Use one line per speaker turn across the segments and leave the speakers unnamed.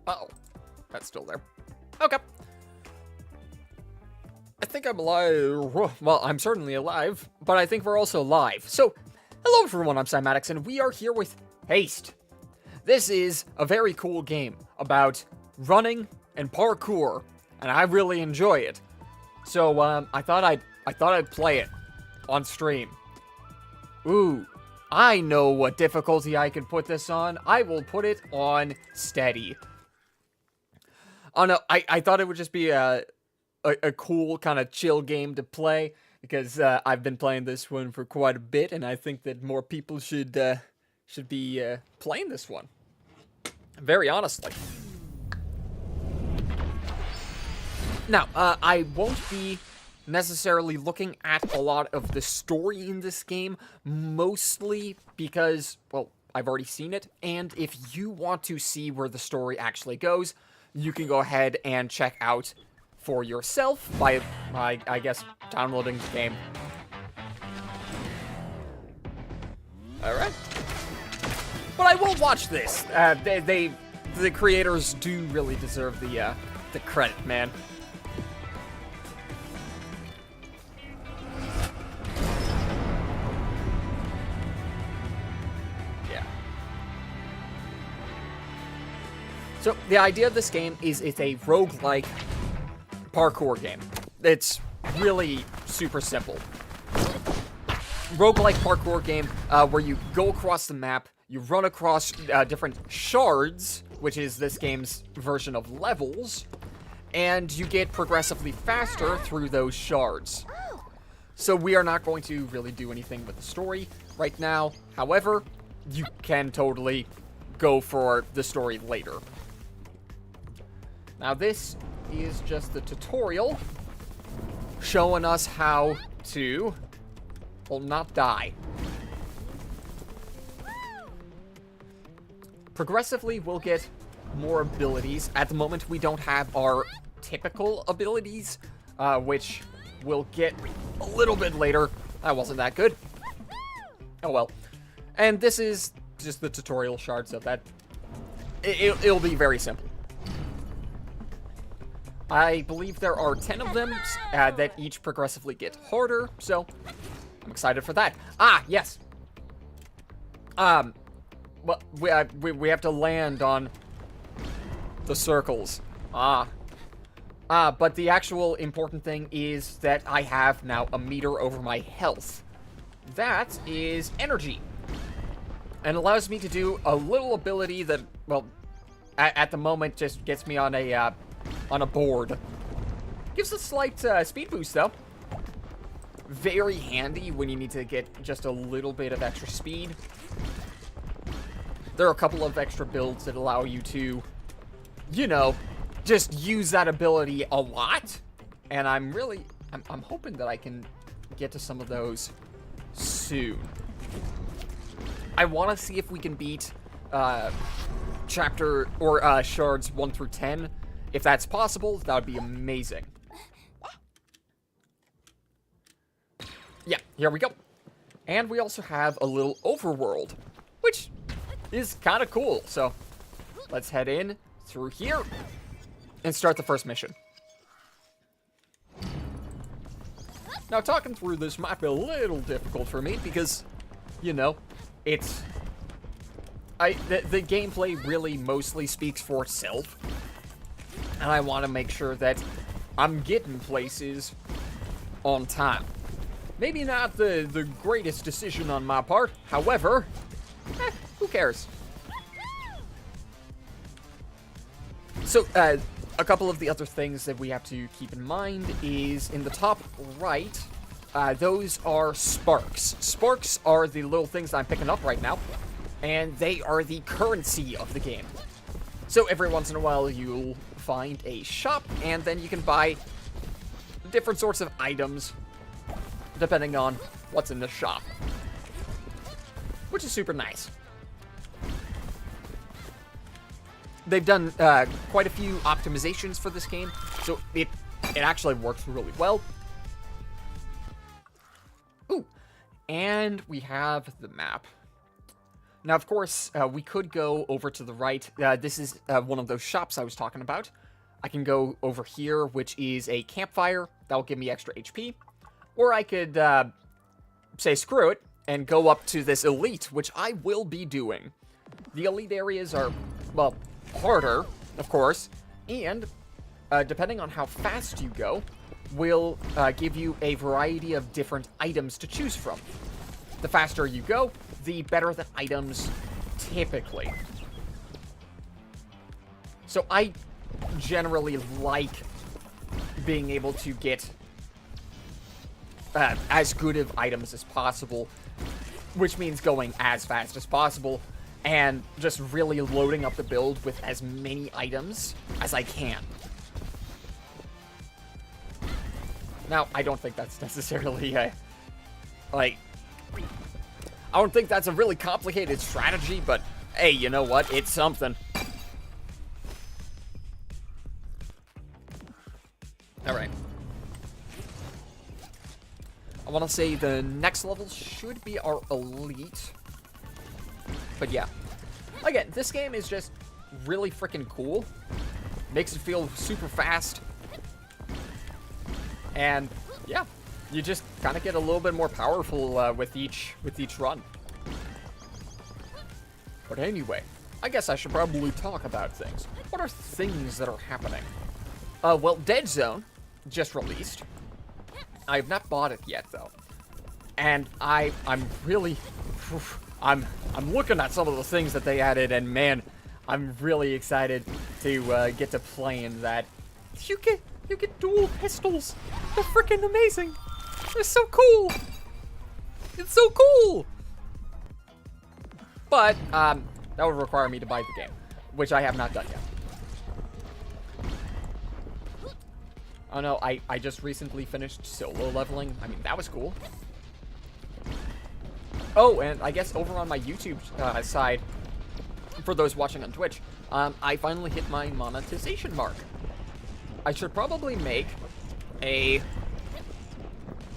Uh-oh. That's still there. Okay. I think I'm alive. Well, I'm certainly alive, but I think we're also live. So, hello everyone, I'm Cymatics, and we are here with Haste. This is a very cool game about running and parkour, and I really enjoy it. So, I thought I'd play it on stream. Ooh, I know what difficulty I could put this on. I will put it on steady. Oh no, I thought it would just be a cool kind of chill game to play because I've been playing this one for quite a bit, and I think that more people should be playing this one. Very honestly. Now, I won't be necessarily looking at a lot of the story in this game, mostly because, well, I've already seen it, and if you want to see where the story actually goes, you can go ahead and check out for yourself by I guess, downloading the game. Alright. But I will watch this. The creators do really deserve the credit, man. So, the idea of this game is it's a roguelike parkour game. It's really super simple. Roguelike parkour game where you go across the map, you run across different shards, which is this game's version of levels, and you get progressively faster through those shards. So we are not going to really do anything with the story right now. However, you can totally go for the story later. Now this is just the tutorial showing us how to, well, not die. Progressively, we'll get more abilities. At the moment, we don't have our typical abilities, which we'll get a little bit later. That wasn't that good. Oh well. And this is just the tutorial shard, so that it'll be very simple. I believe there are 10 of them that each progressively get harder, so I'm excited for that. Ah, yes. Well, we have to land on the circles. But the actual important thing is that I have now a meter over my health. That is energy. And allows me to do a little ability that, well, at the moment just gets me on a board. Gives a slight speed boost, though. Very handy when you need to get just a little bit of extra speed. There are a couple of extra builds that allow you to, you know, just use that ability a lot. And I'm hoping that I can get to some of those soon. I want to see if we can beat chapter or shards 1 through 10. If that's possible, that would be amazing. Yeah, here we go. And we also have a little overworld, which is kind of cool. So, let's head in through here and start the first mission. Now, talking through this might be a little difficult for me because, you know, it's... the gameplay really mostly speaks for itself. And I want to make sure that I'm getting places on time. Maybe not the greatest decision on my part. However, who cares? So, a couple of the other things that we have to keep in mind is in the top right, those are sparks. Sparks are the little things I'm picking up right now, and they are the currency of the game. So every once in a while, you'll find a shop, and then you can buy different sorts of items, depending on what's in the shop. Which is super nice. They've done quite a few optimizations for this game, so it actually works really well. Ooh, and we have the map. Now, of course, we could go over to the right. This is one of those shops I was talking about. I can go over here, which is a campfire. That will give me extra HP. Or I could say screw it and go up to this elite, which I will be doing. The elite areas are, well, harder, of course, and depending on how fast you go, will give you a variety of different items to choose from. The faster you go, the better the items typically. So I generally like being able to get as good of items as possible, which means going as fast as possible and just really loading up the build with as many items as I can. Now, I don't think that's necessarily I don't think that's a really complicated strategy, but hey, you know what? It's something. Alright. I want to say the next level should be our elite. But yeah. Again, this game is just really freaking cool. Makes it feel super fast. And yeah, you just kind of get a little bit more powerful with each run. But anyway, I guess I should probably talk about things. What are things that are happening? Well, Dead Zone just released. I have not bought it yet though, and I'm really, I'm looking at some of the things that they added, and man, I'm really excited to get to playing that. You get dual pistols. They're freaking amazing. They're so cool. It's so cool. But that would require me to buy the game, which I have not done yet. Oh no, I just recently finished solo leveling. I mean, that was cool. Oh, and I guess over on my YouTube side, for those watching on Twitch, I finally hit my monetization mark. I should probably make a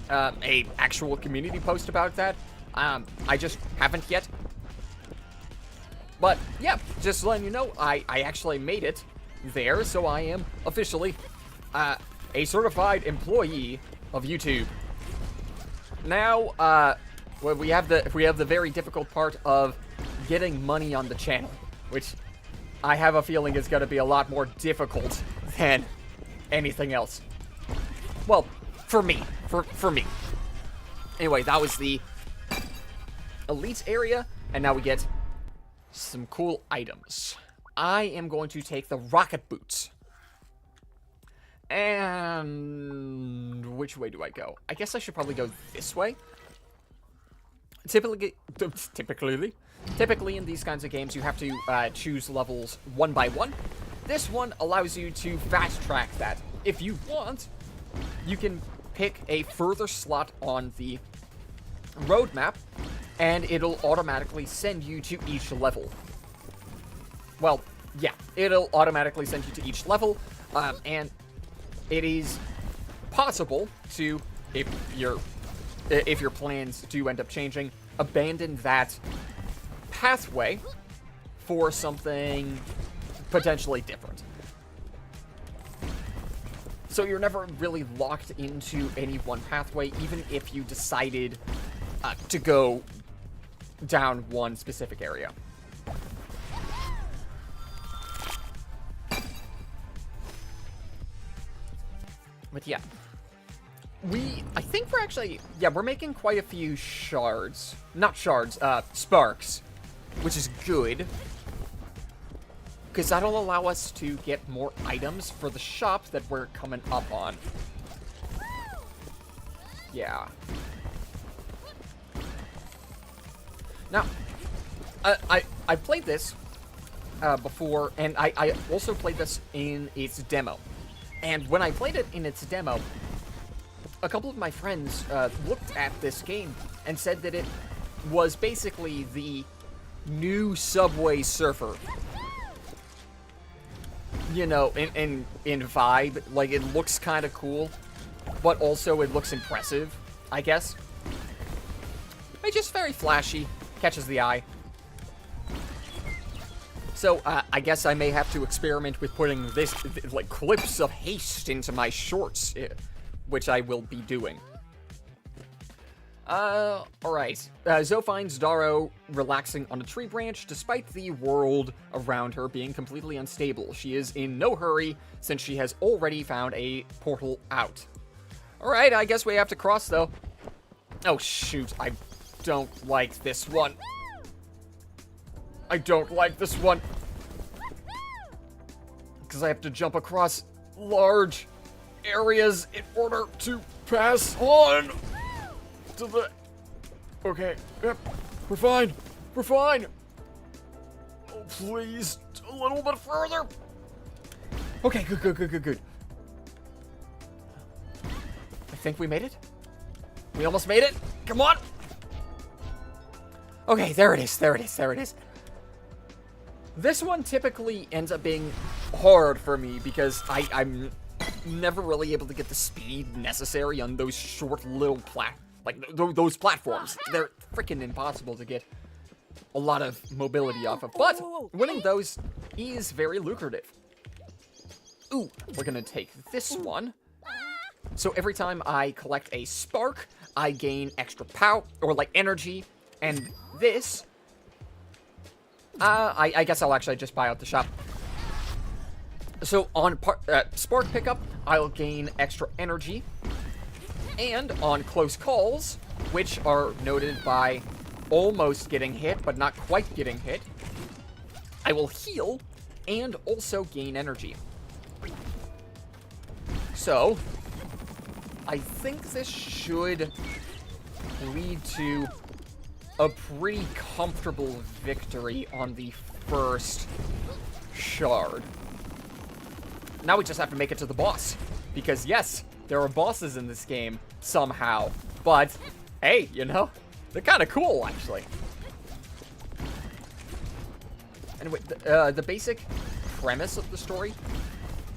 actual community post about that. I just haven't yet. But yeah, just letting you know, I actually made it there, so I am officially a certified employee of YouTube. Now, well, we have the very difficult part of getting money on the channel, which I have a feeling is going to be a lot more difficult than anything else. Well, for me. For me. Anyway, that was the Elite area, and now we get some cool items. I am going to take the rocket boots. And which way do I go? I guess I should probably go this way. Typically in these kinds of games, you have to choose levels one by one. This one allows you to fast track that. If you want, you can pick a further slot on the roadmap, and it'll automatically send you to each level. Well, yeah, it'll automatically send you to each level, and it is possible to, if your plans do end up changing, abandon that pathway for something potentially different. So you're never really locked into any one pathway, even if you decided to go down one specific area. But yeah, I think we're actually, we're making quite a few shards. Not shards, sparks, which is good, because that'll allow us to get more items for the shop that we're coming up on. Yeah. Now, I played this before, and I also played this in its demo. And when I played it in its demo, a couple of my friends looked at this game and said that it was basically the new Subway Surfer. You know, in vibe. Like, it looks kind of cool, but also it looks impressive, I guess. It's just very flashy, catches the eye. So, I guess I may have to experiment with putting this, like, clips of Haste into my shorts, which I will be doing. Alright. Zoe finds Daro relaxing on a tree branch, despite the world around her being completely unstable. She is in no hurry, since she has already found a portal out. Alright, I guess we have to cross, though. Oh, shoot. I don't like this one. I don't like this one. Because I have to jump across large areas in order to pass on to the... Okay, yep, we're fine. We're fine. Oh, please, a little bit further. Okay, good. I think we made it. We almost made it. Come on. Okay, there it is. This one typically ends up being hard for me because I'm never really able to get the speed necessary on those short little those platforms. They're freaking impossible to get a lot of mobility off of. But winning those is very lucrative. Ooh, we're gonna take this one. So every time I collect a spark, I gain extra power, or like energy, and this... I guess I'll actually just buy out the shop. So on spark pickup, I'll gain extra energy. And on close calls, which are noted by almost getting hit, but not quite getting hit, I will heal and also gain energy. So, I think this should lead to a pretty comfortable victory on the first shard. Now we just have to make it to the boss. Because yes, there are bosses in this game, somehow. But, hey, you know, they're kind of cool, actually. Anyway, the basic premise of the story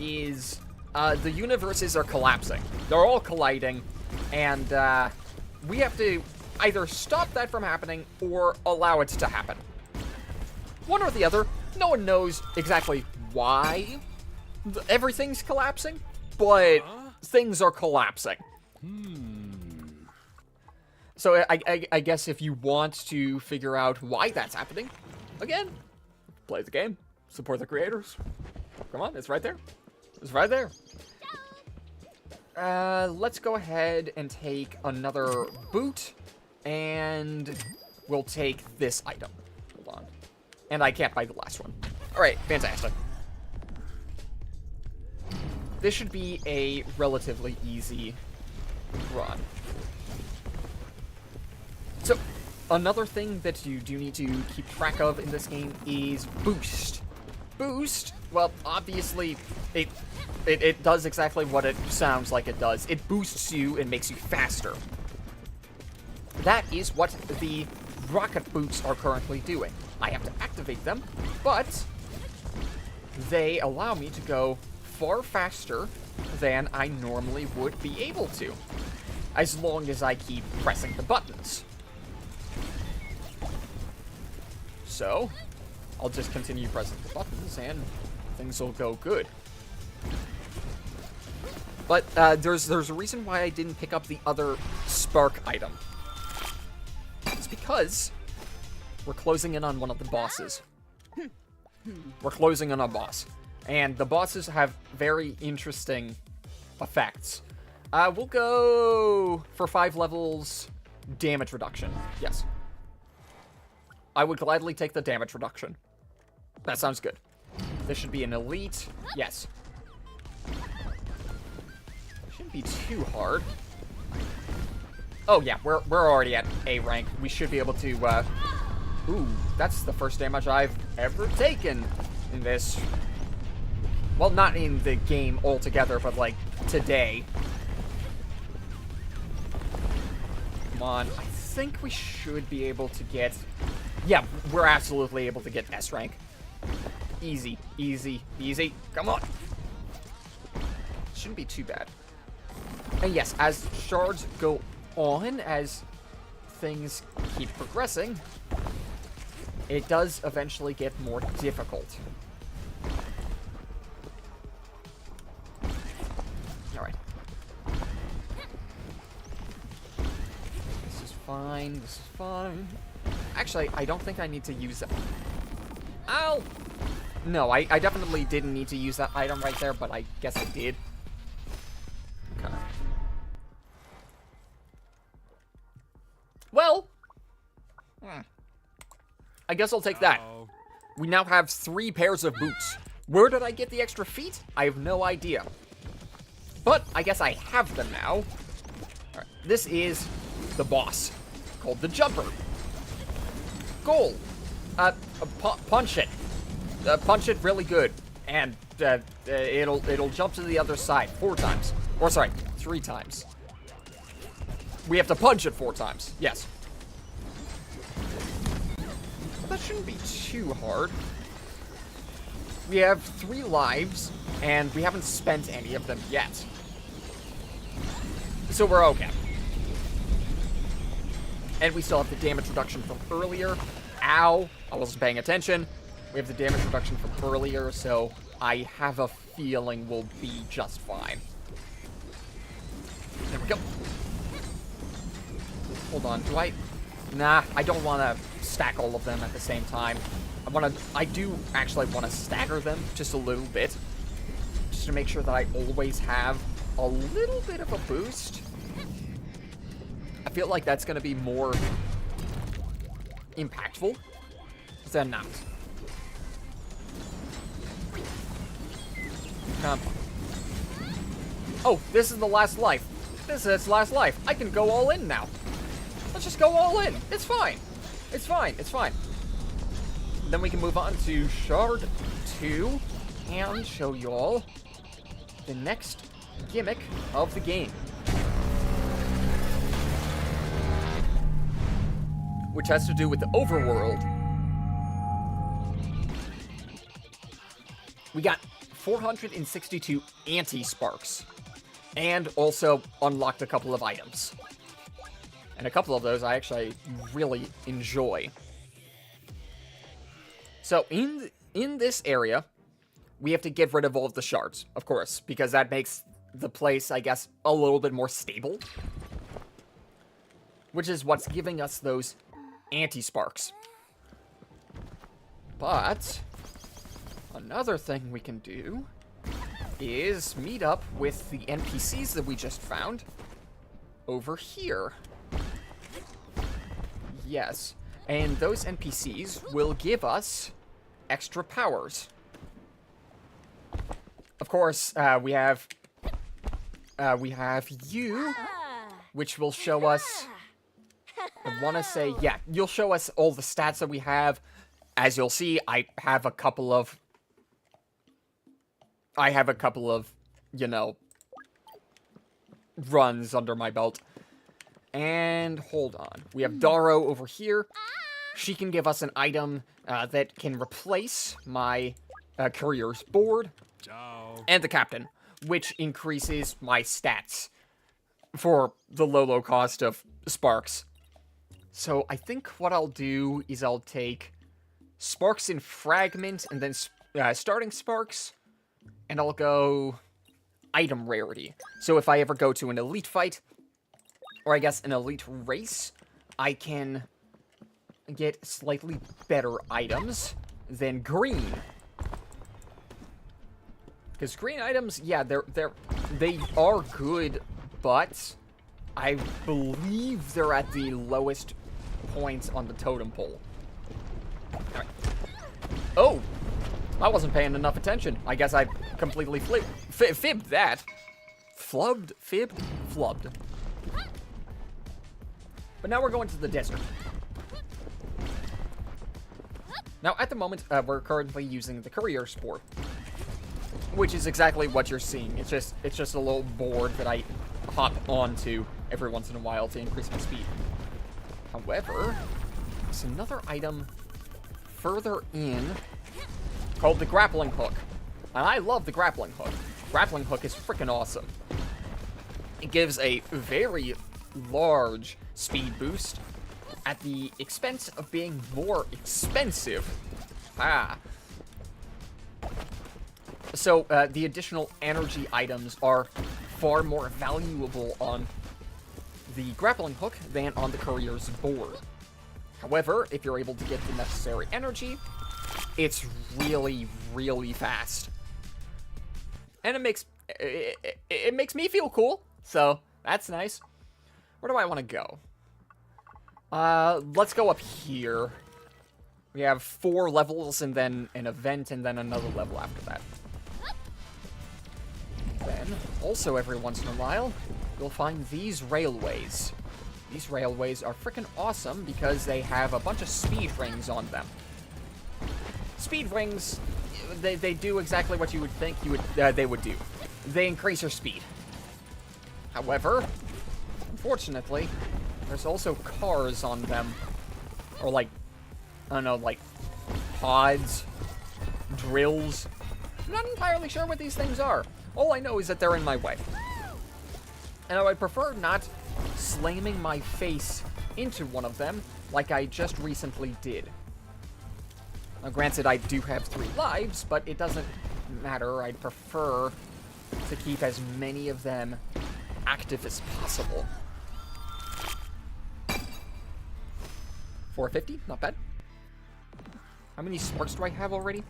is the universes are collapsing. They're all colliding, and we have to either stop that from happening or allow it to happen. One or the other. No one knows exactly why everything's collapsing, but things are collapsing. So I guess if you want to figure out why that's happening, again, play the game, support the creators. Come on, it's right there. It's right there. Let's go ahead and take another boot. And we'll take this item. Hold on. And I can't buy the last one. Alright, fantastic. This should be a relatively easy run. So, another thing that you do need to keep track of in this game is boost. Boost, well, obviously, it does exactly what it sounds like it does. It boosts you and makes you faster. That is what the rocket boots are currently doing. I have to activate them, but they allow me to go far faster than I normally would be able to, as long as I keep pressing the buttons. So, I'll just continue pressing the buttons and things will go good. But there's a reason why I didn't pick up the other spark item. It's because we're closing in on one of the bosses. We're closing in on a boss. And the bosses have very interesting effects. We'll go for 5 levels damage reduction. Yes. I would gladly take the damage reduction. That sounds good. This should be an elite. Yes. Shouldn't be too hard. Oh yeah, we're already at A rank. We should be able to, ooh, that's the first damage I've ever taken in this. Well, not in the game altogether, but, like, today. Come on. I think we should be able to get... Yeah, we're absolutely able to get S rank. Easy, easy, easy. Come on. Shouldn't be too bad. And yes, as shards go on, as things keep progressing, it does eventually get more difficult. Alright. This is fine, this is fine. Actually, I don't think I need to use that. Ow! No, I definitely didn't need to use that item right there, but I guess I did. Okay. Well, I guess I'll take that. We now have 3 pairs of boots. Where did I get the extra feet? I have no idea. But I guess I have them now. All right, this is the boss, called the Jumper. Goal. Punch it. Punch it really good, and it'll jump to the other side 4 times. Or sorry, 3 times. We have to punch it 4 times. Yes. That shouldn't be too hard. We have 3 lives, and we haven't spent any of them yet. So we're okay. And we still have the damage reduction from earlier. Ow, I wasn't paying attention. We have the damage reduction from earlier, so I have a feeling we'll be just fine. There we go. Hold on, do I... Nah, I don't want to stack all of them at the same time. I do actually want to stagger them just a little bit. Just to make sure that I always have a little bit of a boost. I feel like that's going to be more impactful than not. Come on. Oh, this is the last life. This is its last life. I can go all in now. Let's just go all in. It's fine. It's fine. It's fine. Then we can move on to Shard 2 and show y'all the next gimmick of the game, which has to do with the overworld. We got 462 anti-sparks, and also unlocked a couple of items. And a couple of those I actually really enjoy. So in this area, we have to get rid of all of the shards, of course, because that makes the place, I guess, a little bit more stable. Which is what's giving us those anti-sparks. But another thing we can do is meet up with the NPCs that we just found over here. Yes, and those NPCs will give us extra powers. Of course, we have you, which will show us, I want to say, yeah, you'll show us all the stats that we have. As you'll see, I have a couple of, you know, runs under my belt. And hold on. We have Darrow over here. She can give us an item that can replace my courier's board. And the captain, which increases my stats for the low cost of sparks. So I think what I'll do is I'll take sparks in fragment and then starting sparks, and I'll go item rarity. So if I ever go to an elite fight, or I guess an elite race, I can get slightly better items than green. Because green items, yeah, they are good, but I believe they're at the lowest points on the totem pole. Alright. Oh! I wasn't paying enough attention. I guess I completely fibbed that. Flubbed? Fibbed? Flubbed. But now we're going to the desert. Now, at the moment, we're currently using the courier sport, which is exactly what you're seeing. It's just a little board that I hop onto every once in a while to increase my speed. However, there's another item further in called the grappling hook. And I love the grappling hook. Grappling hook is freaking awesome. It gives a very large speed boost, at the expense of being more expensive. Ah. So, the additional energy items are far more valuable on the grappling hook than on the courier's board. However, if you're able to get the necessary energy, it's really, really fast. And it makes me feel cool, so that's nice. Where do I want to go? Let's go up here. We have 4 levels, and then an event, and then another level after that. Then, also every once in a while, you'll find these railways. These railways are freaking awesome because they have a bunch of speed rings on them. Speed rings, they do exactly what you would think they would do. They increase your speed. However, unfortunately, there's also cars on them. Or like, I don't know, like pods, drills. I'm not entirely sure what these things are. All I know is that they're in my way. And I would prefer not slamming my face into one of them like I just recently did. Now, granted, I do have 3 lives, but it doesn't matter. I'd prefer to keep as many of them active as possible. 450, not bad. How many sparks do I have already?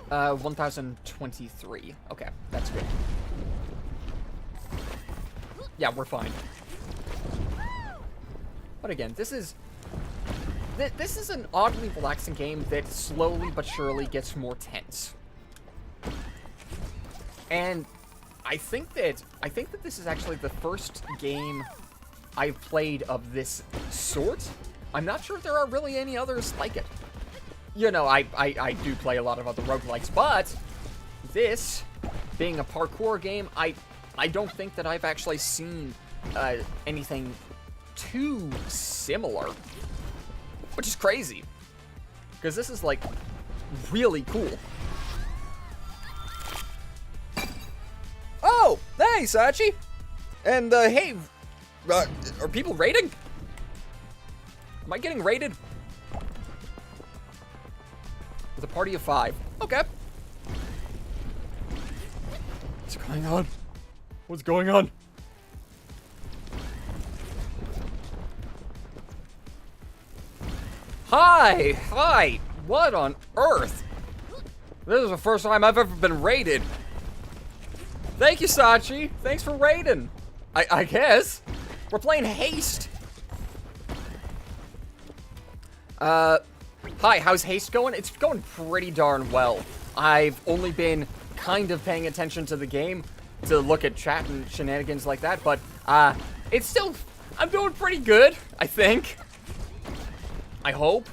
1023. Okay, that's good. Yeah, we're fine. But again, this is an oddly relaxing game that slowly but surely gets more tense. And I think that this is actually the first game I've played of this sort. I'm not sure there are really any others like it. You know, I do play a lot of other roguelikes, but this, being a parkour game, I don't think that I've actually seen anything too similar. Which is crazy. Because this is, like, really cool. Oh! Hey, Sachi! And, hey, are people raiding? Am I getting raided? With a party of 5. Okay. What's going on? What's going on? Hi! Hi! What on earth? This is the first time I've ever been raided. Thank you, Sachi. Thanks for raiding. I guess. We're playing Haste. Hi, how's Haste going? It's going pretty darn well. I've only been kind of paying attention to the game to look at chat and shenanigans like that, but, it's still, I'm doing pretty good, I think. I hope.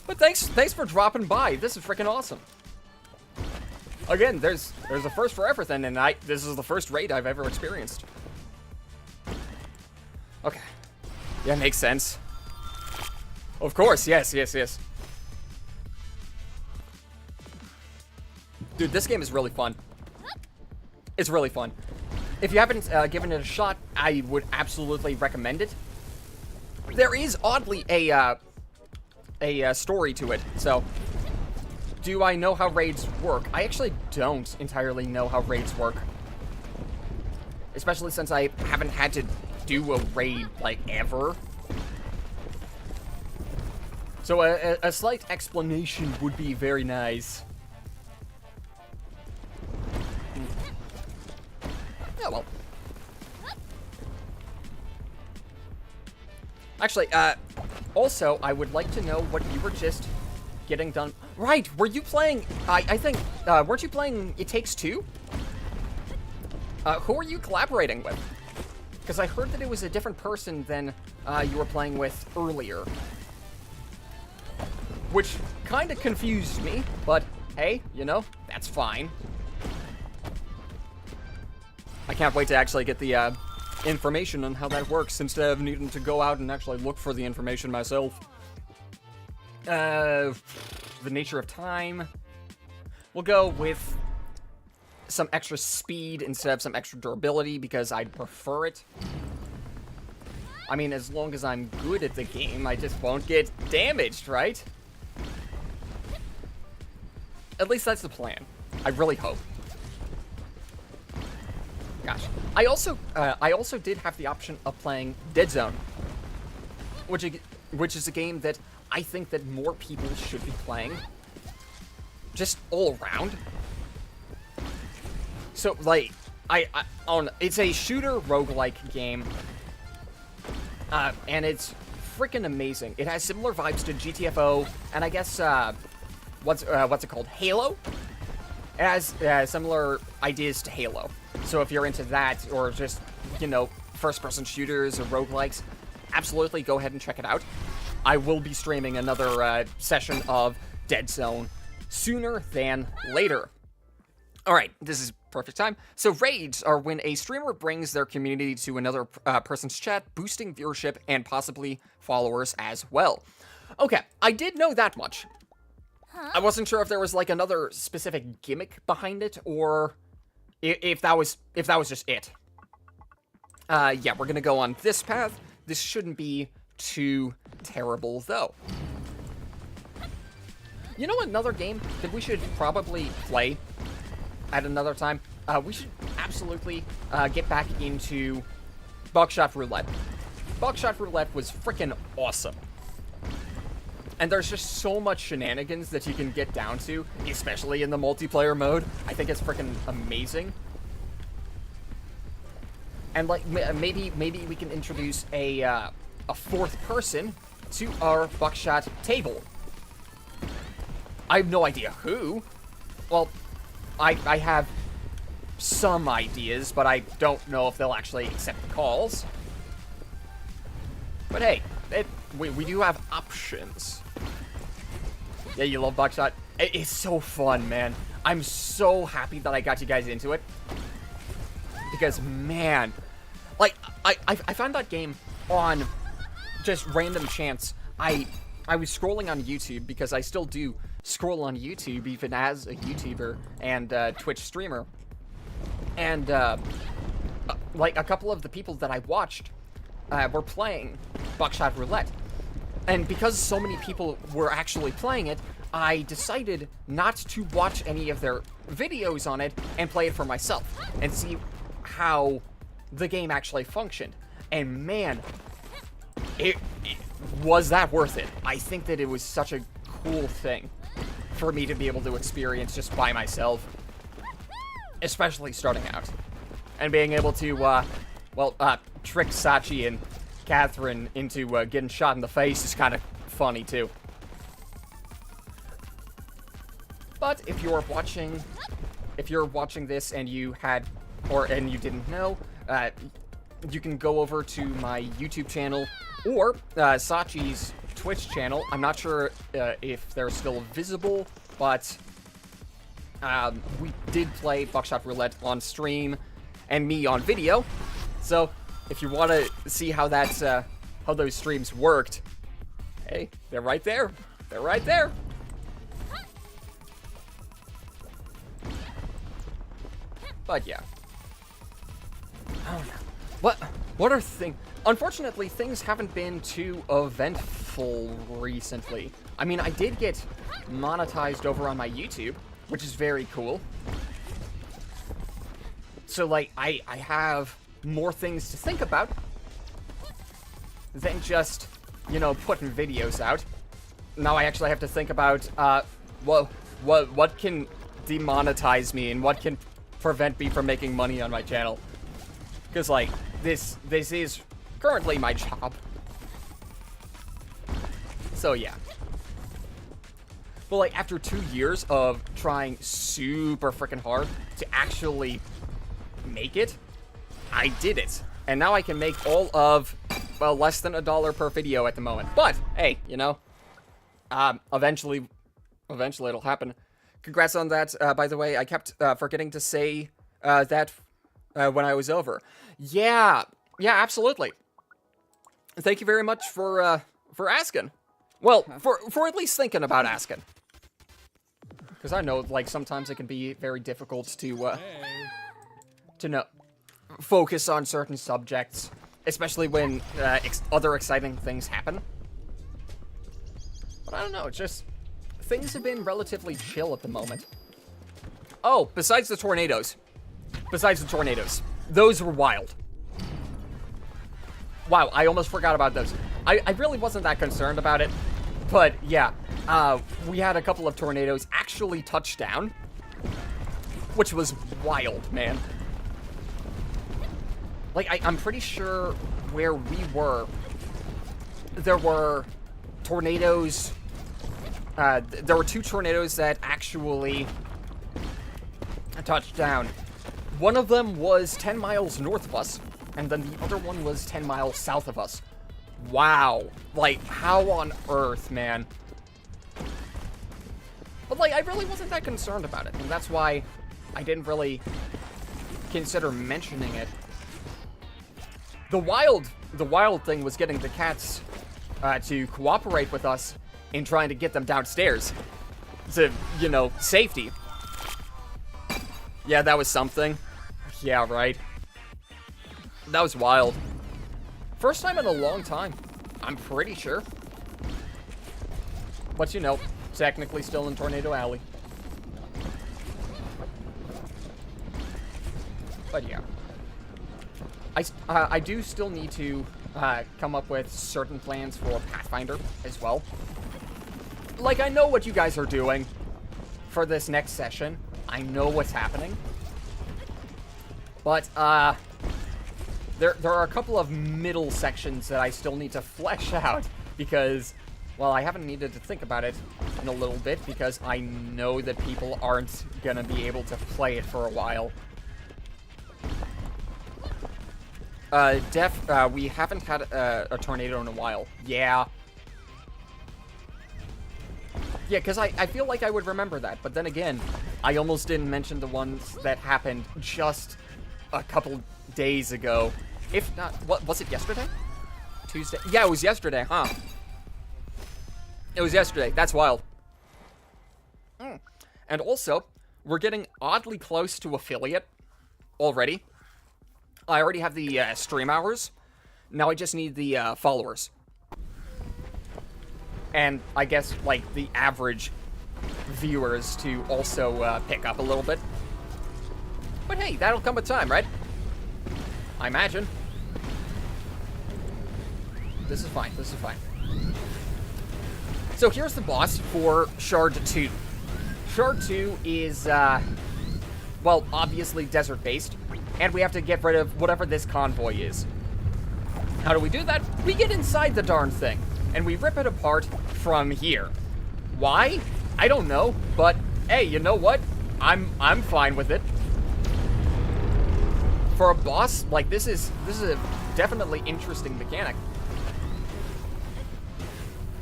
But thanks for dropping by. This is freaking awesome. Again, there's a first for everything, and this is the first raid I've ever experienced. Okay. Yeah, makes sense. Of course, yes. Dude, this game is really fun. It's really fun. If you haven't given it a shot, I would absolutely recommend it. There is oddly a story to it, so do I know how raids work? I actually don't entirely know how raids work. Especially since I haven't had to do a raid, like, ever. So a slight explanation would be very nice. Yeah, well. Actually, also, I would like to know what you were just getting done. Right, were you playing, I think, weren't you playing It Takes Two? Who are you collaborating with? Because I heard that it was a different person than you were playing with earlier. Which kind of confused me, but hey, you know, that's fine. I can't wait to actually get the information on how that works instead of needing to go out and actually look for the information myself. The nature of time. We'll go with some extra speed instead of some extra durability because I'd prefer it. I mean, as long as I'm good at the game, I just won't get damaged, right? At least that's the plan. I really hope. Gosh. I also did have the option of playing Dead Zone, which is a game that I think that more people should be playing. Just all around. So, like, it's a shooter roguelike game, and it's freaking amazing. It has similar vibes to GTFO, and I guess, what's it called? Halo? It has similar ideas to Halo. So if you're into that, or just, you know, first-person shooters or roguelikes, absolutely go ahead and check it out. I will be streaming another session of Dead Zone sooner than later. Alright, this is perfect time. So raids are when a streamer brings their community to another person's chat, boosting viewership and possibly followers as well. Okay, I did know that much. I wasn't sure if there was like another specific gimmick behind it, or if that was just it. Yeah, we're gonna go on this path. This shouldn't be too terrible though. You know, another game that we should probably play at another time? We should absolutely get back into Buckshot Roulette. Buckshot Roulette was freaking awesome. And there's just so much shenanigans that you can get down to, especially in the multiplayer mode. I think it's freaking amazing. And like maybe we can introduce a fourth person to our Buckshot table. I have no idea who. Well, I have some ideas, but I don't know if they'll actually accept the calls. But hey, we do have options. Yeah, you love Buckshot? It's so fun, man. I'm so happy that I got you guys into it. Because, man, like, I found that game on just random chance. I was scrolling on YouTube, because I still do scroll on YouTube, even as a YouTuber and Twitch streamer. And, like, a couple of the people that I watched were playing Buckshot Roulette. And because so many people were actually playing it, I decided not to watch any of their videos on it and play it for myself and see how the game actually functioned. And man, it was that worth it. I think that it was such a cool thing for me to be able to experience just by myself, especially starting out. And being able to, trick Sachi and Catherine into getting shot in the face is kind of funny too. But if you're watching this and you you didn't know, you can go over to my YouTube channel or Sachi's Twitch channel. I'm not sure if they're still visible, but we did play Buckshot Roulette on stream and me on video. So if you want to see how that's how those streams worked, hey, they're right there. They're right there. But yeah. Oh no. What are things? Unfortunately, things haven't been too eventful recently. I mean, I did get monetized over on my YouTube, which is very cool. So like, I have more things to think about than just, you know, putting videos out. Now I actually have to think about, what can demonetize me and what can prevent me from making money on my channel. Because, like, this is currently my job. So, yeah. But, like, after 2 years of trying super freaking hard to actually make it, I did it. And now I can make all of, well, less than $1 per video at the moment. But, hey, you know, eventually it'll happen. Congrats on that, by the way. I kept forgetting to say that when I was over. Yeah, absolutely. Thank you very much for asking. Well, for at least thinking about asking. Because I know, like, sometimes it can be very difficult to know, focus on certain subjects especially when other exciting things happen. But I don't know, it's just, things have been relatively chill at the moment. Oh, besides the tornadoes. Those were wild. Wow, I almost forgot about those. I really wasn't that concerned about it. But, yeah, we had a couple of tornadoes actually touch down. Which was wild, man. Like, I'm pretty sure where we were, there were tornadoes. There were 2 tornadoes that actually touched down. One of them was 10 miles north of us, and then the other one was 10 miles south of us. Wow. Like, how on earth, man? But, like, I really wasn't that concerned about it, and that's why I didn't really consider mentioning it. The wild thing was getting the cats to cooperate with us in trying to get them downstairs to, you know, safety. Yeah, that was something. Yeah, right. That was wild. First time in a long time, I'm pretty sure. But, you know, technically still in Tornado Alley. But yeah. I do still need to come up with certain plans for Pathfinder as well. Like, I know what you guys are doing for this next session. I know what's happening. But, there are a couple of middle sections that I still need to flesh out because, well, I haven't needed to think about it in a little bit because I know that people aren't gonna be able to play it for a while. We haven't had a tornado in a while. Yeah. Yeah, because I feel like I would remember that, but then again, I almost didn't mention the ones that happened just a couple days ago. If not, what was it, yesterday? Tuesday? Yeah, it was yesterday, huh? It was yesterday. That's wild. And also, we're getting oddly close to affiliate already. I already have the stream hours. Now I just need the followers. And I guess, like, the average viewers to also pick up a little bit. But hey, that'll come with time, right? I imagine. This is fine. This is fine. So here's the boss for Shard 2. Shard 2 is, well, obviously desert-based. And we have to get rid of whatever this convoy is. How do we do that? We get inside the darn thing. And we rip it apart from here. Why? I don't know. But, hey, you know what? I'm fine with it. For a boss, like, this is a definitely interesting mechanic.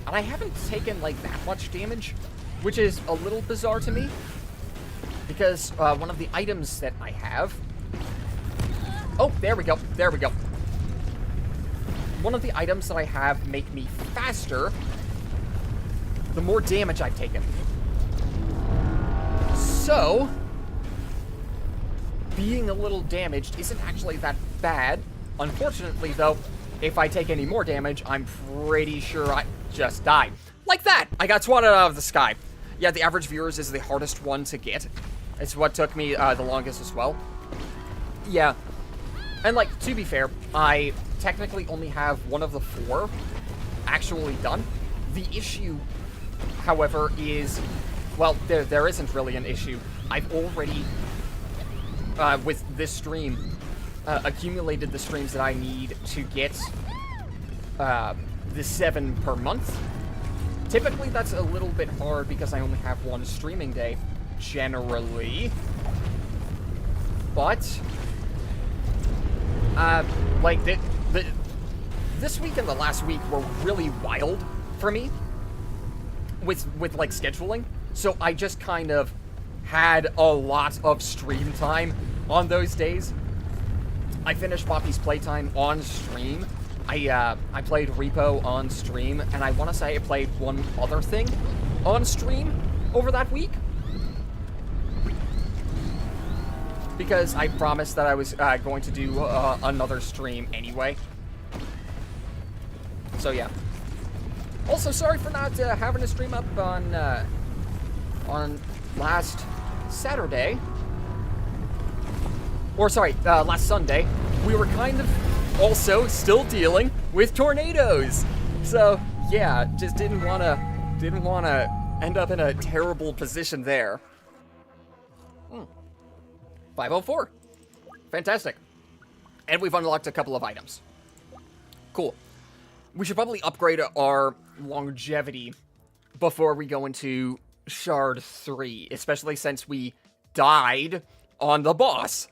And I haven't taken, like, that much damage, which is a little bizarre to me. Because one of the items that I have... Oh, there we go. There we go. One of the items that I have make me faster the more damage I've taken. So, being a little damaged isn't actually that bad. Unfortunately, though, if I take any more damage, I'm pretty sure I just die. Like that! I got swatted out of the sky. Yeah, the average viewers is the hardest one to get. It's what took me the longest as well. Yeah. And, like, to be fair, I technically only have one of the 4 actually done. The issue, however, is... Well, there isn't really an issue. I've already, with this stream, accumulated the streams that I need to get the 7 per month. Typically, that's a little bit hard because I only have 1 streaming day, generally. But... like, this week and the last week were really wild for me with like, scheduling. So I just kind of had a lot of stream time on those days. I finished Poppy's Playtime on stream. I played Repo on stream, and I want to say I played one other thing on stream over that week. Because I promised that I was going to do another stream anyway. So yeah. Also, sorry for not having a stream up on last Saturday. Or sorry, last Sunday. We were kind of also still dealing with tornadoes. So yeah, just didn't wanna end up in a terrible position there. 504. Fantastic. And we've unlocked a couple of items. Cool. We should probably upgrade our longevity before we go into Shard 3, especially since we died on the boss,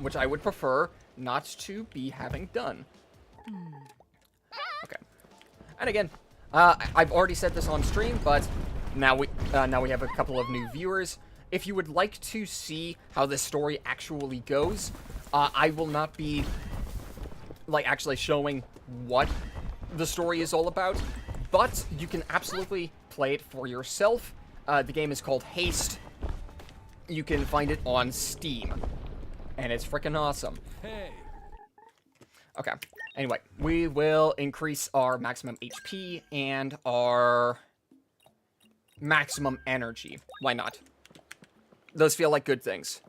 which I would prefer not to be having done. Okay. And again, I've already said this on stream, but now we have a couple of new viewers. If you would like to see how this story actually goes, I will not be like actually showing what the story is all about, but you can absolutely play it for yourself. The game is called Haste. You can find it on Steam, and it's freaking awesome. Hey. Okay. Anyway, we will increase our maximum HP and our maximum energy. Why not? Those feel like good things.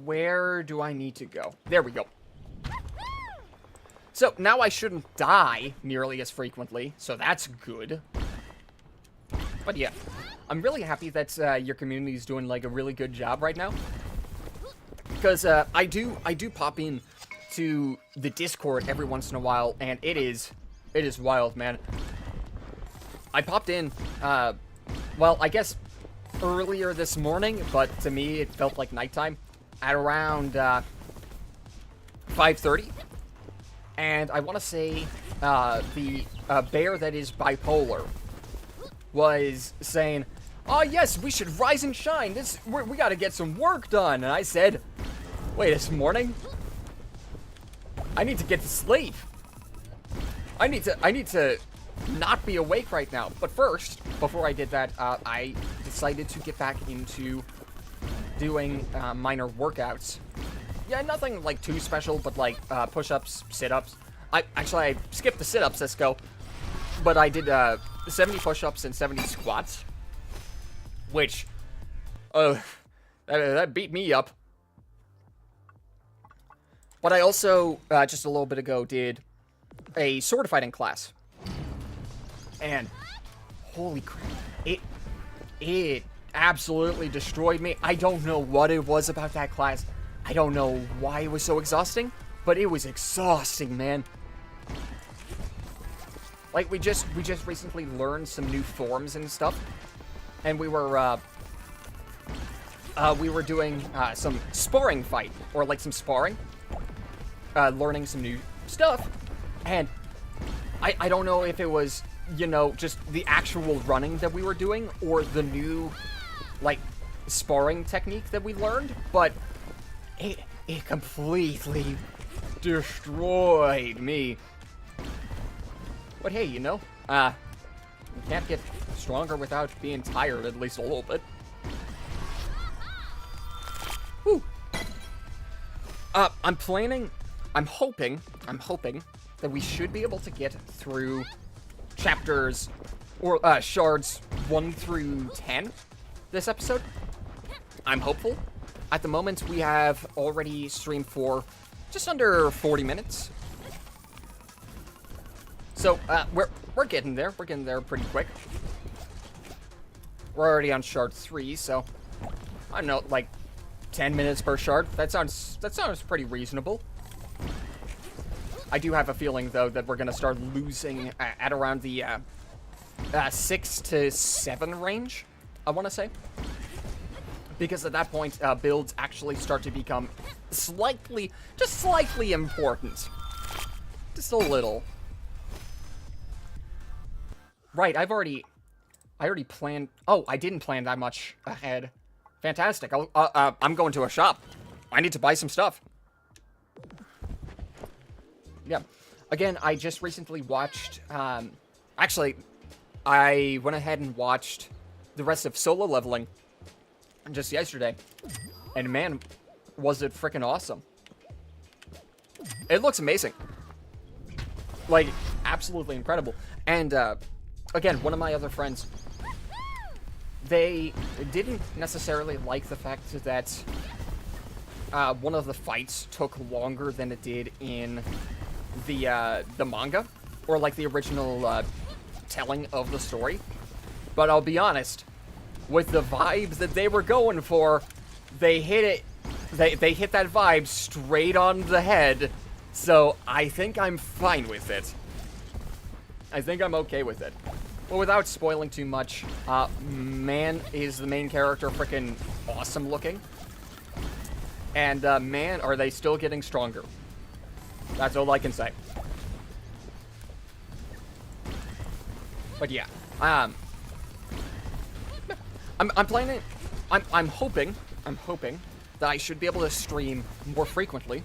Where do I need to go? There we go. So, now I shouldn't die nearly as frequently, so that's good. But yeah, I'm really happy that your community is doing, like, a really good job right now. Because, I do pop in to the Discord every once in a while, and it is wild, man. I popped in, well, I guess earlier this morning, but to me it felt like nighttime, at around 5:30. And I want to say the bear that is bipolar was saying, "Oh yes, we should rise and shine. We got to get some work done." And I said, "Wait, it's morning. I need to get to sleep. I need to not be awake right now." But first, before I did that, I decided to get back into doing minor workouts. Yeah, nothing like too special, but like push-ups, sit-ups. I skipped the sit-ups, let's go. But I did 70 push-ups and 70 squats, which that beat me up. But I also just a little bit ago did a sword fighting class. And holy crap, it absolutely destroyed me. I don't know what it was about that class. I don't know why it was so exhausting, but it was exhausting, man. Like we just recently learned some new forms and stuff, and we were doing some sparring fight, or like some sparring, learning some new stuff, and I don't know if it was, you know, just the actual running that we were doing, or the new, like, sparring technique that we learned, but it completely destroyed me. But hey, you know, you can't get stronger without being tired, at least a little bit. Whew. I'm hoping that we should be able to get through chapters, or shards 1 through 10 this episode. I'm hopeful. At the moment, we have already streamed for just under 40 minutes. So, we're getting there. We're getting there pretty quick. We're already on shard 3, so I don't know, like 10 minutes per shard. That sounds pretty reasonable. I do have a feeling, though, that we're going to start losing at around the 6 to 7 range, I want to say. Because at that point, builds actually start to become just slightly important. Just a little. Right, I already planned. Oh, I didn't plan that much ahead. Fantastic. I'm going to a shop. I need to buy some stuff. Yeah. Again, I just recently watched, actually, I went ahead and watched the rest of Solo Leveling just yesterday. And man, was it freaking awesome. It looks amazing. Like, absolutely incredible. And, again, one of my other friends, they didn't necessarily like the fact that one of the fights took longer than it did in the manga, or like the original telling of the story. But I'll be honest, with the vibes that they were going for, they hit it. They hit that vibe straight on the head. So I think I'm fine with it. I think I'm okay with it. Well, without spoiling too much, man is the main character freaking awesome looking. And man, are they still getting stronger. That's all I can say. But yeah, I'm planning. I'm hoping that I should be able to stream more frequently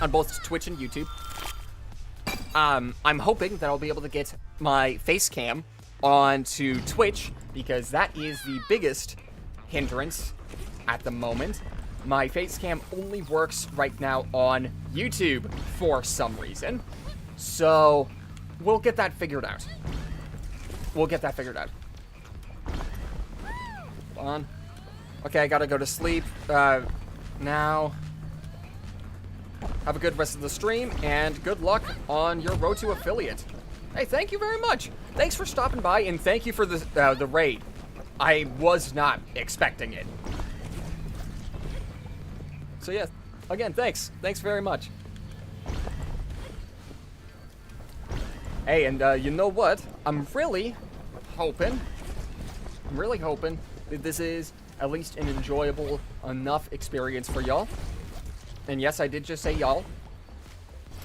on both Twitch and YouTube. I'm hoping that I'll be able to get my face cam onto Twitch, because that is the biggest hindrance at the moment. My face cam only works right now on YouTube for some reason. So we'll get that figured out. Hold on. Okay, I gotta go to sleep now. Have a good rest of the stream, and good luck on your road to affiliate. Hey, thank you very much. Thanks for stopping by, and thank you for the raid. I was not expecting it. So yeah, again, thanks. Thanks very much. Hey, and you know what? I'm really hoping that this is at least an enjoyable enough experience for y'all. And yes, I did just say y'all.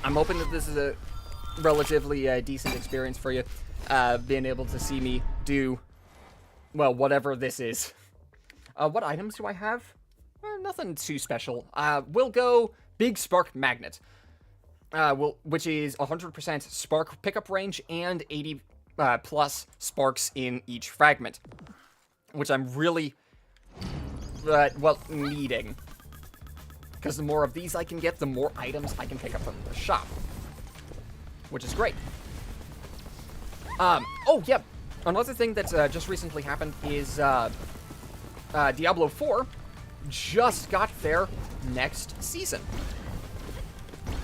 I'm hoping that this is a relatively decent experience for you, being able to see me do, well, whatever this is. What items do I have? Nothing too special. We'll go Big Spark Magnet, which is 100% spark pickup range and 80 plus sparks in each fragment, which I'm really, well, needing. Because the more of these I can get, the more items I can pick up from the shop, which is great. Oh, yeah. Another thing that's just recently happened is Diablo 4 just got their next season.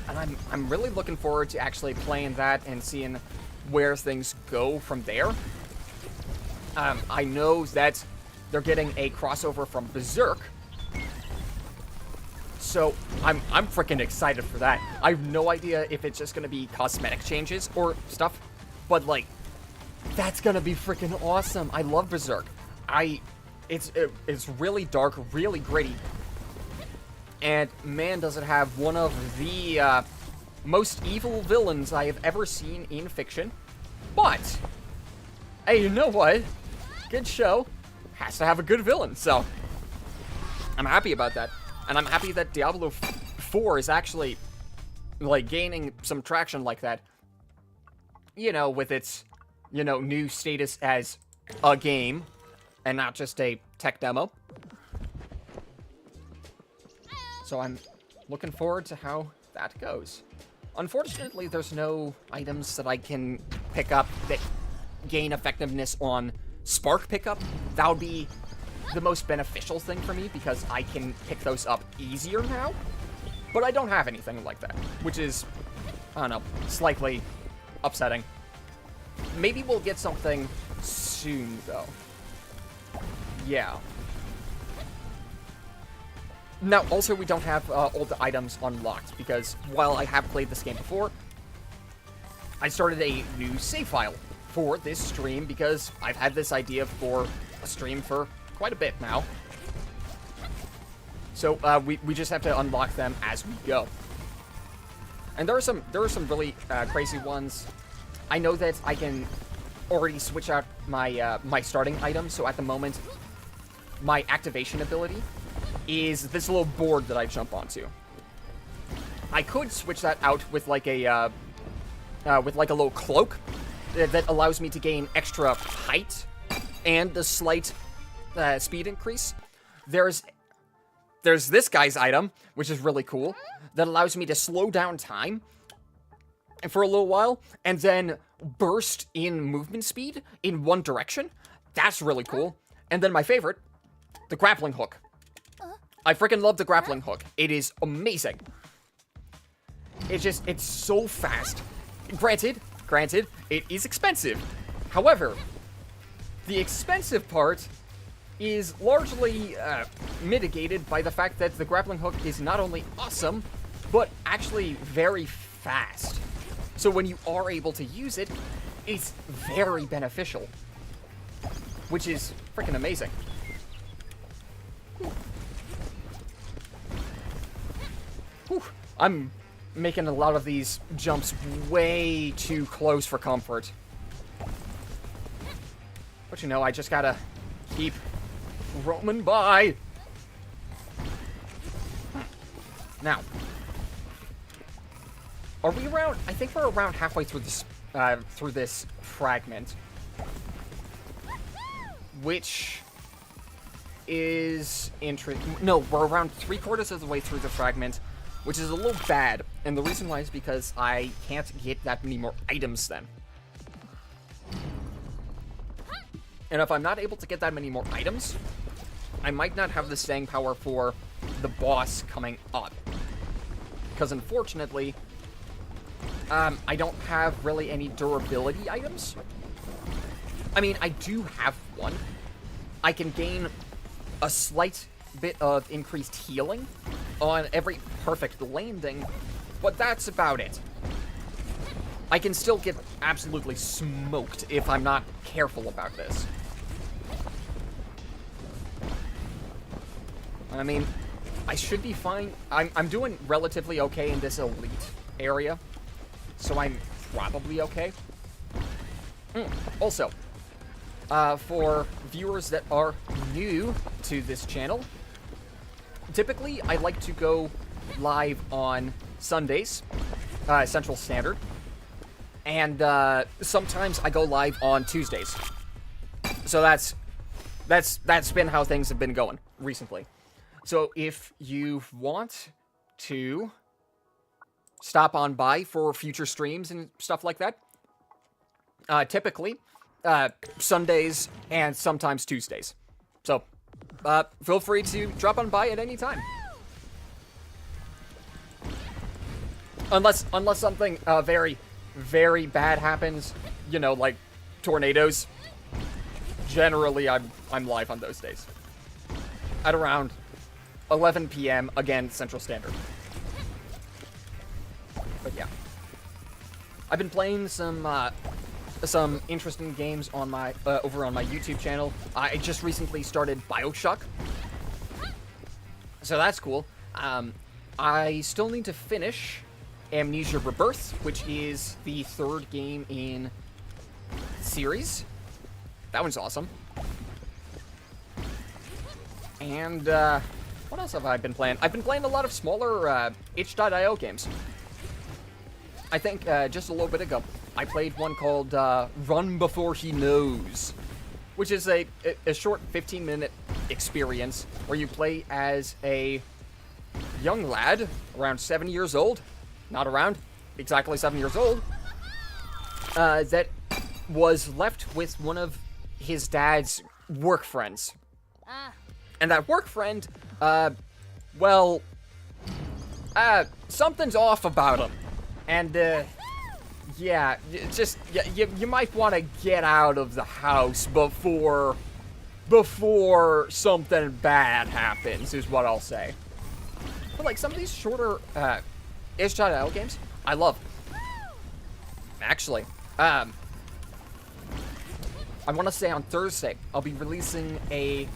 And I'm really looking forward to actually playing that and seeing where things go from there. I know that they're getting a crossover from Berserk, so I'm freaking excited for that. I have no idea if it's just gonna be cosmetic changes or stuff, but like, that's gonna be freaking awesome. I love Berserk. It's really dark, really gritty, and man, does it have one of the most evil villains I have ever seen in fiction. But hey, you know what? Good show has to have a good villain, so I'm happy about that. And I'm happy that Diablo 4 is actually, like, gaining some traction like that. You know, with its, you know, new status as a game and not just a tech demo. So I'm looking forward to how that goes. Unfortunately, there's no items that I can pick up that gain effectiveness on spark pickup. That would be the most beneficial thing for me, because I can pick those up easier now. But I don't have anything like that, which is, I don't know, slightly upsetting. Maybe we'll get something soon, though. Yeah. Now, also, we don't have all the items unlocked, because while I have played this game before, I started a new save file for this stream, because I've had this idea for a stream for quite a bit now. So we just have to unlock them as we go. And there are some really crazy ones. I know that I can already switch out my my starting item. So at the moment, my activation ability is this little board that I jump onto. I could switch that out with like a little cloak that allows me to gain extra height and a slight speed increase. There's there's this guy's item, which is really cool, that allows me to slow down time for a little while, and then burst in movement speed in one direction. That's really cool. And then my favorite, the grappling hook. I freaking love the grappling hook. It is amazing. It's so fast. Granted, it is expensive. However, the expensive part is largely mitigated by the fact that the grappling hook is not only awesome, but actually very fast. So when you are able to use it, it's very beneficial, which is freaking amazing. Whew. I'm making a lot of these jumps way too close for comfort. But you know, I just gotta keep roaming by. Now, are we around? I think we're around halfway through this fragment, which is interesting. No, we're around 3/4 of the way through the fragment, which is a little bad. And the reason why is because I can't get that many more items then. And if I'm not able to get that many more items, I might not have the staying power for the boss coming up. Because unfortunately, I don't have really any durability items. I mean, I do have one. I can gain a slight bit of increased healing on every perfect landing, but that's about it. I can still get absolutely smoked if I'm not careful about this. I mean, I should be fine. I'm doing relatively okay in this elite area, so I'm probably okay. Also, for viewers that are new to this channel, typically I like to go live on Sundays, Central Standard, and sometimes I go live on Tuesdays. So that's been how things have been going recently. So if you want to stop on by for future streams and stuff like that, typically Sundays and sometimes Tuesdays. So feel free to drop on by at any time. Unless something very, very bad happens, you know, like tornadoes. Generally, I'm live on those days at around 11 p.m. again, Central Standard. But yeah, I've been playing some interesting games on my over on my YouTube channel. I just recently started BioShock, so that's cool. I still need to finish Amnesia Rebirth, which is the 3rd game in the series. That one's awesome. And what else have I been playing? I've been playing a lot of smaller itch.io games. I think just a little bit ago, I played one called Run Before He Knows, which is a short 15-minute experience where you play as a young lad, around 7 years old, not around, exactly 7 years old, that was left with one of his dad's work friends. And that work friend, something's off about him. And, yeah, just, you might want to get out of the house before something bad happens, is what I'll say. But, like, some of these shorter, itch.io games, I love. Actually, I want to say on Thursday, I'll be releasing a...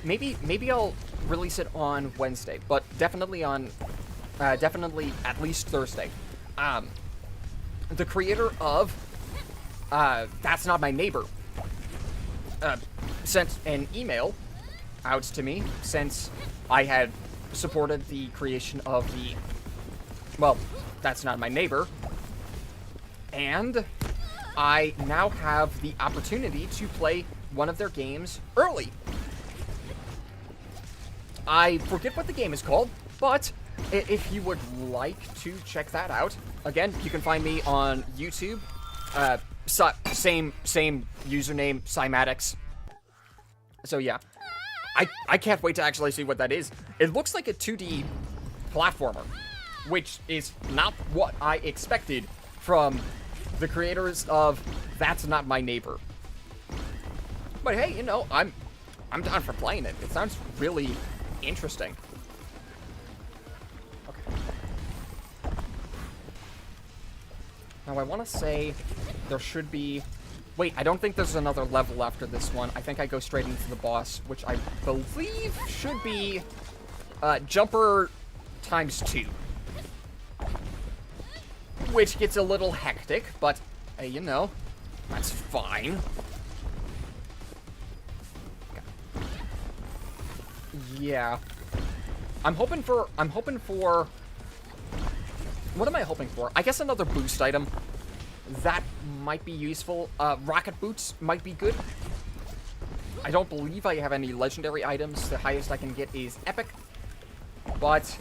Maybe I'll release it on Wednesday, but definitely on... definitely at least Thursday. The creator of That's Not My Neighbor sent an email out to me since I had supported the creation of the... Well, That's Not My Neighbor. And I now have the opportunity to play one of their games early. I forget what the game is called, but if you would like to check that out, again, you can find me on YouTube. Same username, Cymatics. So yeah, I can't wait to actually see what that is. It looks like a 2D platformer, which is not what I expected from the creators of That's Not My Neighbor. But hey, you know, I'm down for playing it. It sounds really interesting. Okay. Now I want to say there should be... Wait, I don't think there's another level after this one. I think I go straight into the boss, which I believe should be Jumper ×2. Which gets a little hectic, but, hey, you know, that's fine. Yeah. I'm hoping for... What am I hoping for? I guess another boost item. That might be useful. Rocket boots might be good. I don't believe I have any legendary items. The highest I can get is epic. But,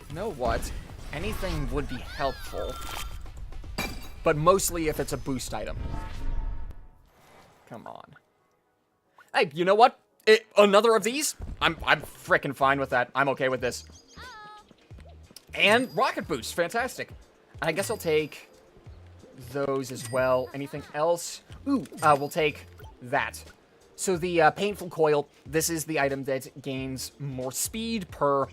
you know what? Anything would be helpful. But mostly if it's a boost item. Come on. Hey, you know what? Another of these? I'm frickin' fine with that. I'm okay with this. And rocket boost. Fantastic. I guess I'll take those as well. Anything else? Ooh, we'll take that. So the painful coil, this is the item that gains more speed per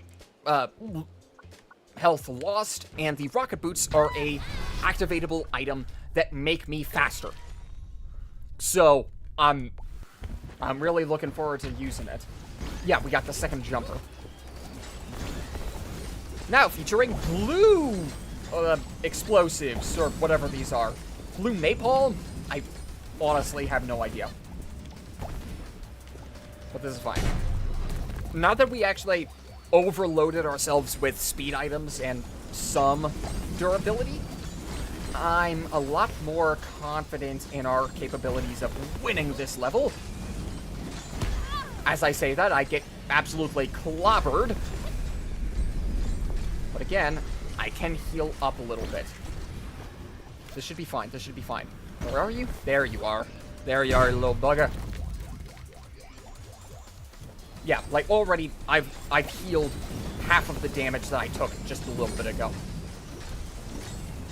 health lost, and the rocket boots are a activatable item that make me faster. So I'm really looking forward to using it. Yeah, we got the second jumper. Now featuring blue explosives, or whatever these are. Blue napalm? I honestly have no idea. But this is fine. Now that we actually overloaded ourselves with speed items and some durability, I'm a lot more confident in our capabilities of winning this level. As I say that, I get absolutely clobbered. But again, I can heal up a little bit. This should be fine. This should be fine. Where are you? There you are. There you are, you little bugger. Yeah, like already, I've healed half of the damage that I took just a little bit ago.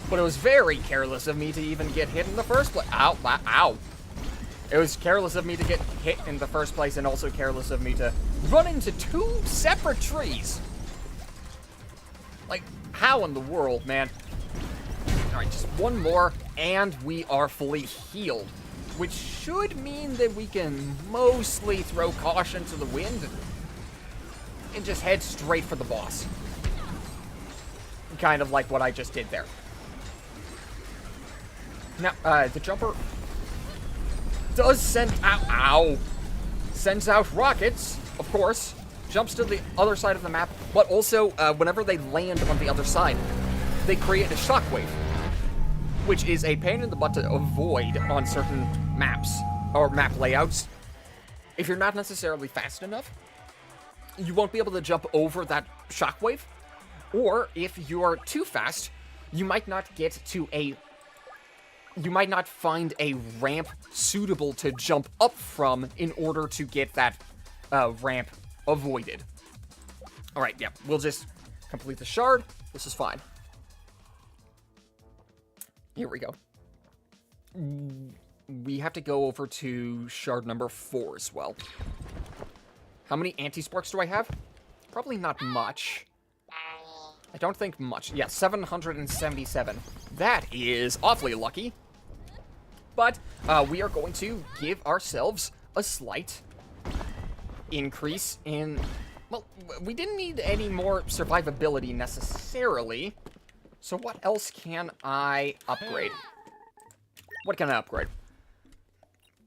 But it was very careless of me to even get hit in the first place. Ow, ow. It was careless of me to get hit in the first place, and also careless of me to run into two separate trees. Like, how in the world, man? Alright, just one more, and we are fully healed. Which should mean that we can mostly throw caution to the wind and just head straight for the boss. Kind of like what I just did there. Now, the jumper does send out... Ow! Sends out rockets, of course. Jumps to the other side of the map, but also, whenever they land on the other side, they create a shockwave, which is a pain in the butt to avoid on certain maps, or map layouts. If you're not necessarily fast enough, you won't be able to jump over that shockwave, or if you are too fast, you might not get to you might not find a ramp suitable to jump up from in order to get that ramp avoided. Alright, yeah, we'll just complete the shard. This is fine. Here we go. We have to go over to shard number 4 as well. How many anti-sparks do I have? Probably not much. I don't think much. Yeah, 777. That is awfully lucky. But we are going to give ourselves a slight increase in... Well, we didn't need any more survivability necessarily. So what else can I upgrade? What can I upgrade?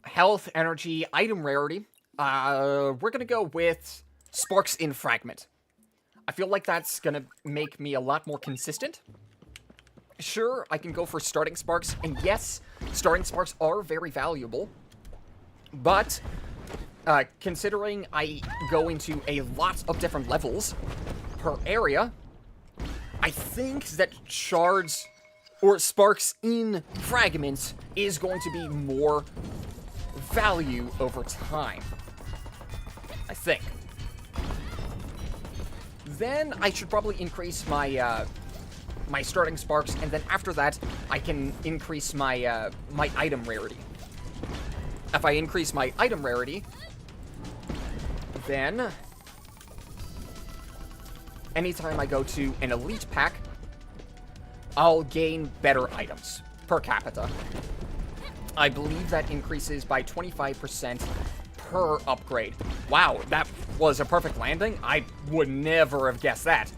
Health, energy, item rarity. We're gonna go with Sparks in Fragment. I feel like that's gonna make me a lot more consistent. Sure, I can go for Starting Sparks, and yes, Starting Sparks are very valuable. But considering I go into a lot of different levels per area, I think that shards or sparks in fragments is going to be more value over time. I think. Then I should probably increase my my starting sparks, and then after that, I can increase my my item rarity. If I increase my item rarity, then anytime I go to an elite pack, I'll gain better items per capita. I believe that increases by 25% per upgrade. Wow, that was a perfect landing. I would never have guessed that.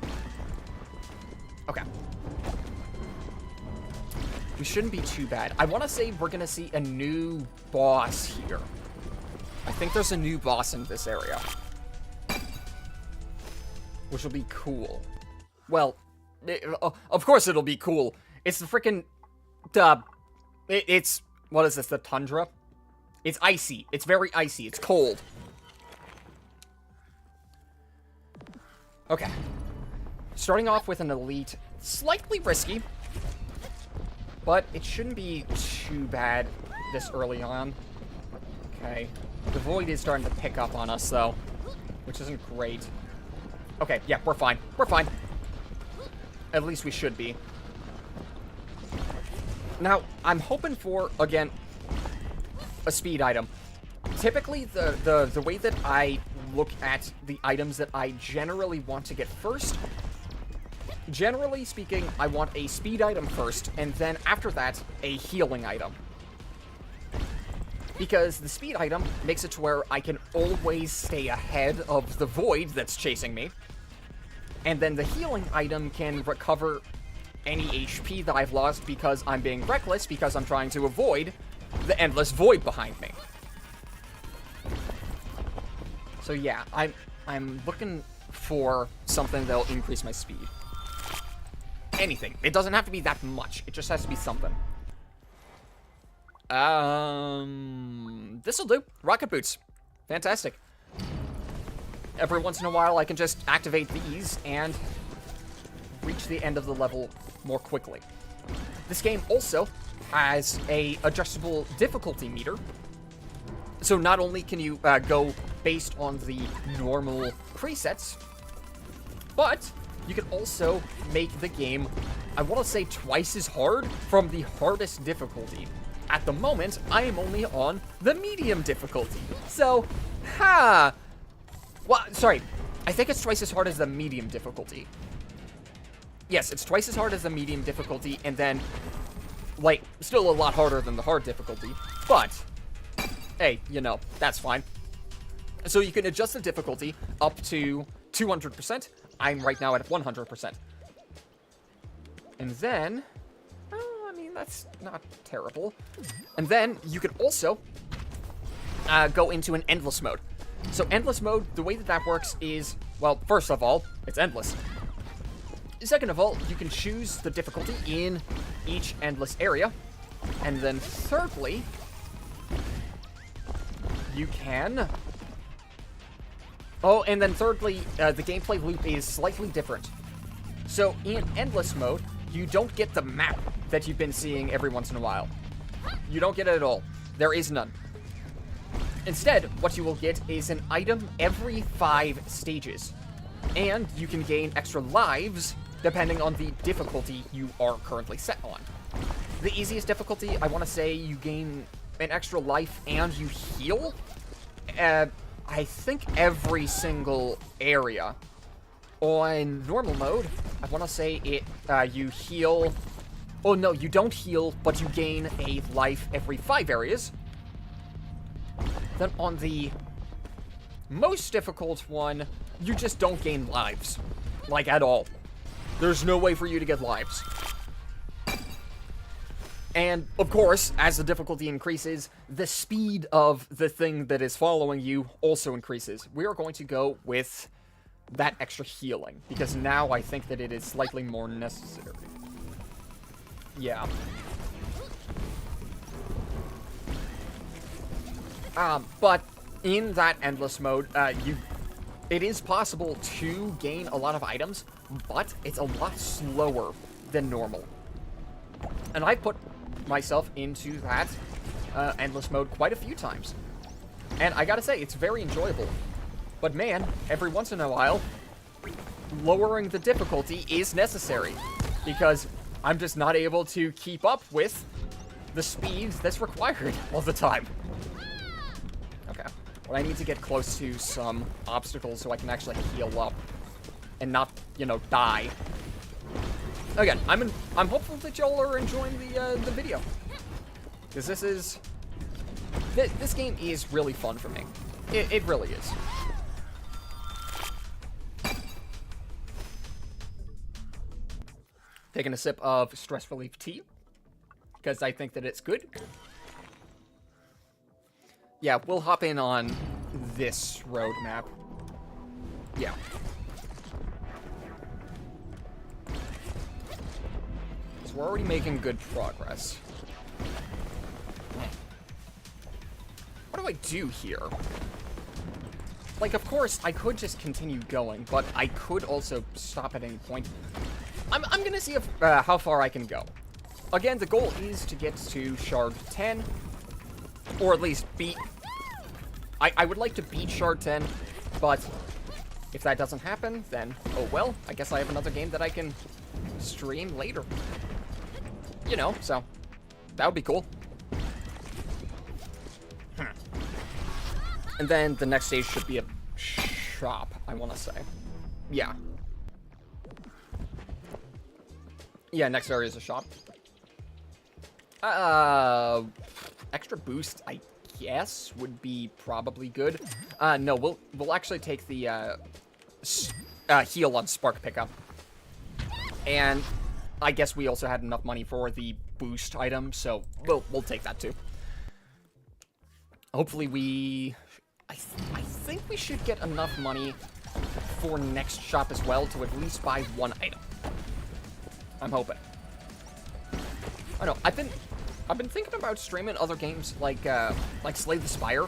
Okay. We shouldn't be too bad. I want to say we're going to see a new boss here. I think there's a new boss in this area, which will be cool. Well, of course it'll be cool. It's the freaking... it's... What is this? The tundra? It's icy. It's very icy. It's cold. Okay. Starting off with an elite. Slightly risky, but it shouldn't be too bad this early on. Okay. The void is starting to pick up on us, though, which isn't great. Okay, yeah, we're fine. We're fine. At least we should be. Now, I'm hoping for, again, a speed item. Typically, the way that I look at the items that I generally want to get first, generally speaking, I want a speed item first, and then after that, a healing item. Because the speed item makes it to where I can always stay ahead of the void that's chasing me. And then the healing item can recover any HP that I've lost because I'm being reckless, because I'm trying to avoid the endless void behind me. So yeah, I'm looking for something that'll increase my speed. Anything. It doesn't have to be that much. It just has to be something. This'll do. Rocket boots. Fantastic. Every once in a while, I can just activate these and reach the end of the level more quickly. This game also has a adjustable difficulty meter. So not only can you go based on the normal presets, but you can also make the game, I want to say, twice as hard from the hardest difficulty. At the moment, I am only on the medium difficulty. So, well, sorry. I think it's twice as hard as the medium difficulty. Yes, it's twice as hard as the medium difficulty, and then, like, still a lot harder than the hard difficulty. But, hey, you know, that's fine. So you can adjust the difficulty up to 200%. I'm right now at 100%. And then... that's not terrible. And then you can also go into an endless mode. So endless mode, the way that that works is, well, first of all, it's endless. Second of all, you can choose the difficulty in each endless area. And then thirdly, you can... Oh, and then thirdly, the gameplay loop is slightly different. So in endless mode, you don't get the map that you've been seeing every once in a while. You don't get it at all. There is none. Instead, what you will get is an item every 5 stages. And you can gain extra lives depending on the difficulty you are currently set on. The easiest difficulty, I want to say you gain an extra life and you heal. I think every single area. On normal mode, I want to say it, you heal... Oh, no, you don't heal, but you gain a life every 5 areas. Then on the most difficult one, you just don't gain lives. Like, at all. There's no way for you to get lives. And, of course, as the difficulty increases, the speed of the thing that is following you also increases. We are going to go with that extra healing, because now I think that it is slightly more necessary. Yeah. But in that endless mode, it is possible to gain a lot of items, but it's a lot slower than normal. And I put myself into that endless mode quite a few times. And I gotta say, it's very enjoyable. But man, every once in a while, lowering the difficulty is necessary, because I'm just not able to keep up with the speed that's required all the time. Okay. Well, I need to get close to some obstacles so I can actually heal up and not, you know, die. Again, I'm hopeful that y'all are enjoying the video, because this game is really fun for me. It really is. Taking a sip of stress relief tea, because I think that it's good. Yeah, we'll hop in on this road map. Yeah. So we're already making good progress. What do I do here? Like, of course, I could just continue going, but I could also stop at any point. I'm gonna see if, how far I can go. Again, the goal is to get to Shard 10, or at least beat... I would like to beat Shard 10, but if that doesn't happen, then, oh well, I guess I have another game that I can stream later. You know, so, that would be cool. And then the next stage should be a shop, I want to say. Yeah. Yeah, next area is a shop. Extra boost, I guess, would be probably good. No, we'll actually take the heal on Spark pickup. And I guess we also had enough money for the boost item, so we'll take that too. Hopefully I think we should get enough money for next shop as well to at least buy one item. I'm hoping. I know, I've been thinking about streaming other games like Slay the Spire,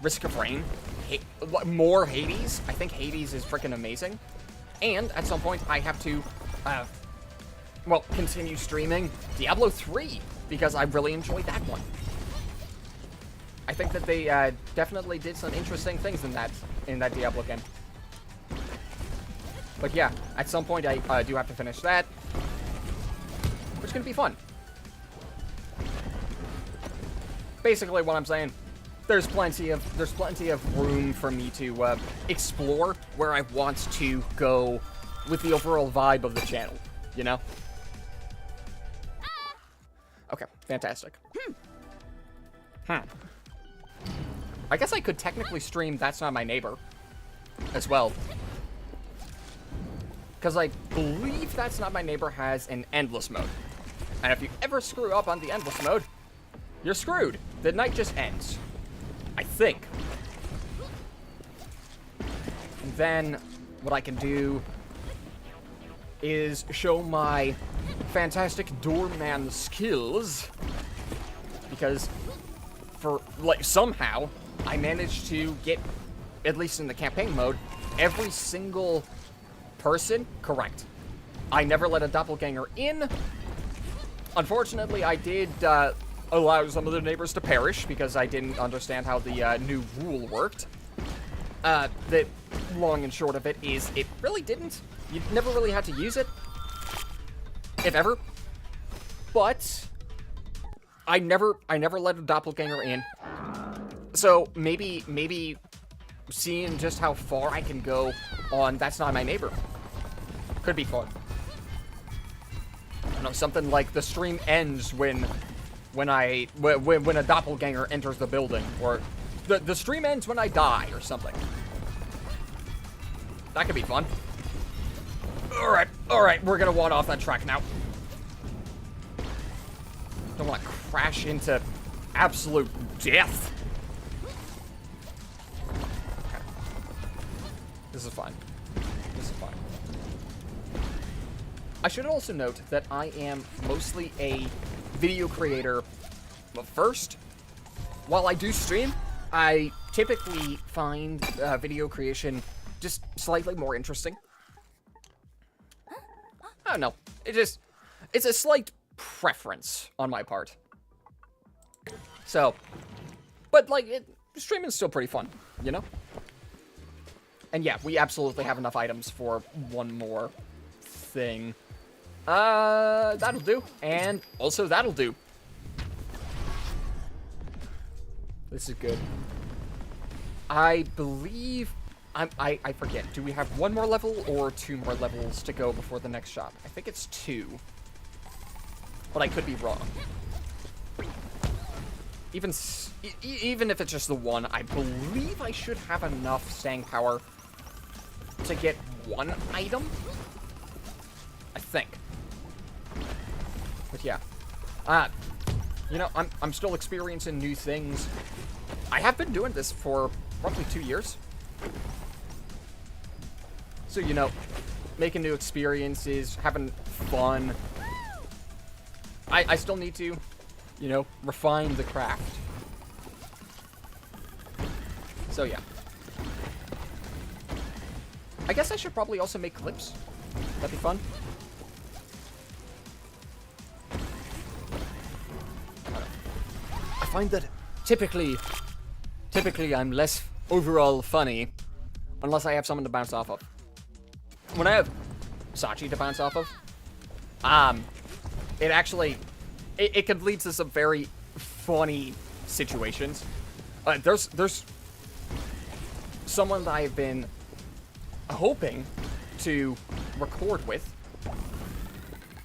Risk of Rain, more Hades. I think Hades is freaking amazing. And at some point I have to, well, continue streaming Diablo 3, because I really enjoyed that one. I think that they definitely did some interesting things in that Diablo game. But yeah, at some point I do have to finish that, which is gonna be fun. Basically, what I'm saying, there's plenty of room for me to explore where I want to go with the overall vibe of the channel. You know? Okay, fantastic. I guess I could technically stream That's Not My Neighbor as well. Because I believe That's Not My Neighbor has an endless mode. And if you ever screw up on the endless mode, you're screwed. The night just ends. I think. And then what I can do is show my fantastic doorman skills. Because for, like, somehow I managed to get, at least in the campaign mode, every single person correct. I never let a doppelganger in. Unfortunately, I did allow some of the neighbors to perish because I didn't understand how the new rule worked. The long and short of it is it really didn't. You never really had to use it, if ever. But I never let a doppelganger in. So maybe seeing just how far I can go on That's Not My Neighbor could be fun. I don't know, something like the stream ends when a doppelganger enters the building, or the stream ends when I die, or something. That could be fun. Alright, we're gonna wad off that track now. Don't want to crash into absolute death. Okay. This is fine. This is fine. I should also note that I am mostly a video creator first. While I do stream, I typically find video creation just slightly more interesting. I don't know. It's a slight preference on my part. So, but like, streaming's still pretty fun, you know? And yeah, we absolutely have enough items for one more thing. That'll do. And also that'll do. This is good. I believe... I forget. Do we have one more level or 2 more levels to go before the next shop? I think it's 2. But I could be wrong. Even if it's just the 1, I believe I should have enough staying power to get 1 item. I think. But yeah. You know, I'm still experiencing new things. I have been doing this for roughly 2 years. So, you know, making new experiences, having fun. I still need to, you know, refine the craft. So, yeah. I guess I should probably also make clips. That'd be fun. I find that typically I'm less overall funny unless I have someone to bounce off of. When I have Sachi to bounce off of, it actually, it can lead to some very funny situations. There's someone that I've been hoping to record with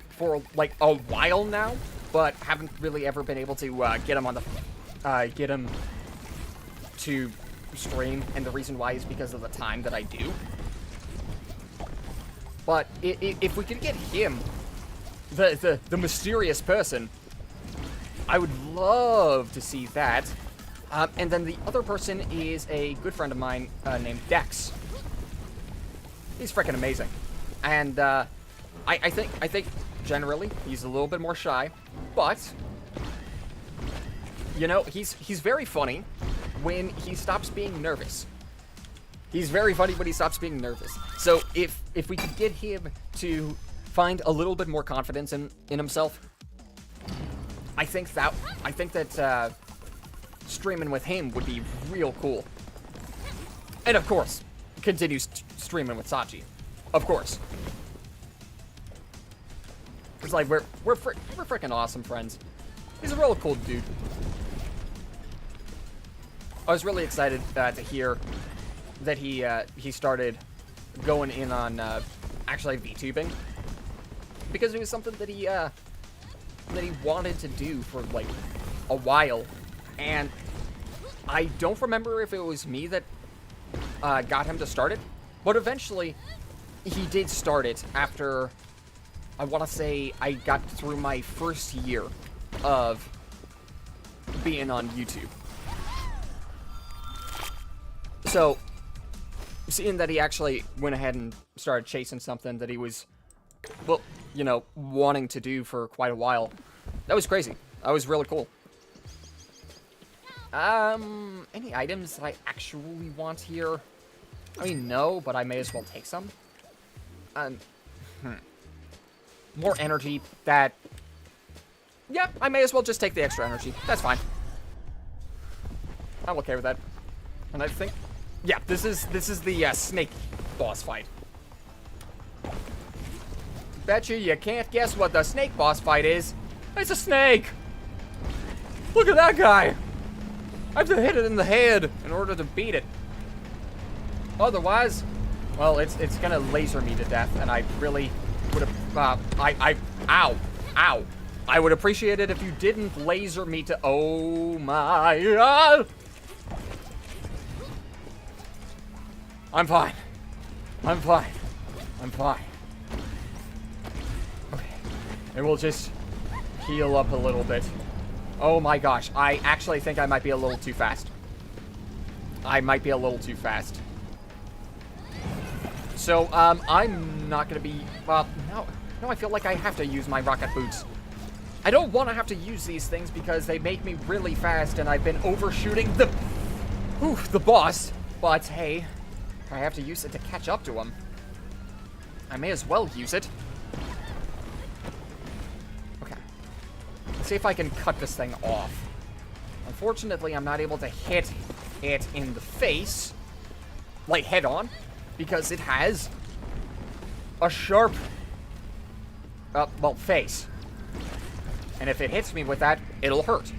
for like a while now, but haven't really ever been able to get him on the, get him to stream, and the reason why is because of the time that I do. But if we could get him, the mysterious person, I would love to see that. And then the other person is a good friend of mine named Dex. He's freaking amazing, and I think generally he's a little bit more shy, but you know, he's very funny when he stops being nervous. He's very funny when he stops being nervous. So if we could get him to find a little bit more confidence in himself, I think that streaming with him would be real cool. And of course, continue streaming with Sachi. Of course. It's like we're freaking awesome friends. He's a real cool dude. I was really excited to hear that he started going in on actually VTubing, because it was something that he wanted to do for like a while, and I don't remember if it was me that got him to start it, but eventually he did start it after, I want to say, I got through my first year of being on YouTube. So, seeing that he actually went ahead and started chasing something that he was, well, you know, wanting to do for quite a while, that was crazy. That was really cool. Any items that I actually want here? I mean, no, but I may as well take some. More energy, that... Yeah, I may as well just take the extra energy. That's fine. I'm okay with that. And I think... Yeah, this is the snake boss fight. Bet you can't guess what the snake boss fight is. It's a snake! Look at that guy! I have to hit it in the head in order to beat it. Otherwise, well, it's gonna laser me to death, and I really would have, ow. I would appreciate it if you didn't laser me to, oh my god! I'm fine. Okay. And we'll just heal up a little bit. Oh my gosh, I actually think I might be a little too fast. So, I'm not gonna be, no, I feel like I have to use my rocket boots. I don't want to have to use these things because they make me really fast, and I've been overshooting the Whew, the boss. But hey, I have to use it to catch up to him. I may as well use it. Okay. Let's see if I can cut this thing off. Unfortunately, I'm not able to hit it in the face, like head on, because it has a sharp, well, face. And if it hits me with that, it'll hurt.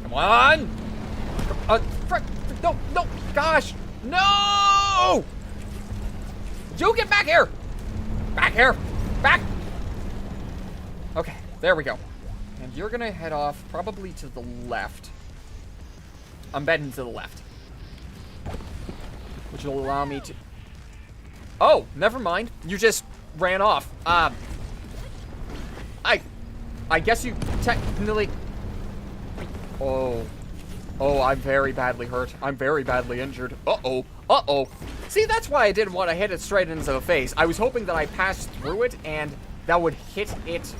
Come on! Frick, no, no, gosh, no! You get back here! Back here! Back! Okay, there we go. And you're gonna head off probably to the left. I'm betting to the left. Which will allow me to... Oh, never mind. You just ran off. I guess you technically... Oh. Oh, I'm very badly hurt. I'm very badly injured. Uh-oh. Uh-oh. See, that's why I didn't want to hit it straight into the face. I was hoping that I passed through it and that would hit it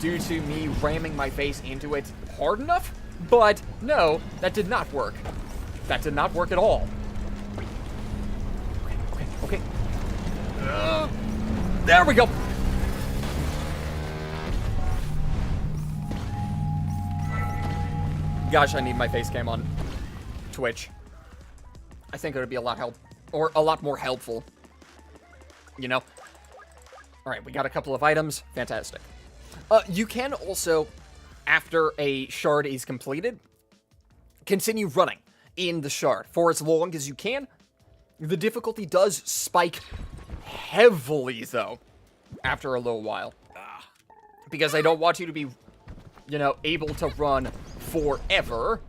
due to me ramming my face into it hard enough. But no, that did not work. That did not work at all. Okay. There we go. Gosh, I need my face cam on Twitch. I think it would be a lot more helpful. You know? Alright, we got a couple of items. Fantastic. You can also, after a shard is completed, continue running in the shard for as long as you can. The difficulty does spike heavily, though, after a little while. Because I don't want you to be, you know, able to run forever.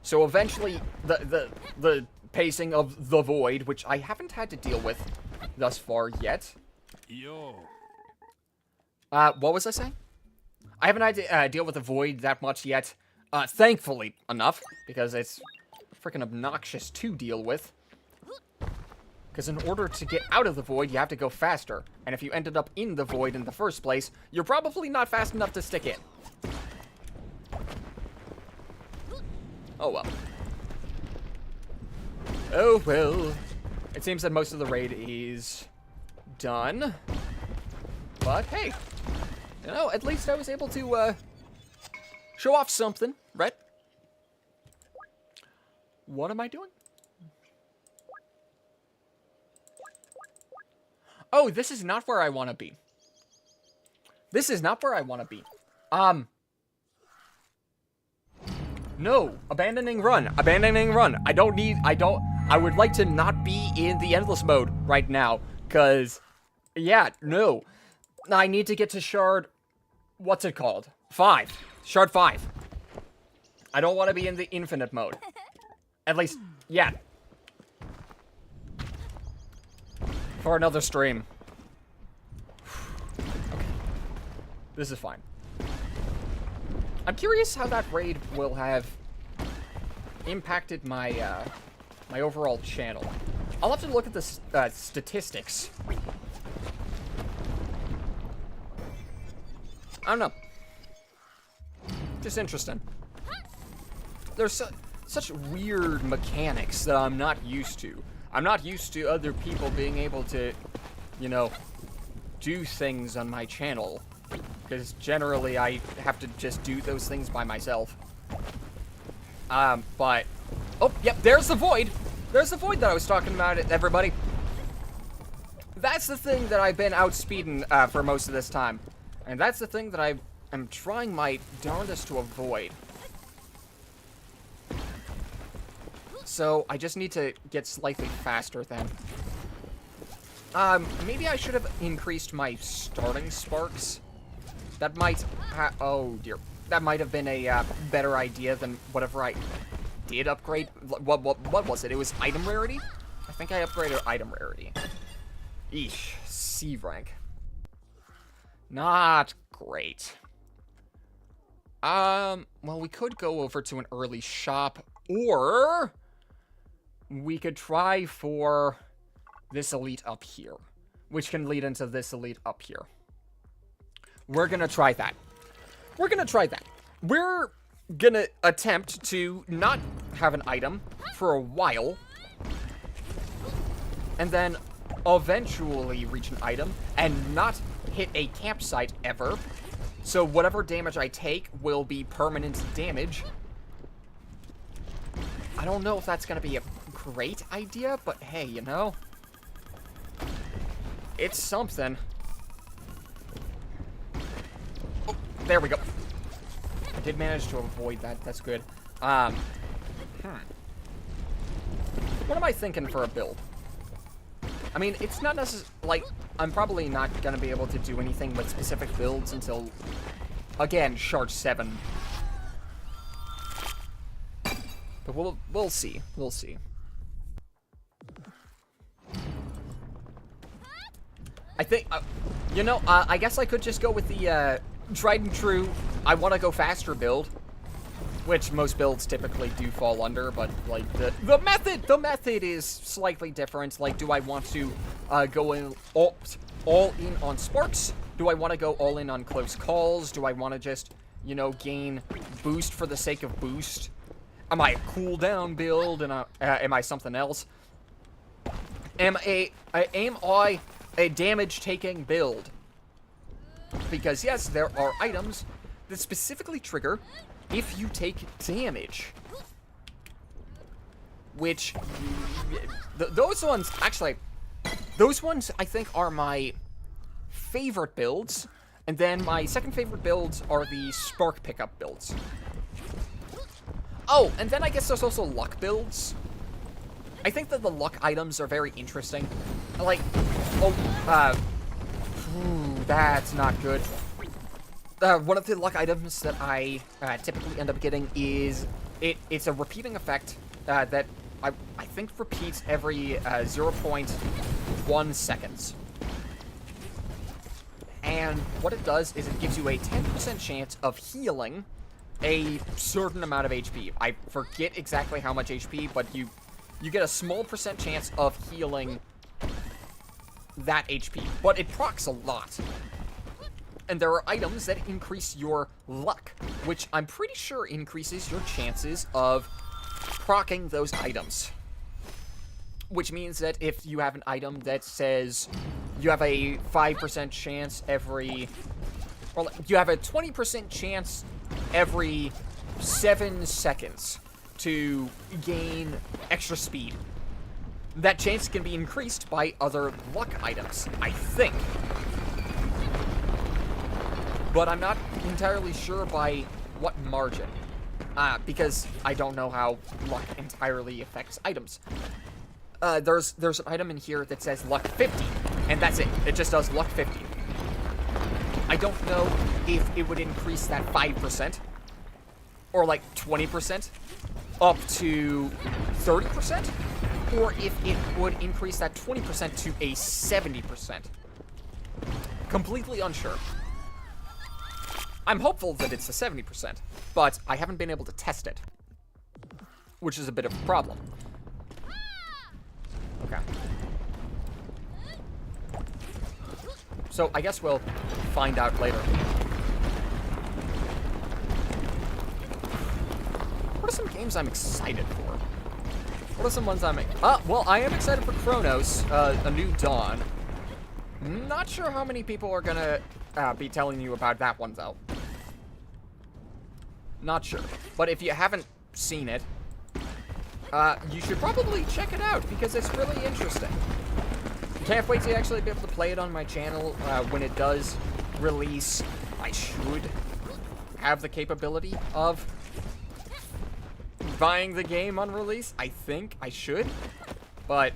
So eventually, the pacing of the void, which I haven't had to deal with thus far yet.
Yo.
What was I saying? I haven't had to deal with the void that much yet. Thankfully enough, because it's freaking obnoxious to deal with. Because in order to get out of the void, you have to go faster. And if you ended up in the void in the first place, you're probably not fast enough to stick in. Oh well. Oh well. It seems that most of the raid is done. But hey, you know, at least I was able to show off something, right? What am I doing? Oh, this is not where I want to be. This is not where I want to be. No, abandoning run, abandoning run. I would like to not be in the endless mode right now, because, yeah, no. I need to get to shard, what's it called? 5. Shard 5. I don't want to be in the infinite mode. At least, yeah. For another stream. Okay. This is fine. I'm curious how that raid will have impacted my, my overall channel. I'll have to look at the statistics. I don't know. Just interesting. There's such weird mechanics that I'm not used to. I'm not used to other people being able to, you know, do things on my channel. Because generally I have to just do those things by myself. But... Oh, yep, there's the void! There's the void that I was talking about, everybody. That's the thing that I've been outspeeding for most of this time. And that's the thing that I am trying my darndest to avoid. So, I just need to get slightly faster then. Maybe I should have increased my starting sparks. That might oh dear. That might have been a better idea than whatever I did upgrade. What was it? It was item rarity? I think I upgraded item rarity. Eesh. C rank. Not great. Well, we could go over to an early shop, or we could try for this elite up here, which can lead into this elite up here. We're gonna try that. We're gonna try that. We're gonna attempt to not have an item for a while, and then eventually reach an item and not hit a campsite ever. So whatever damage I take will be permanent damage. I don't know if that's gonna be a great idea, but hey, you know, it's something. Oh, there we go. I did manage to avoid that. That's good. What am I thinking for a build? I mean, it's not necessarily, like, I'm probably not going to be able to do anything with specific builds until, again, Shard 7. But we'll see. We'll see. I think, you know, I guess I could just go with the, tried and true, I want to go faster build. Which most builds typically do fall under, but, like, the method is slightly different. Like, do I want to go in all in on sparks? Do I want to go all in on close calls? Do I want to just, you know, gain boost for the sake of boost? Am I a cooldown build, and am I something else? Am I a damage-taking build? Because, yes, there are items that specifically trigger if you take damage. Which, those ones, actually, those ones I think are my favorite builds. And then my second favorite builds are the spark pickup builds. Oh, and then I guess there's also luck builds. I think that the luck items are very interesting. Like, that's not good. One of the luck items that I typically end up getting is, it's a repeating effect that I think repeats every 0.1 seconds. And what it does is it gives you a 10% chance of healing a certain amount of HP. I forget exactly how much HP, but you get a small percent chance of healing that HP. But it procs a lot. And there are items that increase your luck, which I'm pretty sure increases your chances of proccing those items. Which means that if you have an item that says you have a 5% chance every... or you have a 20% chance every 7 seconds to gain extra speed, that chance can be increased by other luck items, I think. But I'm not entirely sure by what margin, because I don't know how luck entirely affects items. There's an item in here that says luck 50, and that's it. It just does luck 50. I don't know if it would increase that 5%, or like 20%, up to 30%, or if it would increase that 20% to a 70%. Completely unsure. I'm hopeful that it's a 70%, but I haven't been able to test it, which is a bit of a problem. Okay. So I guess we'll find out later. What are some games I'm excited for? What are some ones I'm... well, I am excited for Chronos, A New Dawn. Not sure how many people are gonna be telling you about that one, though. Not sure. But if you haven't seen it, you should probably check it out, because it's really interesting. Can't wait to actually be able to play it on my channel when it does release. I should have the capability of buying the game on release. I think I should. But,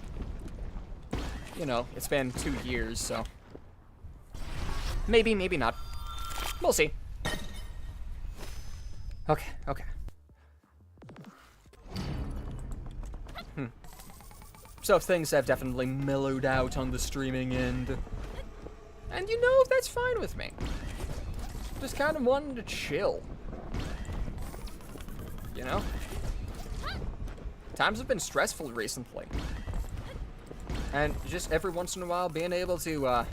you know, it's been 2 years, so... maybe, maybe not. We'll see. Okay, okay. So things have definitely mellowed out on the streaming end. And you know, that's fine with me. Just kind of wanting to chill. You know? Times have been stressful recently. And just every once in a while being able to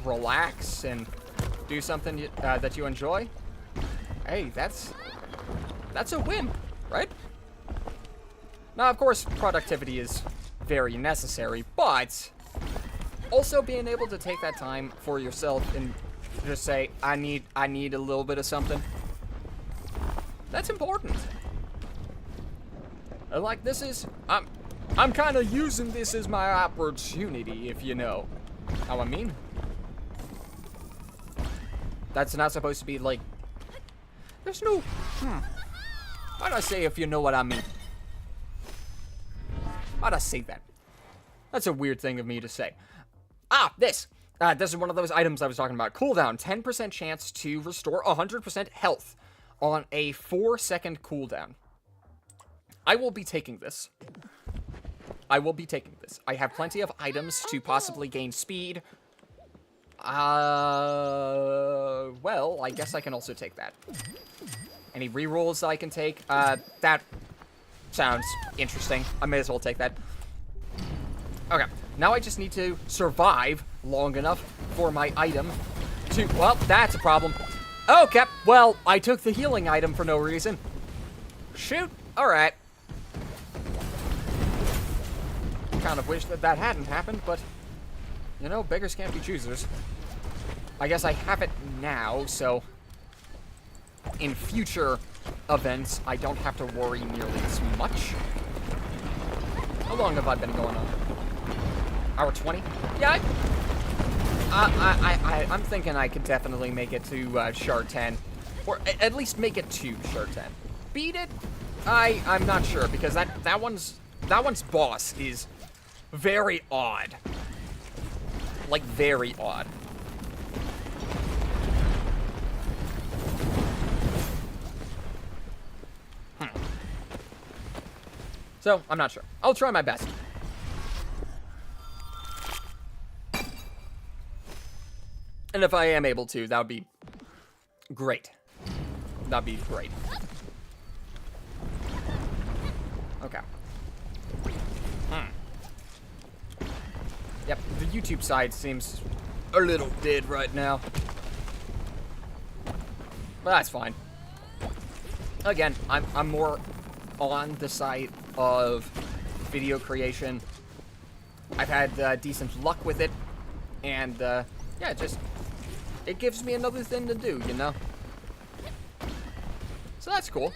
relax and do something that you enjoy. Hey, that's That's a win, right? Now, of course, productivity is very necessary, but also being able to take that time for yourself and just say, I need a little bit of something. That's important. Like, this is, I'm kind of using this as my opportunity, if you know how I mean. That's not supposed to be like, there's no, how'd I say if you know what I mean? How'd I say that? That's a weird thing of me to say. This is one of those items I was talking about. Cooldown, 10% chance to restore 100% health on a 4-second cooldown. I will be taking this. I have plenty of items to possibly gain speed. Well, I guess I can also take that. Any rerolls I can take? That sounds interesting. I may as well take that. Okay, now I just need to survive long enough for my item to... Well, that's a problem. Okay, well, I took the healing item for no reason. Shoot, alright. Kind of wish that hadn't happened, but... You know, beggars can't be choosers. I guess I have it now, so... In future events, I don't have to worry nearly as much. How long have I been going on? Hour 20? Yeah, I'm thinking I could definitely make it to Shard 10. Or at least make it to Shard 10. Beat it? I'm not sure, because that one's boss is very odd. Like, very odd. So, I'm not sure. I'll try my best. And if I am able to, that would be great. That'd be great. Okay. Yep, the YouTube side seems a little dead right now. But that's fine. Again, I'm more on the side of video creation. I've had decent luck with it, and yeah, it gives me another thing to do, you know? So that's cool.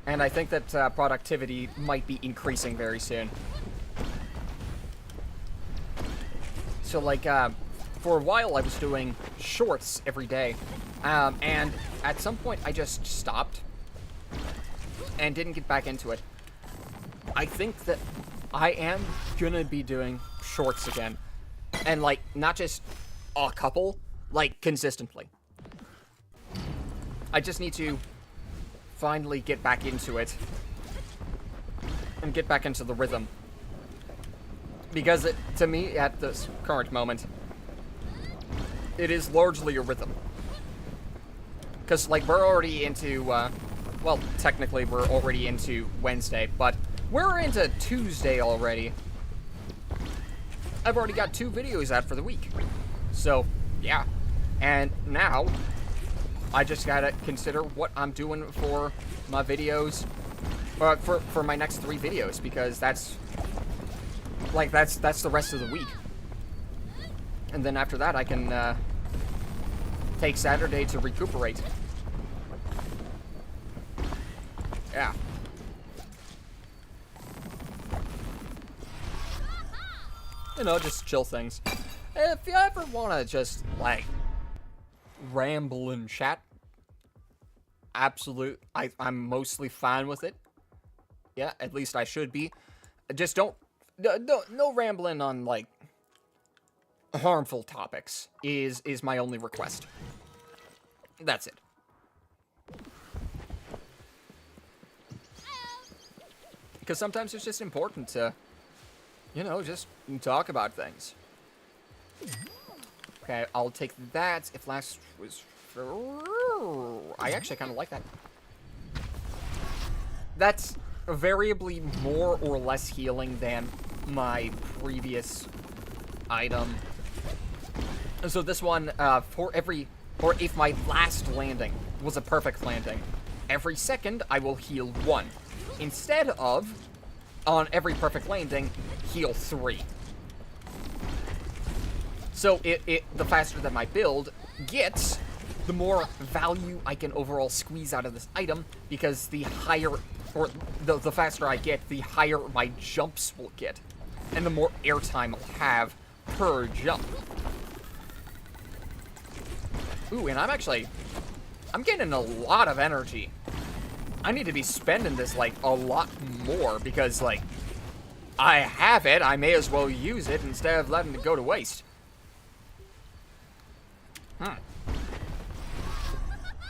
And I think that productivity might be increasing very soon. So, like, for a while I was doing shorts every day. And at some point I just stopped and didn't get back into it. I think that I am gonna be doing shorts again. And, like, not just a couple, like, consistently. I just need to finally get back into it. And get back into the rhythm. Because, to me, at this current moment, it is largely a rhythm. Because, like, we're already into, well, technically we're already into Wednesday, but we're into Tuesday already. I've already got 2 videos out for the week. So, yeah. And now, I just gotta consider what I'm doing for my videos, for my next 3 videos, because that's, like, that's the rest of the week. And then after that, I can, take Saturday to recuperate. Yeah. You know, just chill things. If you ever want to just, like, ramble and chat, I'm mostly fine with it. Yeah, at least I should be. Just no rambling on, like, harmful topics is my only request. That's it. Because sometimes it's just important to, you know, just talk about things. Okay, I'll take that. If last was... I actually kind of like that. That's variably more or less healing than my previous item. And so this one, or if my last landing was a perfect landing. Every second, I will heal 1. Instead of, on every perfect landing, heal 3. So the faster that my build gets, the more value I can overall squeeze out of this item, because the higher, or the faster I get, the higher my jumps will get, and the more airtime I'll have per jump. Ooh, and I'm getting a lot of energy. I need to be spending this, like, a lot more, because, like, I have it, I may as well use it instead of letting it go to waste.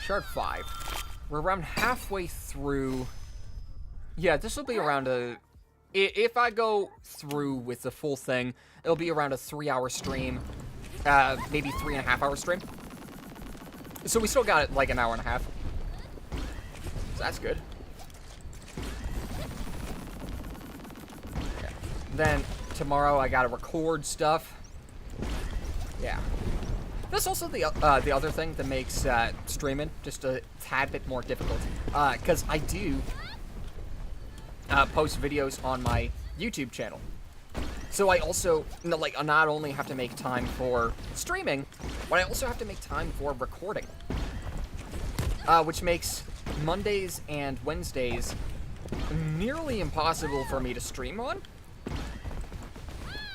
Shard 5. We're around halfway through. Yeah, this will be around a... If I go through with the full thing, it'll be around a 3-hour stream. Maybe 3.5-hour stream. So we still got, like, an hour and a half. So that's good. Okay. Then, tomorrow I gotta record stuff. Yeah. That's also the other thing that makes streaming just a tad bit more difficult. Because I do post videos on my YouTube channel. So I also, like, not only have to make time for streaming, but I also have to make time for recording. Which makes Mondays and Wednesdays nearly impossible for me to stream on.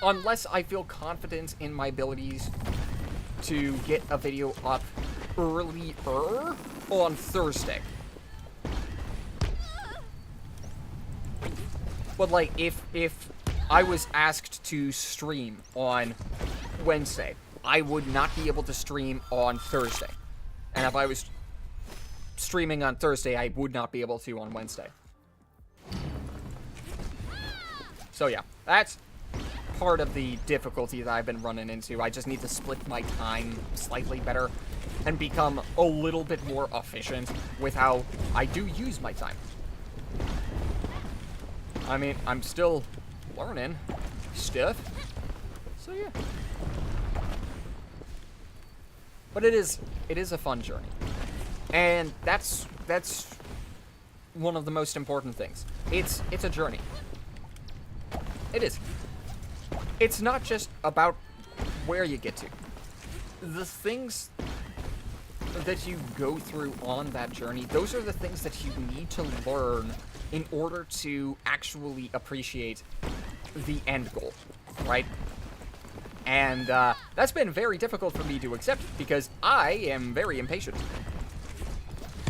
Unless I feel confident in my abilities to get a video up earlier on Thursday. But, like, if I was asked to stream on Wednesday, I would not be able to stream on Thursday. And if I was streaming on Thursday, I would not be able to on Wednesday. So yeah, that's part of the difficulty that I've been running into. I just need to split my time slightly better and become a little bit more efficient with how I do use my time. I mean, I'm still learning stuff, so yeah. But it is a fun journey. And that's one of the most important things. It's a journey. It is. It's not just about where you get to. The things that you go through on that journey, those are the things that you need to learn in order to actually appreciate the end goal, right? And that's been very difficult for me to accept because I am very impatient.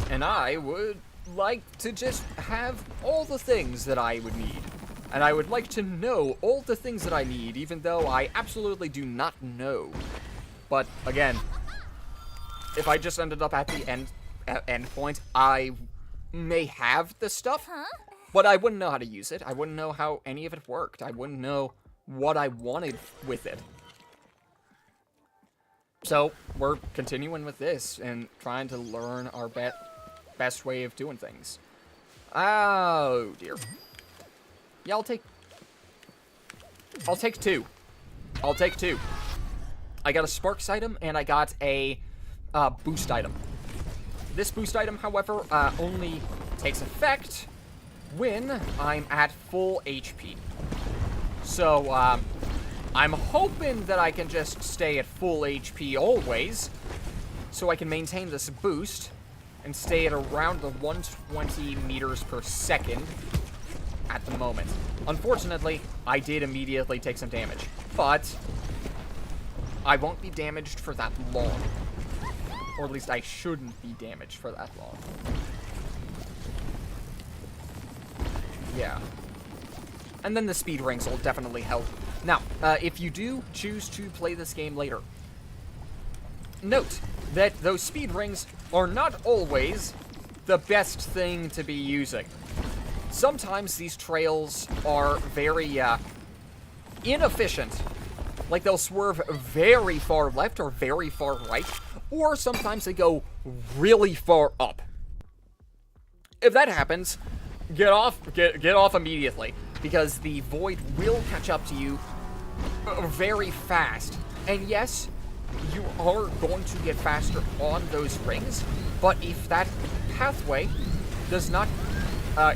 And I would like to just have all the things that I would need. And I would like to know all the things that I need, even though I absolutely do not know. But, again, if I just ended up at the end point, I may have the stuff, but I wouldn't know how to use it. I wouldn't know how any of it worked. I wouldn't know what I wanted with it. So, we're continuing with this and trying to learn our best way of doing things. Oh, dear. Yeah, I'll take 2. I'll take 2. I got a Sparks item, and I got a boost item. This boost item, however, only takes effect when I'm at full HP. So, I'm hoping that I can just stay at full HP always, so I can maintain this boost and stay at around the 120 meters per second at the moment. Unfortunately, I did immediately take some damage, but I won't be damaged for that long. Or at least I shouldn't be damaged for that long. Yeah. And then the speed rings will definitely help. Now, if you do choose to play this game later, note that those speed rings are not always the best thing to be using. Sometimes these trails are very, inefficient. Like, they'll swerve very far left or very far right, or sometimes they go really far up. If that happens, get off immediately, because the void will catch up to you very fast. And yes, you are going to get faster on those rings, but if that pathway does not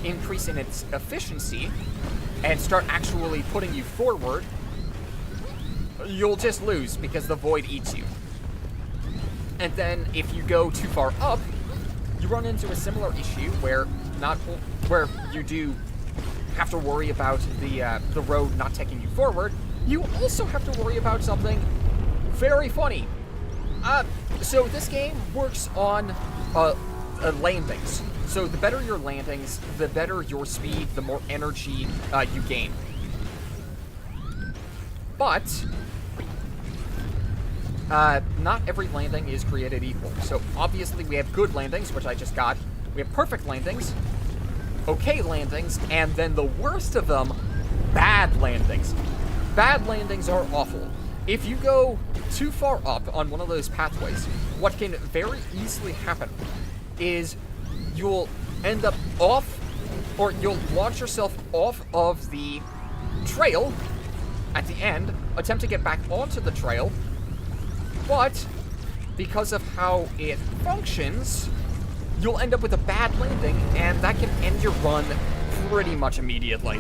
increase in its efficiency and start actually putting you forward, you'll just lose because the void eats you. And then if you go too far up, you run into a similar issue where you do have to worry about the road not taking you forward. You also have to worry about something very funny. So this game works on landings. So the better your landings, the better your speed, the more energy you gain. But not every landing is created equal. So obviously we have good landings, which I just got. We have perfect landings, okay landings, and then the worst of them, bad landings. Bad landings are awful. If you go too far up on one of those pathways, what can very easily happen is you'll end up off, or you'll launch yourself off of the trail at the end, attempt to get back onto the trail, but because of how it functions, you'll end up with a bad landing, and that can end your run pretty much immediately.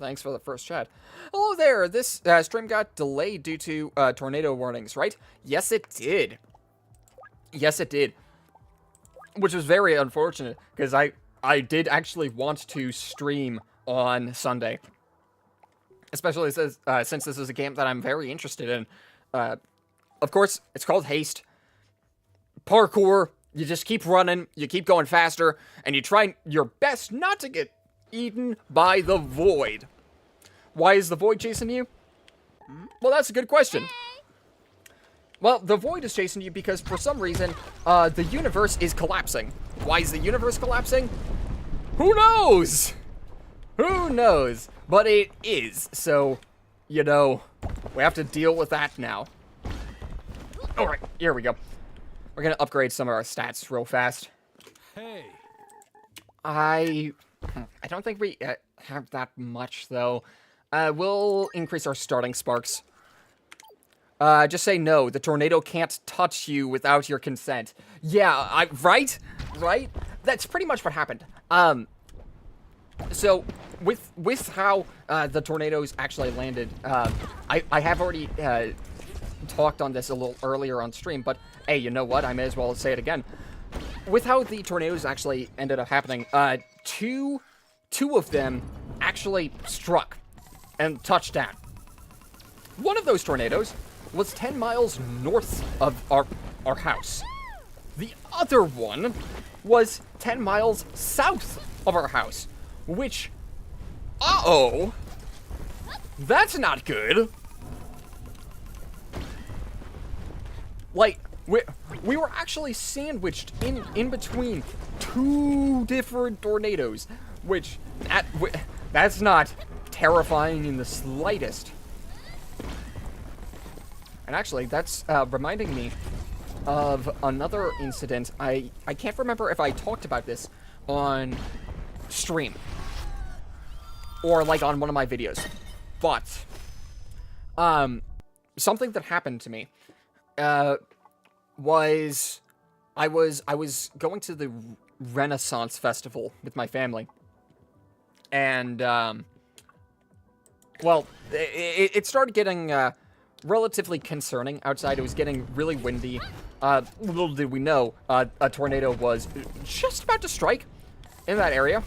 Thanks for the first chat. Hello there, this stream got delayed due to tornado warnings, right? Yes, it did. Yes, it did. Which was very unfortunate, because I did actually want to stream on Sunday. Especially since this is a game that I'm very interested in. Of course, it's called Haste. Parkour, you just keep running, you keep going faster, and you try your best not to get eaten by the void. Why is the void chasing you? Well, that's a good question. Well, the void is chasing you because for some reason, the universe is collapsing. Why is the universe collapsing? Who knows? Who knows? But it is, so, you know, we have to deal with that now. Alright, here we go. We're gonna upgrade some of our stats real fast.
Hey.
I don't think we have that much, though. We'll increase our starting sparks. Just say no. The tornado can't touch you without your consent. Yeah, right? Right? That's pretty much what happened. So, with how the tornadoes actually landed, I have already talked on this a little earlier on stream, but hey, you know what? I may as well say it again. With how the tornadoes actually ended up happening, two of them actually struck and touched down. One of those tornadoes was 10 miles north of our house. The other one was 10 miles south of our house, which, that's not good. Like, we were actually sandwiched in between two different tornadoes, which, that's not terrifying in the slightest. And actually, that's reminding me of another incident. I can't remember if I talked about this on stream or like on one of my videos, but something that happened to me was I was going to the Renaissance Festival with my family, and well, it started getting relatively concerning outside. It was getting really windy. Little did we know, a tornado was just about to strike in that area.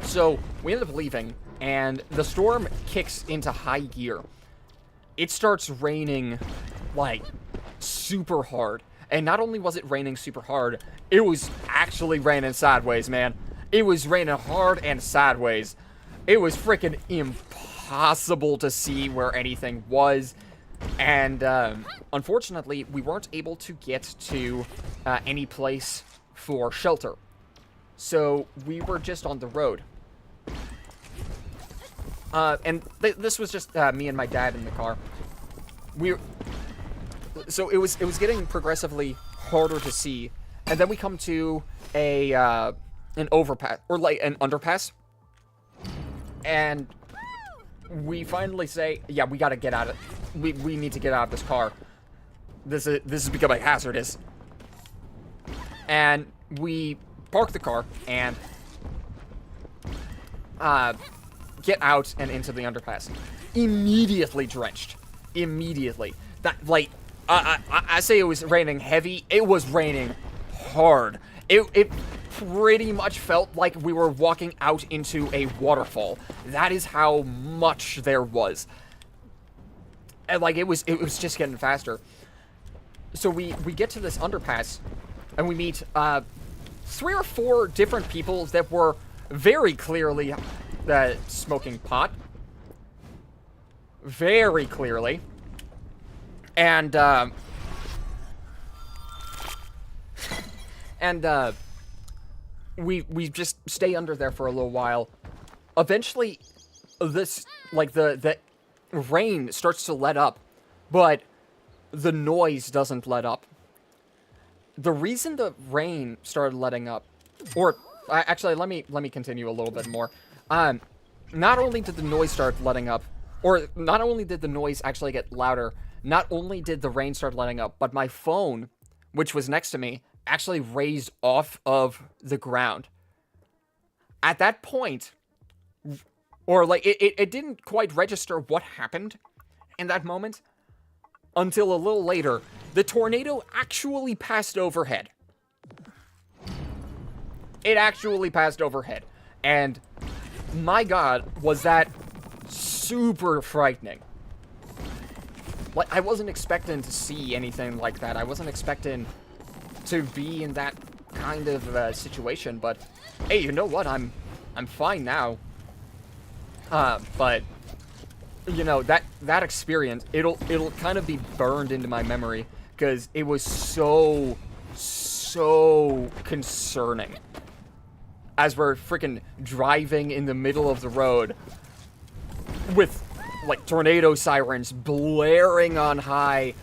So we ended up leaving, and the storm kicks into high gear. It starts raining, like, super hard. And not only was it raining super hard, it was actually raining sideways, man. It was raining hard and sideways. It was freaking impossible to see where anything was. And, unfortunately, we weren't able to get to any place for shelter. So we were just on the road. And this was just me and my dad in the car. So it was getting progressively harder to see, and then we come to a an overpass, or like an underpass. And we finally say, yeah, we gotta get out of, we need to get out of this car. This is becoming hazardous. And we park the car and get out and into the underpass. Immediately drenched. Immediately. That, like, I say it was raining heavy. It was raining hard. It pretty much felt like we were walking out into a waterfall. That is how much there was. And, like, it was just getting faster. So we get to this underpass, and we meet 3 or 4 different people that were very clearly smoking pot. Very clearly. And we just stay under there for a little while. Eventually, this, like, the rain starts to let up, but the noise doesn't let up. The reason the rain started letting up, or actually, let me continue a little bit more. Not only did the noise start letting up, or not only did the noise actually get louder, not only did the rain start letting up, but my phone, which was next to me, actually raised off of the ground. At that point, or like, it didn't quite register what happened in that moment until a little later. The tornado actually passed overhead. It actually passed overhead. And my God, was that super frightening. Like, I wasn't expecting to see anything like that. I wasn't expecting to be in that kind of situation, but hey, you know what? I'm fine now. But you know, that experience, it'll kind of be burned into my memory because it was so concerning. As we're freaking driving in the middle of the road with, like, tornado sirens blaring on high,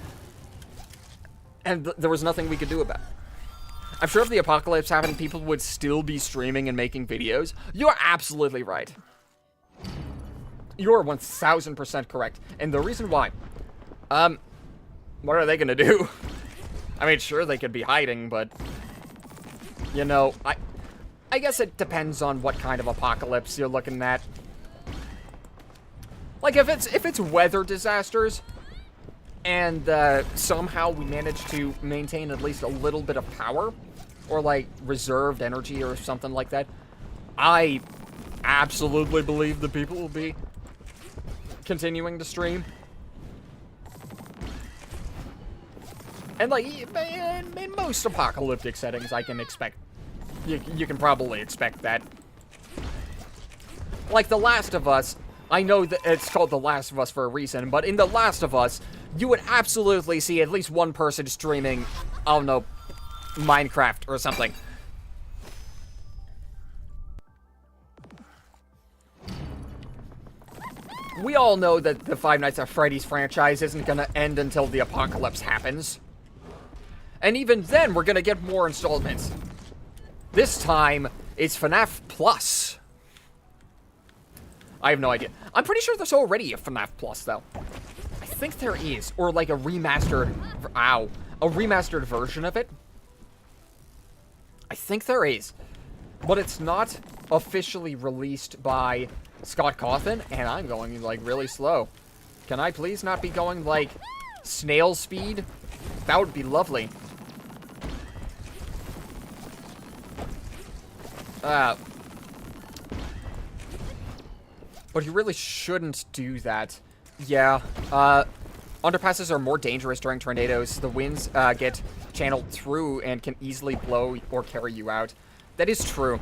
and there was nothing we could do about it. I'm sure if the apocalypse happened, people would still be streaming and making videos. You're absolutely right. You're 1000% correct. And the reason why, what are they gonna do? I mean, sure, they could be hiding, but, you know, I guess it depends on what kind of apocalypse you're looking at. Like, if it's weather disasters, and somehow we manage to maintain at least a little bit of power, or like reserved energy or something like that, I absolutely believe the people will be continuing to stream. And like, in most apocalyptic settings, I can expect, you can probably expect that. Like The Last of Us, I know that it's called The Last of Us for a reason, but in The Last of Us, you would absolutely see at least one person streaming, I don't know, Minecraft or something. We all know that the Five Nights at Freddy's franchise isn't gonna end until the apocalypse happens. And even then, we're gonna get more installments. This time, it's FNAF Plus. I have no idea. I'm pretty sure there's already a FNAF Plus, though. I think there is. Or like a remastered... Ow. A remastered version of it. I think there is. But it's not officially released by Scott Cawthon, and I'm going, like, really slow. Can I please not be going, like, snail speed? That would be lovely. But you really shouldn't do that. Yeah, underpasses are more dangerous during tornadoes. The winds get channeled through and can easily blow or carry you out. That is true.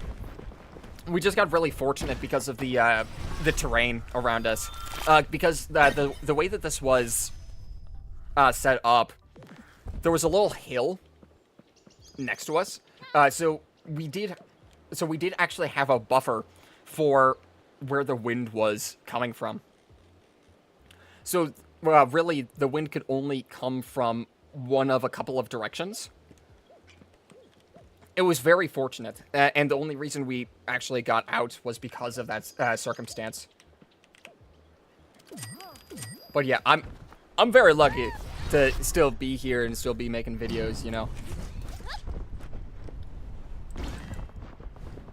We just got really fortunate because of the terrain around us. Because the way that this was set up, there was a little hill next to us. So we did actually have a buffer for where the wind was coming from. So, really, the wind could only come from one of a couple of directions. It was very fortunate, and the only reason we actually got out was because of that circumstance. But yeah, I'm very lucky to still be here and still be making videos, you know.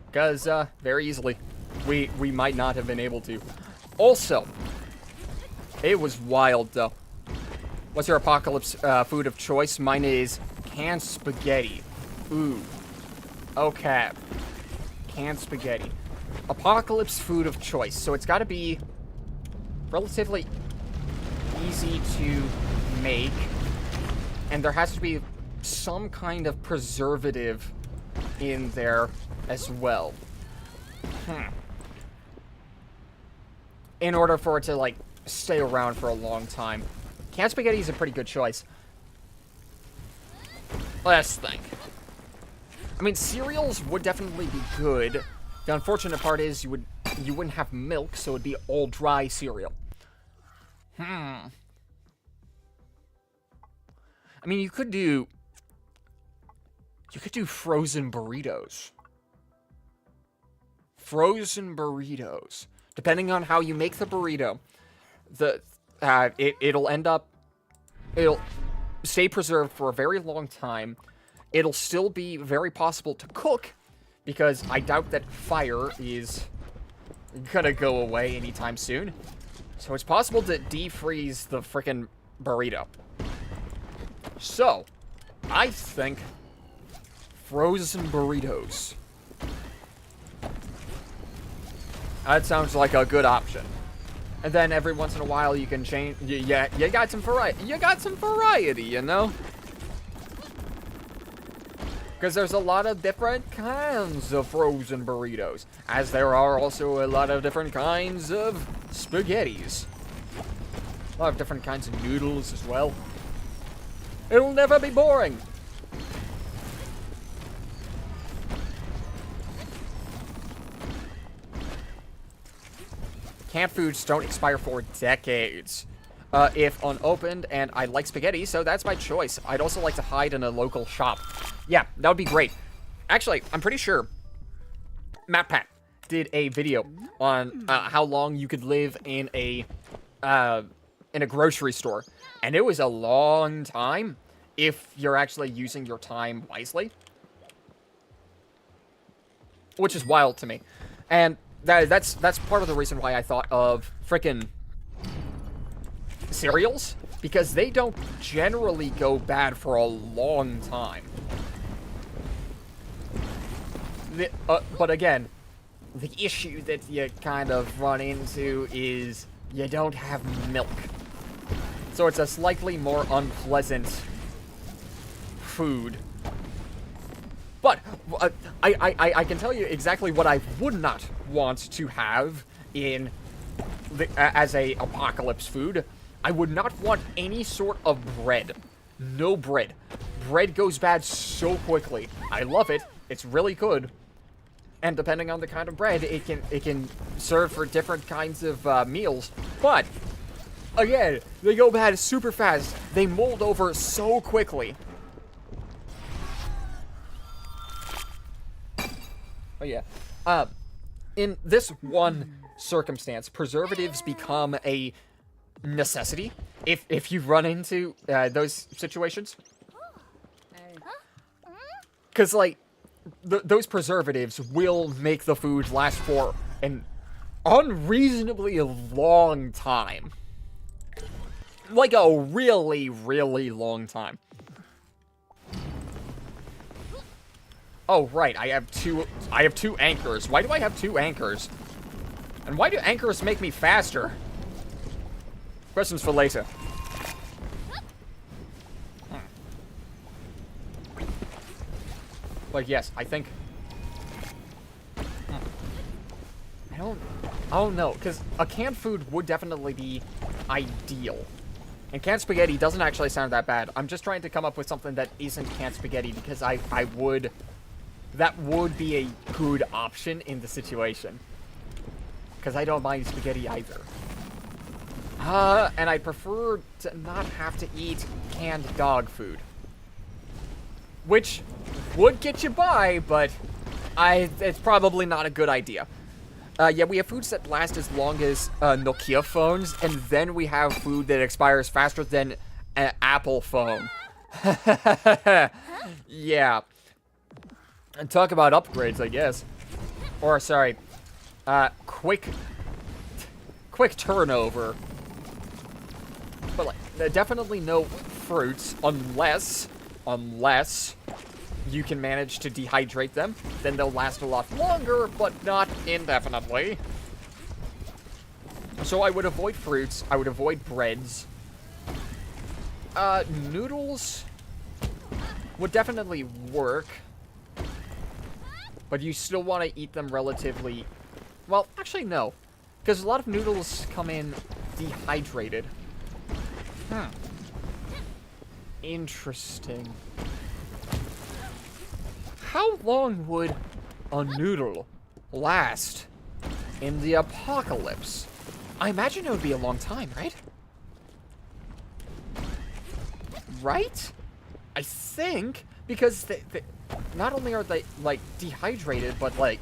Because very easily, we might not have been able to. Also, it was wild though. What's your apocalypse food of choice? Mine is canned spaghetti. Ooh. Okay. Canned spaghetti. Apocalypse food of choice. So it's got to be relatively easy to make. And there has to be some kind of preservative in there as well. In order for it to, like, stay around for a long time. Canned spaghetti is a pretty good choice. Let's think. I mean, cereals would definitely be good. The unfortunate part is you wouldn't have milk, so it'd be all dry cereal. I mean, you could do frozen burritos. Frozen burritos. Depending on how you make the burrito, it'll stay preserved for a very long time. It'll still be very possible to cook, because I doubt that fire is gonna go away anytime soon. So it's possible to defreeze the frickin' burrito. So, I think frozen burritos. That sounds like a good option. And then every once in a while you can change. You got some variety. You got some variety, you know. Because there's a lot of different kinds of frozen burritos, as there are also a lot of different kinds of spaghettis. A lot of different kinds of noodles as well. It'll never be boring. Canned foods don't expire for decades. If unopened, and I like spaghetti, so that's my choice. I'd also like to hide in a local shop. Yeah, that would be great. Actually, I'm pretty sure MatPat did a video on how long you could live in a grocery store, and it was a long time if you're actually using your time wisely, which is wild to me. And that's part of the reason why I thought of frickin' cereals, because they don't generally go bad for a long time. But again, the issue that you kind of run into is you don't have milk. So it's a slightly more unpleasant food. But I can tell you exactly what I would not want to have in as a apocalypse food. I would not want any sort of bread. No bread. Bread goes bad so quickly. I love it. It's really good. And depending on the kind of bread, it can serve for different kinds of meals. But again, they go bad super fast. They mold over so quickly. Oh yeah. In this one circumstance, preservatives become a necessity if you run into those situations. Because, like, those preservatives will make the food last for an unreasonably long time. Like a really, really long time. Oh, right, I have two anchors. Why do I have two anchors? And why do anchors make me faster? Questions for later. But yes, I think... I don't know, because a canned food would definitely be ideal. And canned spaghetti doesn't actually sound that bad. I'm just trying to come up with something that isn't canned spaghetti, because that would be a good option in the situation. Because I don't mind spaghetti either. And I prefer to not have to eat canned dog food. which would get you by, but it's probably not a good idea. Yeah, we have foods that last as long as Nokia phones, and then we have food that expires faster than an Apple phone. Yeah. And talk about upgrades, I guess. Or, sorry, quick turnover. But, like, definitely no fruits, unless you can manage to dehydrate them. Then they'll last a lot longer, but not indefinitely. So I would avoid fruits. I would avoid breads. Noodles would definitely work. But you still want to eat them relatively... Well, actually, no. Because a lot of noodles come in dehydrated. Interesting. How long would a noodle last in the apocalypse? I imagine it would be a long time, right? Right? I think, because not only are they, like, dehydrated, but, like,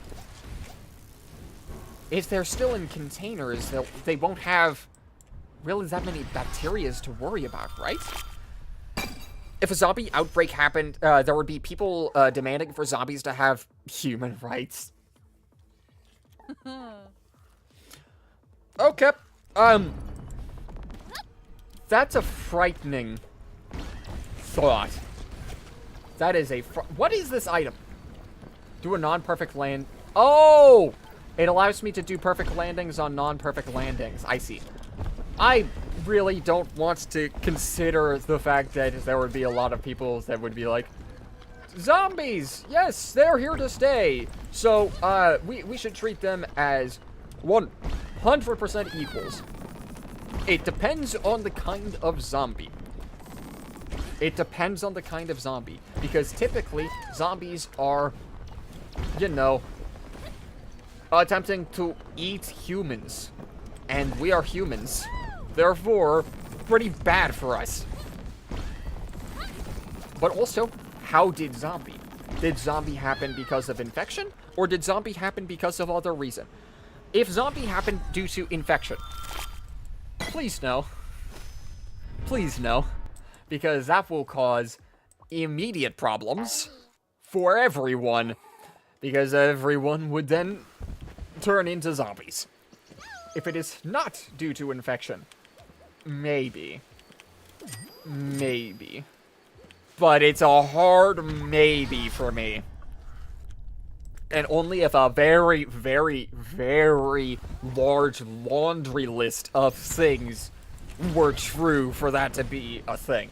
if they're still in containers, they won't have really that many bacterias to worry about, right? If a zombie outbreak happened, there would be people demanding for zombies to have human rights. Okay. That's a frightening thought. That is a what is this item? Do a non-perfect land... Oh! It allows me to do perfect landings on non-perfect landings. I see. I really don't want to consider the fact that there would be a lot of people that would be like, zombies! Yes, they're here to stay! So, we should treat them as 100% equals. It depends on the kind of zombie. It depends on the kind of zombie. Because typically, zombies are, you know, attempting to eat humans. And we are humans. Therefore, pretty bad for us. But also, how did zombie? Did zombie happen because of infection? Or did zombie happen because of other reason? If zombie happened due to infection, please no. Please no. Because that will cause immediate problems for everyone. Because everyone would then turn into zombies. If it is not due to infection, maybe. Maybe. But it's a hard maybe for me. And only if a very, very, very large laundry list of things were true for that to be a thing.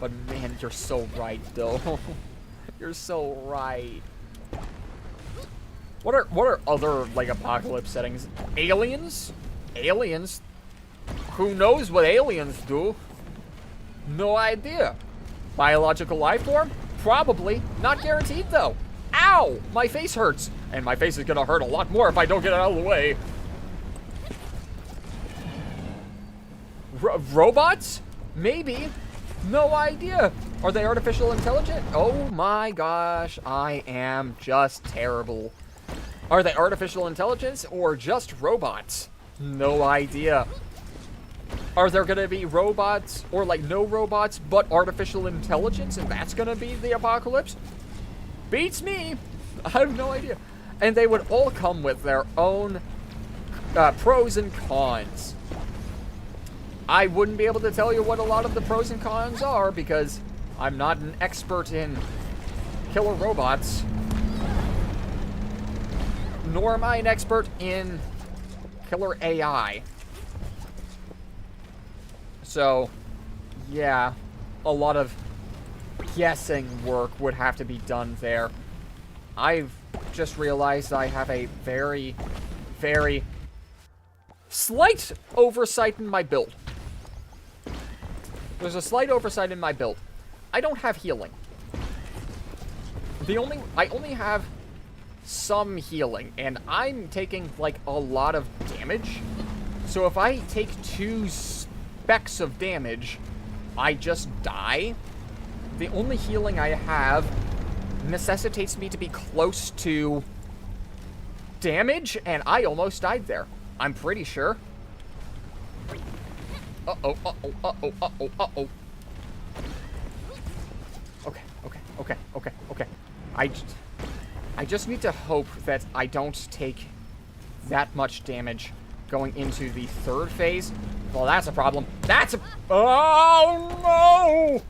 But man, you're so right, though. You're so right. What are other, like, apocalypse settings? Aliens? Aliens? Who knows what aliens do? No idea. Biological life form? Probably. Not guaranteed, though. Ow! My face hurts. And my face is gonna hurt a lot more if I don't get it out of the way. Robots? Maybe. No idea. Are they artificial intelligent? Oh my gosh, I am just terrible. Are they artificial intelligence or just robots? No idea. Are there gonna be robots or like no robots but artificial intelligence and that's gonna be the apocalypse? Beats me. I have no idea. And they would all come with their own pros and cons. I wouldn't be able to tell you what a lot of the pros and cons are because I'm not an expert in killer robots. Nor am I an expert in killer AI. So, yeah, a lot of guessing work would have to be done there. I've just realized I have a very, very slight oversight in my build. There's a slight oversight in my build. I don't have healing. I only have some healing, and I'm taking, like, a lot of damage. So if I take 2 specks of damage, I just die. the only healing I have necessitates me to be close to damage, and I almost died there. I'm pretty sure. Uh-oh, uh-oh, uh-oh, uh-oh, uh-oh. Okay. I just need to hope that I don't take that much damage going into the third phase. Well, that's a problem. Oh, no!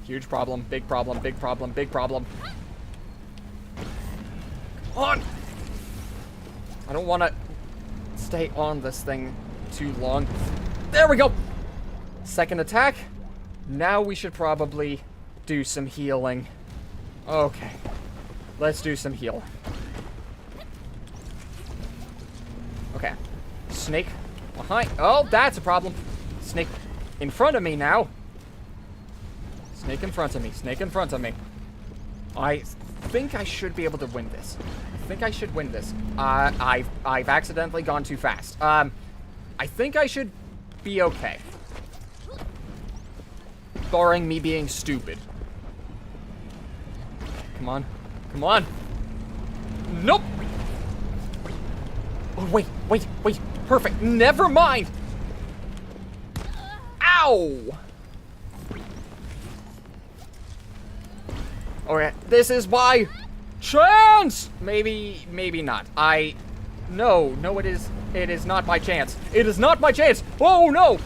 Huge problem, big problem, big problem, big problem. Come on! I don't want to stay on this thing too long. There we go! Second attack. Now we should probably do some healing. Okay. Let's do some healing. Okay. Snake behind. Oh, that's a problem. Snake in front of me now. Snake in front of me. Snake in front of me. I think I should be able to win this. I think I should win this. I've accidentally gone too fast. I think I should be okay. Barring me being stupid. Come on. Come on. Nope. Oh, wait. Perfect. Never mind. Ow. Okay, this is my chance. Maybe not. No, it is not my chance. It is not my chance. Oh no.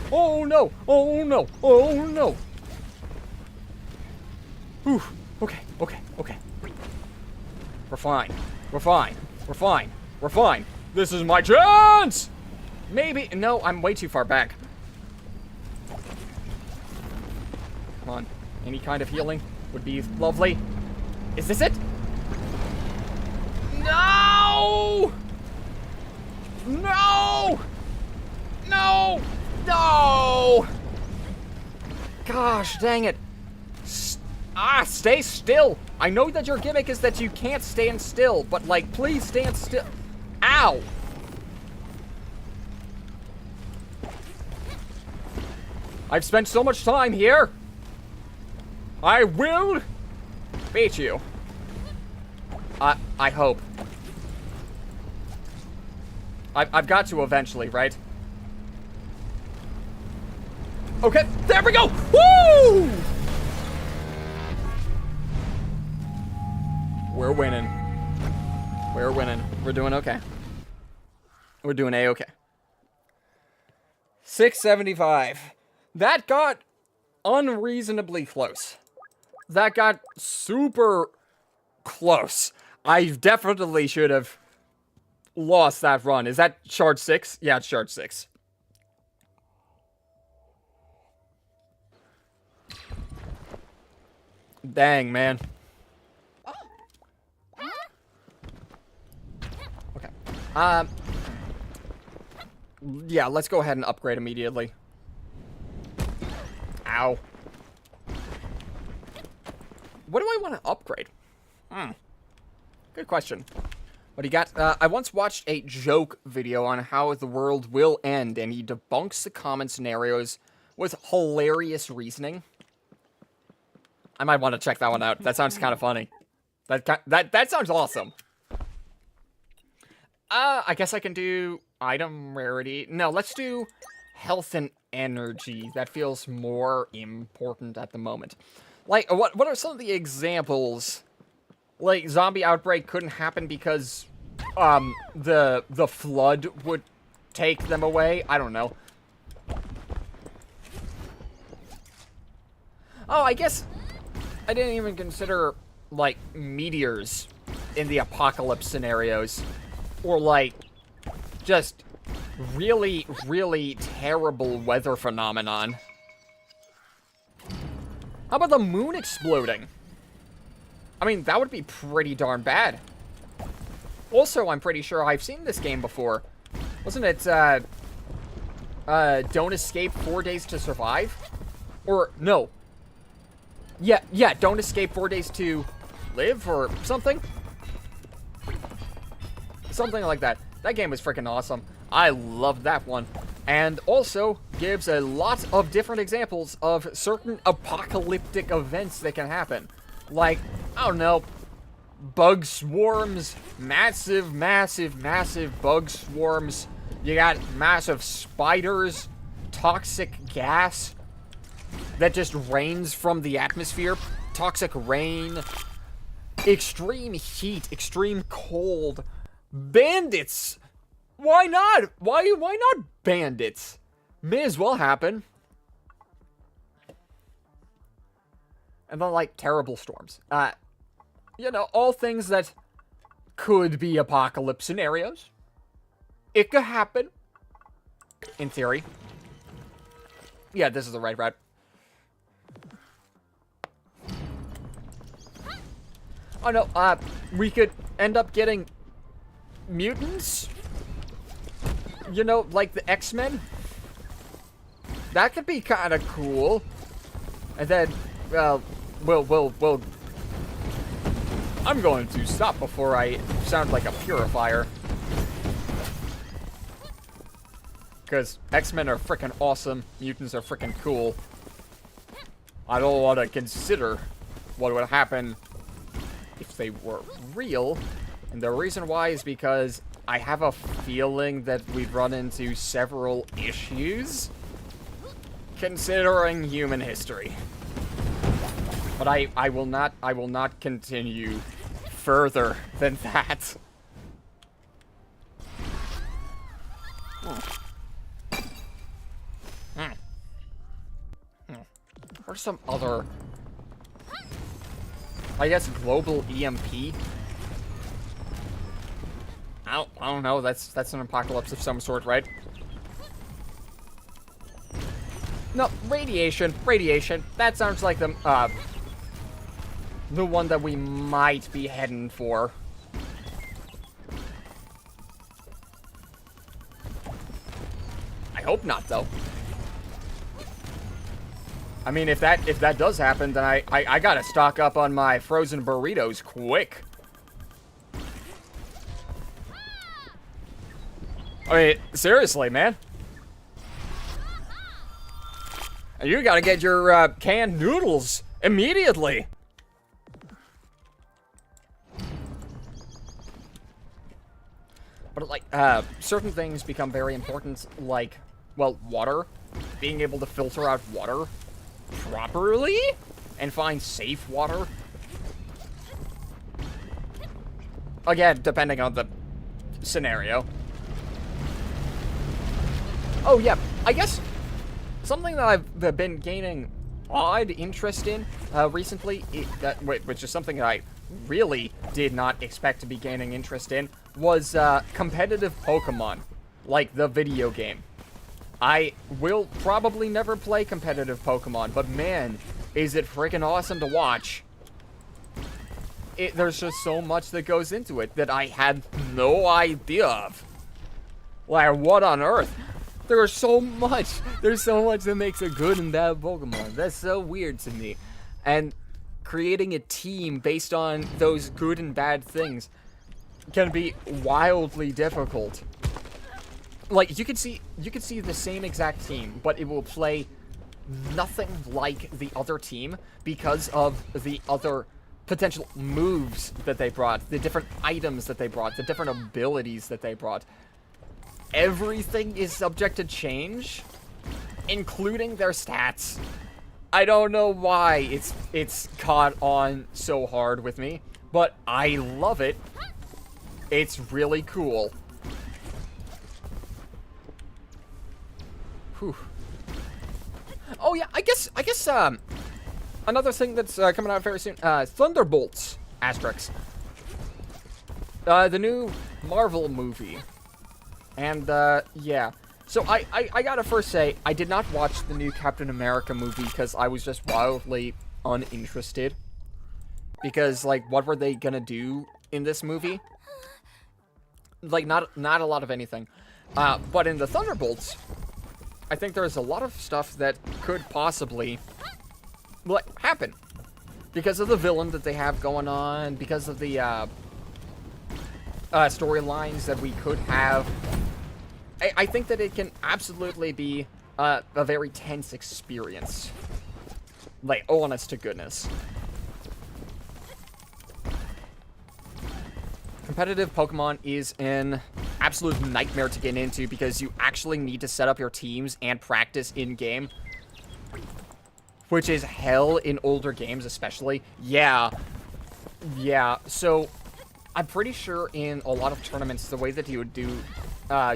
Whew. Okay. We're fine. This is my chance! Maybe. No, I'm way too far back. Come on. Any kind of healing would be lovely. Is this it? No! Gosh, dang it. Stay still. I know that your gimmick is that you can't stand still, but, like, please stand still. Ow. I've spent so much time here. I will beat you. I hope. I've got to eventually, right? Okay, there we go. Woo! We're winning. We're doing okay. We're doing A-okay. 675. That got unreasonably close. That got super close. I definitely should have lost that run. Is that shard 6? Yeah, it's shard 6. Dang, man. Okay. Yeah, let's go ahead and upgrade immediately. Ow. What do I want to upgrade? Good question. What do you got? I once watched a joke video on how the world will end, and he debunks the common scenarios with hilarious reasoning. I might want to check that one out. That sounds kind of funny. That sounds awesome. I guess I can do item rarity. No, let's do health and energy. That feels more important at the moment. Like, what are some of the examples? Like, zombie outbreak couldn't happen because, the flood would take them away? I don't know. Oh, I guess I didn't even consider, like, meteors in the apocalypse scenarios. Or, like, just really, really terrible weather phenomenon. How about the moon exploding? I mean, that would be pretty darn bad. Also, I'm pretty sure I've seen this game before. Wasn't it, Don't Escape 4 Days to Survive? Or, no. Yeah, Don't Escape 4 Days to Live, or something? Something like that. That game was freaking awesome. I loved that one. and also gives a lot of different examples of certain apocalyptic events that can happen. Like, I don't know, bug swarms, massive bug swarms. You got massive spiders, toxic gas that just rains from the atmosphere, toxic rain, extreme heat, extreme cold, bandits. Why not? Why not bandits? May as well happen. And then, like, terrible storms. You know, all things that could be apocalypse scenarios. It could happen. In theory. Yeah, this is the right route. Oh no, we could end up getting mutants? You know, like the X-Men? That could be kind of cool. And then, we'll... I'm going to stop before I sound like a purifier. Because X-Men are freaking awesome. Mutants are freaking cool. I don't want to consider what would happen if they were real. And the reason why is because I have a feeling that we'd run into several issues considering human history. But I will not continue further than that. Or some other, I guess, global EMP. I don't know. That's an apocalypse of some sort, right? No, radiation. That sounds like the one that we might be heading for. I hope not, though. I mean, if that does happen, then I gotta stock up on my frozen burritos quick. I mean, seriously, man. You gotta get your canned noodles immediately. But, like, certain things become very important, like, well, water. Being able to filter out water properly and find safe water. Again, depending on the scenario. Oh, yeah, I guess something that I've been gaining odd interest in recently, which is something that I really did not expect to be gaining interest in, was competitive Pokemon, like the video game. I will probably never play competitive Pokemon, but man, is it freaking awesome to watch. There's just so much that goes into it that I had no idea of. Like, what on earth? There's so much that makes a good and bad Pokemon. That's so weird to me. And creating a team based on those good and bad things can be wildly difficult. Like, you could see the same exact team, but it will play nothing like the other team because of the other potential moves that they brought, the different items that they brought, the different abilities that they brought. Everything is subject to change, including their stats. I don't know why it's caught on so hard with me, but I love it. It's really cool. Whew. Oh yeah, I guess another thing that's coming out very soon, Thunderbolts Asterix. The new Marvel movie. And yeah. So I gotta first say, I did not watch the new Captain America movie because I was just wildly uninterested. Because, like, what were they gonna do in this movie? Like, not a lot of anything. But in the Thunderbolts, I think there's a lot of stuff that could possibly, like, happen. Because of the villain that they have going on, because of the storylines that we could have. I think that it can absolutely be a very tense experience. Like, honest to goodness. Competitive Pokemon is an absolute nightmare to get into because you actually need to set up your teams and practice in-game. Which is hell in older games, especially. Yeah. Yeah, so I'm pretty sure in a lot of tournaments, the way that you would do,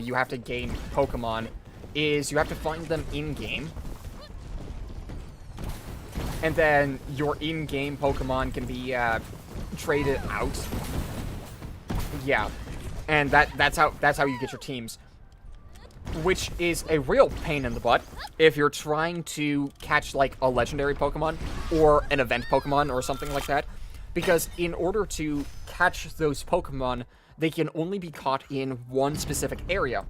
you have to gain Pokemon is you have to find them in-game. And then your in-game Pokemon can be traded out. Yeah, and that's how you get your teams, which is a real pain in the butt if you're trying to catch like a legendary Pokemon or an event Pokemon or something like that, because in order to catch those Pokemon, they can only be caught in one specific area,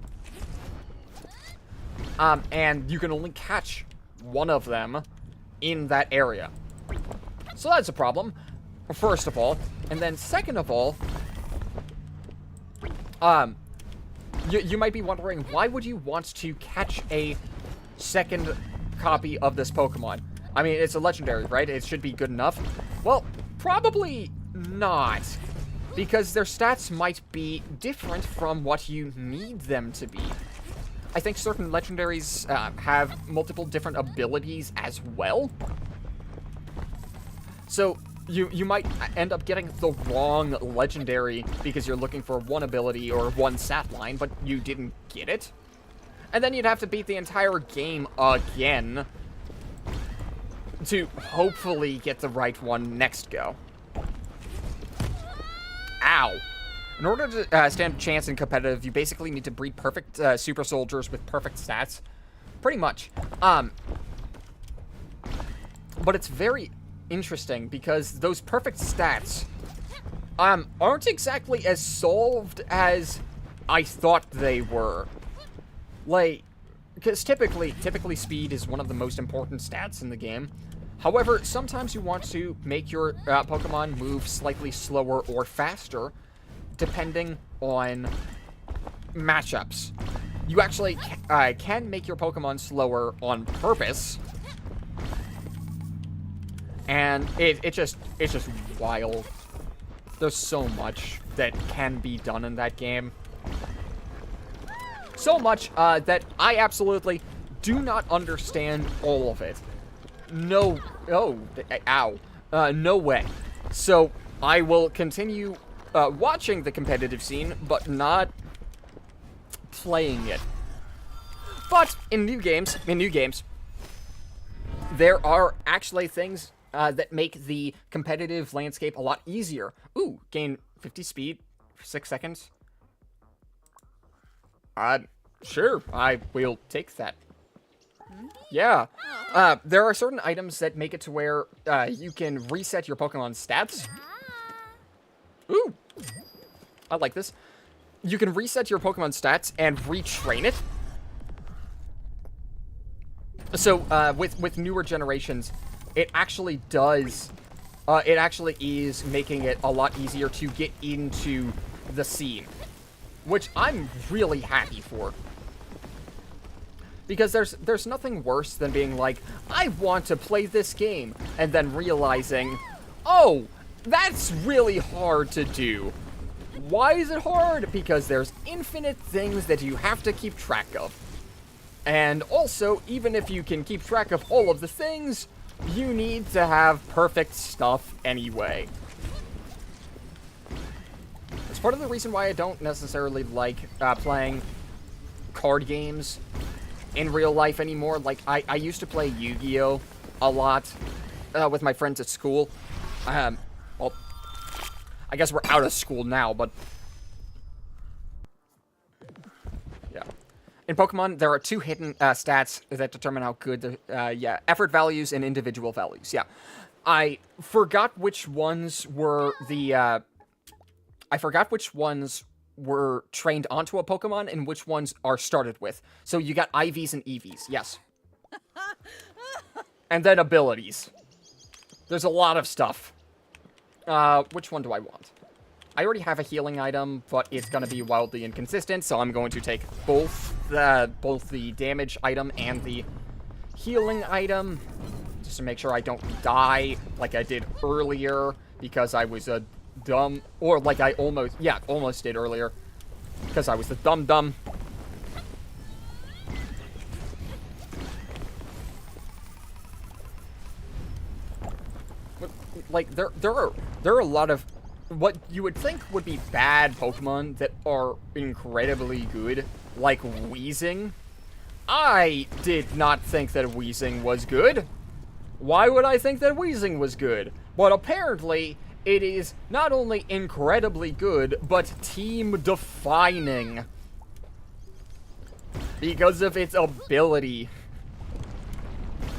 and you can only catch one of them in that area. So that's a problem, first of all, and then second of all. You might be wondering, why would you want to catch a second copy of this Pokemon? I mean, it's a legendary, right? It should be good enough. Well, probably not, because their stats might be different from what you need them to be. I think certain legendaries have multiple different abilities as well. So you might end up getting the wrong legendary because you're looking for one ability or one stat line, but you didn't get it. And then you'd have to beat the entire game again to hopefully get the right one next go. Ow. In order to stand a chance in competitive, you basically need to breed perfect super soldiers with perfect stats. Pretty much. But it's very interesting because those perfect stats aren't exactly as solved as I thought they were. Like, because typically speed is one of the most important stats in the game. However, sometimes you want to make your Pokemon move slightly slower or faster, depending on matchups. You actually can make your Pokemon slower on purpose. And it's just wild. There's so much that can be done in that game. So much that I absolutely do not understand all of it. No, no way. So I will continue watching the competitive scene, but not playing it. But in new games, there are actually things that make the competitive landscape a lot easier. Ooh, gain 50 speed for 6 seconds. Sure, I will take that. Yeah. There are certain items that make it to where you can reset your Pokemon stats. Ooh, I like this. You can reset your Pokemon stats and retrain it. So, with newer generations, it actually does, it actually is making it a lot easier to get into the scene, which I'm really happy for. Because there's nothing worse than being like, I want to play this game, and then realizing, oh, that's really hard to do. Why is it hard? Because there's infinite things that you have to keep track of. And also, even if you can keep track of all of the things, you need to have perfect stuff anyway. It's part of the reason why I don't necessarily like playing card games in real life anymore. Like, I used to play Yu-Gi-Oh! A lot with my friends at school. Well, I guess we're out of school now, but yeah. In Pokemon, there are two hidden stats that determine how good the, effort values and individual values. Yeah. I forgot which ones were the, I forgot which ones were trained onto a Pokemon and which ones are started with. So you got IVs and EVs, yes. And then abilities. There's a lot of stuff. Which one do I want? I already have a healing item, but it's going to be wildly inconsistent, so I'm going to take both the damage item and the healing item, just to make sure I don't die like I did earlier, because I was a dumb, or like I almost did earlier, because I was the dumb. Like, there are a lot of what you would think would be bad Pokemon that are incredibly good, like Weezing. I did not think that Weezing was good. Why would I think that Weezing was good? But apparently, it is not only incredibly good, but team-defining. Because of its ability.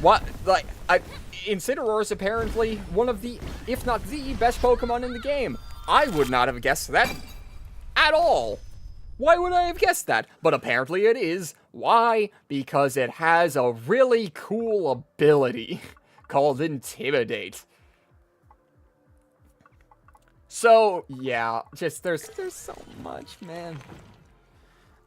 What? Like, Incineroar is apparently one of the, if not the, best Pokemon in the game. I would not have guessed that at all. Why would I have guessed that? But apparently it is. Why? Because it has a really cool ability called Intimidate. So, yeah, just there's so much, man.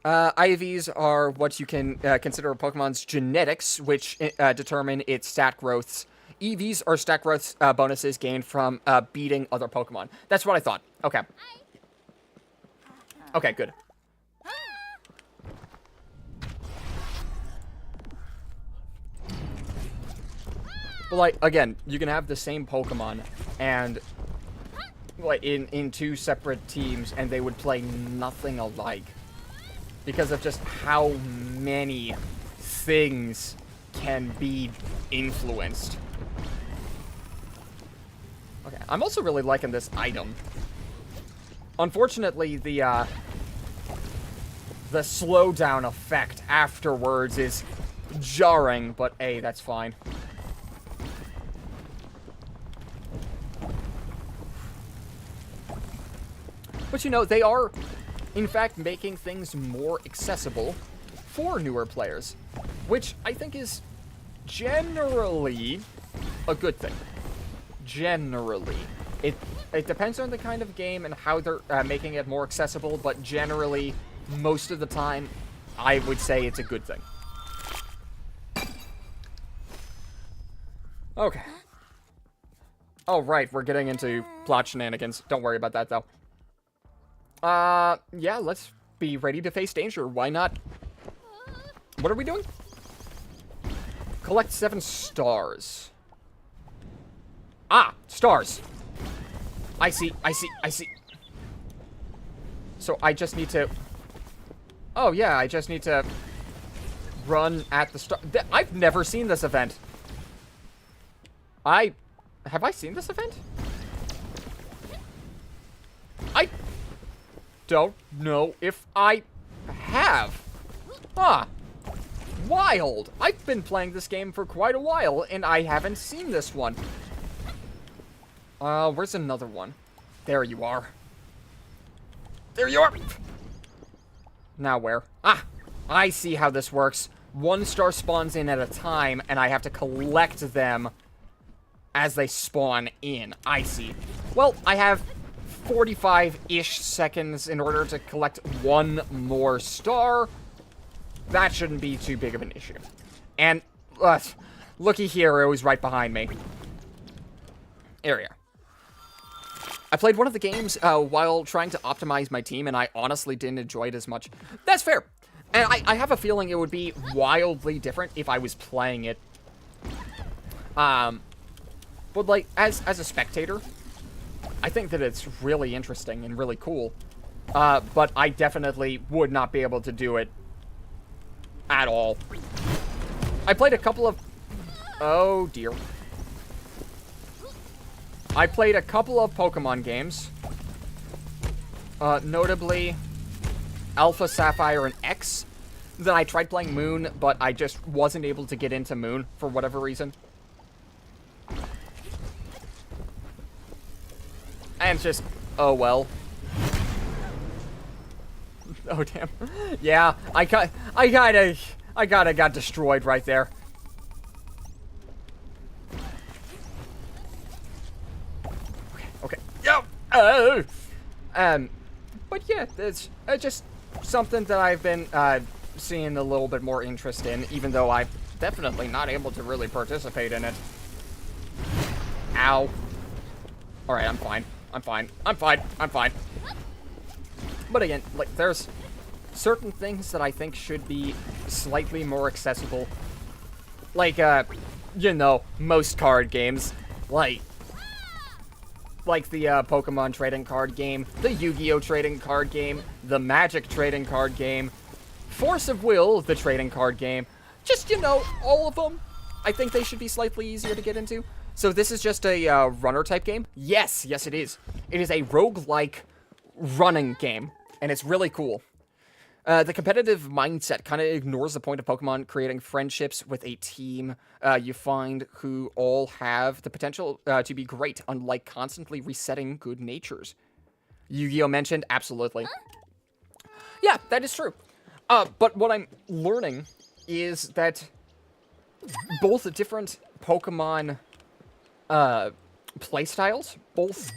IVs are what you can consider a Pokemon's genetics, which determine its stat growths. EVs are stat growth bonuses gained from beating other Pokemon. That's what I thought. Okay. Okay, good. But, like, again, you can have the same Pokemon and, like, in two separate teams, and they would play nothing alike. Because of just how many things can be influenced. Okay, I'm also really liking this item. Unfortunately, the slowdown effect afterwards is jarring, but hey, that's fine. But you know, they are, in fact, making things more accessible for newer players, which I think is generally a good thing. Generally. It depends on the kind of game and how they're making it more accessible, but generally, most of the time, I would say it's a good thing. Okay. Oh, right, we're getting into plot shenanigans. Don't worry about that, though. Yeah, let's be ready to face danger. Why not? What are we doing? Collect 7 stars. Ah, stars. I see. So I just need to... Oh, yeah, I just need to run at the star... I've never seen this event. Have I seen this event? I don't know if I have. Huh. Wild. I've been playing this game for quite a while, and I haven't seen this one. Where's another one? There you are. There you are! Now where? Ah! I see how this works. 1 star spawns in at a time, and I have to collect them as they spawn in. I see. Well, I have 45-ish seconds in order to collect 1 more star. That shouldn't be too big of an issue. And, looky here, it was right behind me. Area. I played one of the games while trying to optimize my team, and I honestly didn't enjoy it as much. That's fair. And I have a feeling it would be wildly different if I was playing it. But, like, as a spectator, I think that it's really interesting and really cool. But I definitely would not be able to do it at all. I played a couple of... Oh, dear. I played a couple of Pokemon games. Notably, Alpha, Sapphire, and X. Then I tried playing Moon, but I just wasn't able to get into Moon for whatever reason. And it's just, oh well. Oh damn. Yeah, I kinda got destroyed right there. Okay. Yo. But yeah, it's just something that I've been seeing a little bit more interest in, even though I'm definitely not able to really participate in it. Ow. Alright, I'm fine. I'm fine. I'm fine. I'm fine. But again, like, there's certain things that I think should be slightly more accessible. Like, you know, most card games. Like the Pokemon trading card game, the Yu-Gi-Oh! Trading card game, the Magic trading card game, Force of Will, the trading card game. Just, you know, all of them. I think they should be slightly easier to get into. So this is just a runner-type game? Yes, yes it is. It is a roguelike running game, and it's really cool. The competitive mindset kind of ignores the point of Pokemon creating friendships with a team you find who all have the potential to be great, unlike constantly resetting good natures. Yu-Gi-Oh! Mentioned? Absolutely. Yeah, that is true. But what I'm learning is that both the different Pokemon playstyles, both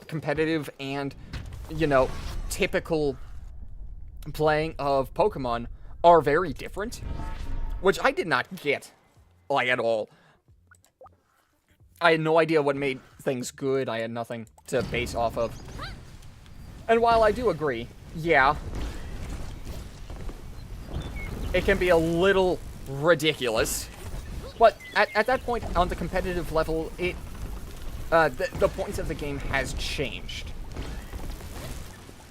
competitive and, you know, typical playing of Pokemon, are very different, which I did not get, like, at all. I had no idea what made things good. I had nothing to base off of. And while I do agree, yeah, it can be a little ridiculous, but at that point, on the competitive level, it the point of the game has changed.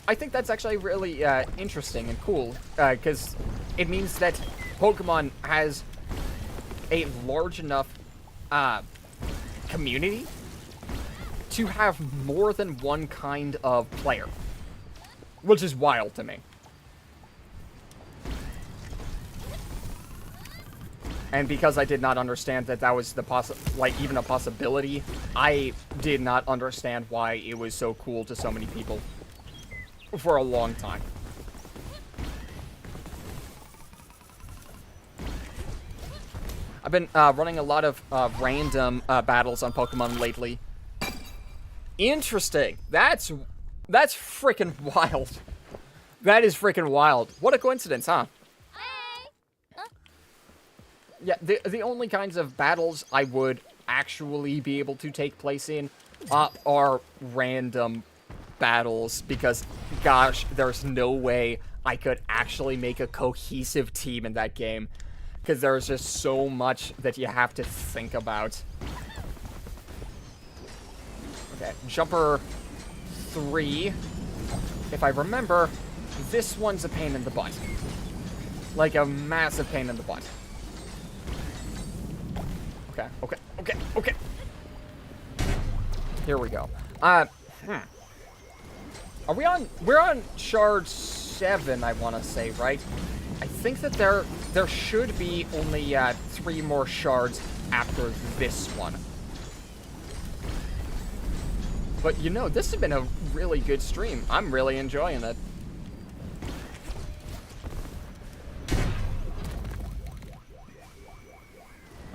I think that's actually really interesting and cool, because it means that Pokemon has a large enough community to have more than one kind of player, which is wild to me. And because I did not understand that that was the even a possibility, I did not understand why it was so cool to so many people for a long time. I've been running a lot of random battles on Pokemon lately. Interesting. That's freaking wild. That is freaking wild. What a coincidence, huh? Yeah, the only kinds of battles I would actually be able to take place in are random battles, because, gosh, there's no way I could actually make a cohesive team in that game, because there's just so much that you have to think about. Okay, Jumper 3. If I remember, this one's a pain in the butt. Like a massive pain in the butt. Okay. Here we go. Are we on... We're on Shard 7, I want to say, right? I think that there should be only 3 more shards after this one. But, you know, this has been a really good stream. I'm really enjoying it.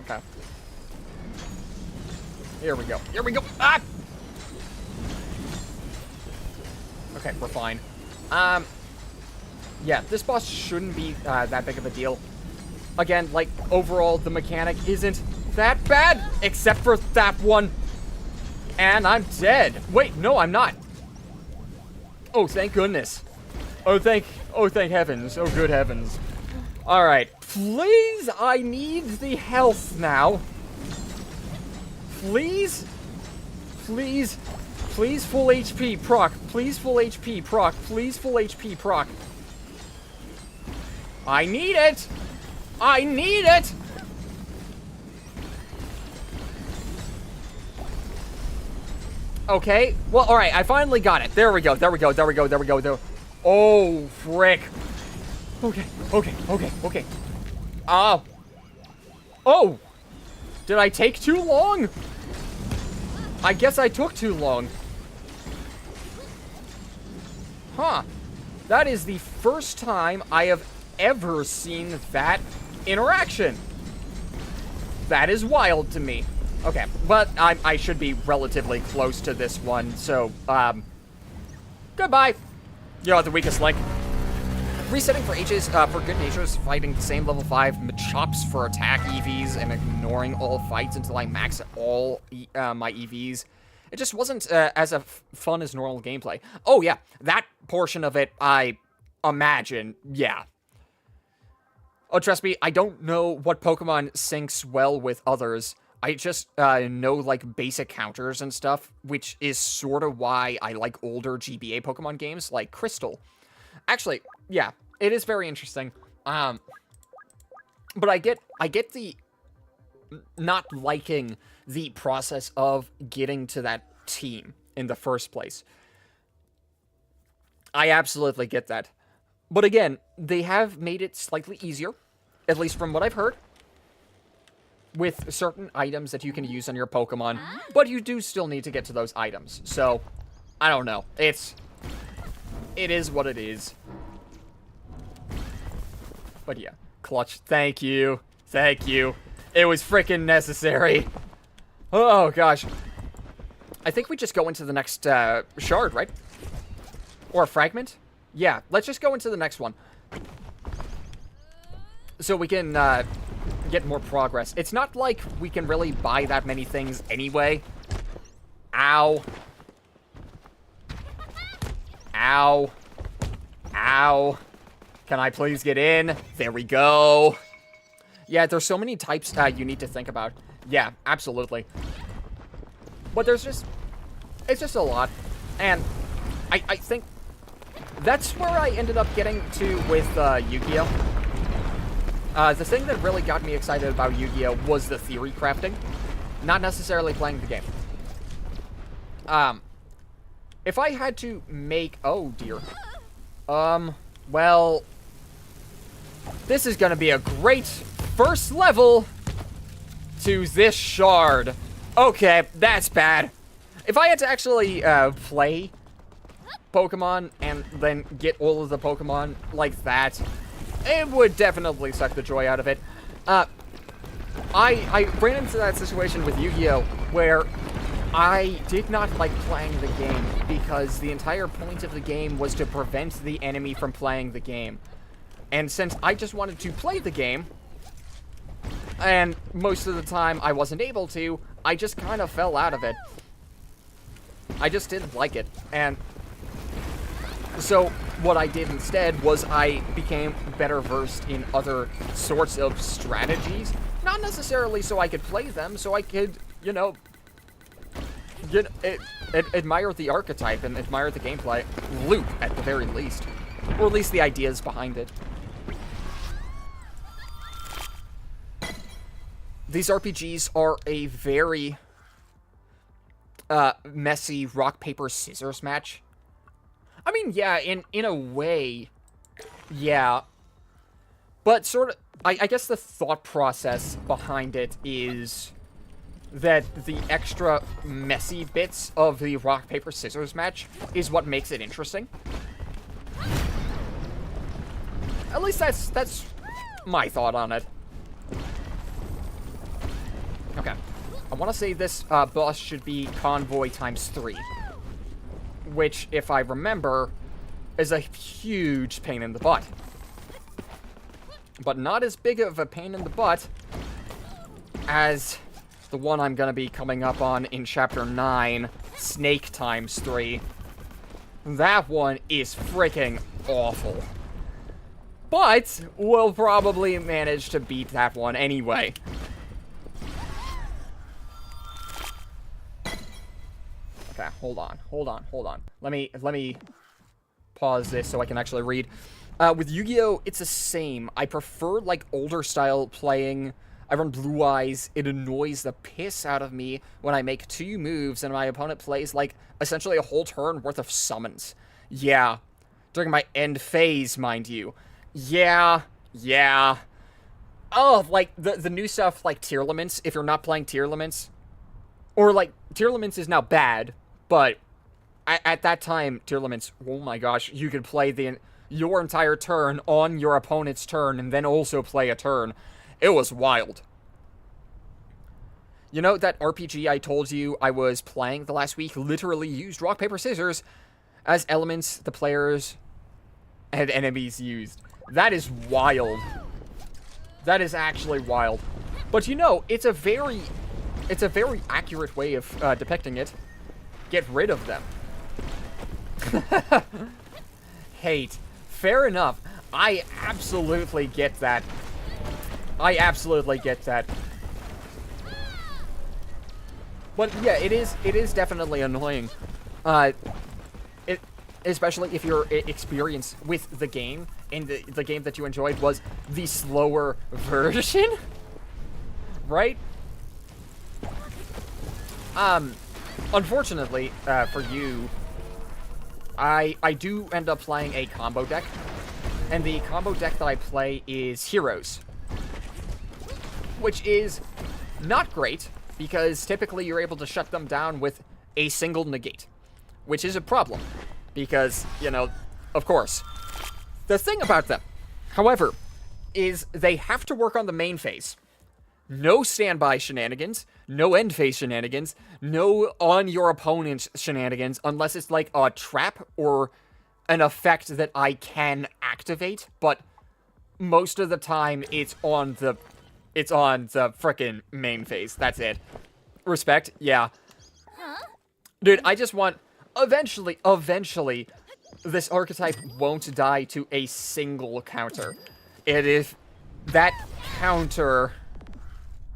Okay. Here we go. Here we go. Ah! Okay, we're fine. Yeah, this boss shouldn't be that big of a deal. Again, like, overall, the mechanic isn't that bad, except for that one. And I'm dead. Wait, no, I'm not. Oh, thank goodness. Oh, thank heavens. Oh, good heavens. All right. Please, I need the health now. Please? Please? Please full HP proc. Please full HP proc. Please full HP proc. I need it! I need it! Okay. Well, alright, I finally got it. There we go. There we go. There we go. There we go. There. Oh, frick. Okay. Oh. Oh! Did I take too long? I guess I took too long. Huh. That is the first time I have ever seen that interaction. That is wild to me. Okay, but I should be relatively close to this one, so, Goodbye. You're the weakest link. Resetting for H's, for good natures, fighting the same level 5 Machops for attack EVs and ignoring all fights until I max all my EVs. It just wasn't as fun as normal gameplay. Oh yeah, that portion of it, I imagine, yeah. Oh, trust me, I don't know what Pokemon syncs well with others. I just know, like, basic counters and stuff, which is sort of why I like older GBA Pokemon games, like Crystal. Actually, yeah, it is very interesting. But I get the not liking the process of getting to that team in the first place. I absolutely get that. But again, they have made it slightly easier, at least from what I've heard, with certain items that you can use on your Pokemon, but you do still need to get to those items. So, I don't know. It is what it is. But yeah, Clutch, thank you. Thank you. It was freaking necessary. Oh, gosh. I think we just go into the next shard, right? Or fragment? Yeah, let's just go into the next one. So we can get more progress. It's not like we can really buy that many things anyway. Ow. Ow. Ow. Can I please get in? There we go. Yeah, there's so many types you need to think about. Yeah, absolutely. But there's just... It's just a lot. And I think that's where I ended up getting to with Yu-Gi-Oh! The thing that really got me excited about Yu-Gi-Oh! Was the theory crafting. Not necessarily playing the game. If I had to make... Oh, dear. Well... This is gonna be a great first level to this shard. Okay, that's bad. If I had to actually play Pokemon and then get all of the Pokemon like that, it would definitely suck the joy out of it. I ran into that situation with Yu-Gi-Oh! Where I did not like playing the game because the entire point of the game was to prevent the enemy from playing the game. And since I just wanted to play the game, and most of the time I wasn't able to, I just kind of fell out of it. I just didn't like it. And so what I did instead was I became better versed in other sorts of strategies. Not necessarily so I could play them, so I could, you know, admire the archetype and admire the gameplay loop at the very least. Or at least the ideas behind it. These RPGs are a very messy rock, paper, scissors match. I mean, yeah, in a way, yeah. But sort of, I guess the thought process behind it is that the extra messy bits of the rock, paper, scissors match is what makes it interesting. At least that's my thought on it. Okay. I want to say this boss should be Convoy ×3. Which, if I remember, is a huge pain in the butt. But not as big of a pain in the butt as the one I'm going to be coming up on in Chapter 9, Snake ×3. That one is freaking awful. But we'll probably manage to beat that one anyway. Okay, hold on. Let me pause this so I can actually read. With Yu-Gi-Oh, it's the same. I prefer, like, older style playing. I run Blue Eyes. It annoys the piss out of me when I make 2 moves and my opponent plays, like, essentially a whole turn worth of summons. Yeah. During my end phase, mind you. Yeah. Oh, like, the new stuff, like Tier Limits, if you're not playing Tier Limits. Or, like, Tier Limits is now bad, but at that time, Tier Limits, oh my gosh, you could play your entire turn on your opponent's turn and then also play a turn. It was wild. You know, that RPG I told you I was playing the last week literally used rock, paper, scissors. as elements the players and enemies used. That is wild. That is actually wild. But you know, it's a very accurate way of depicting it. Get rid of them. Hate. Fair enough. I absolutely get that. I absolutely get that. But yeah, it is definitely annoying. Especially if your experience with the game and the game that you enjoyed was the slower version, right? Unfortunately for you, I do end up playing a combo deck, and the combo deck that I play is Heroes, which is not great because typically you're able to shut them down with a single negate, which is a problem because, you know, of course. The thing about them, however, is they have to work on the main phase. No standby shenanigans, no end phase shenanigans, no on your opponent's shenanigans, unless it's like a trap or an effect that I can activate, but most of the time it's on the frickin' main phase. That's it. Respect? Yeah. Dude, I just want eventually this archetype won't die to a single counter. It is that counter.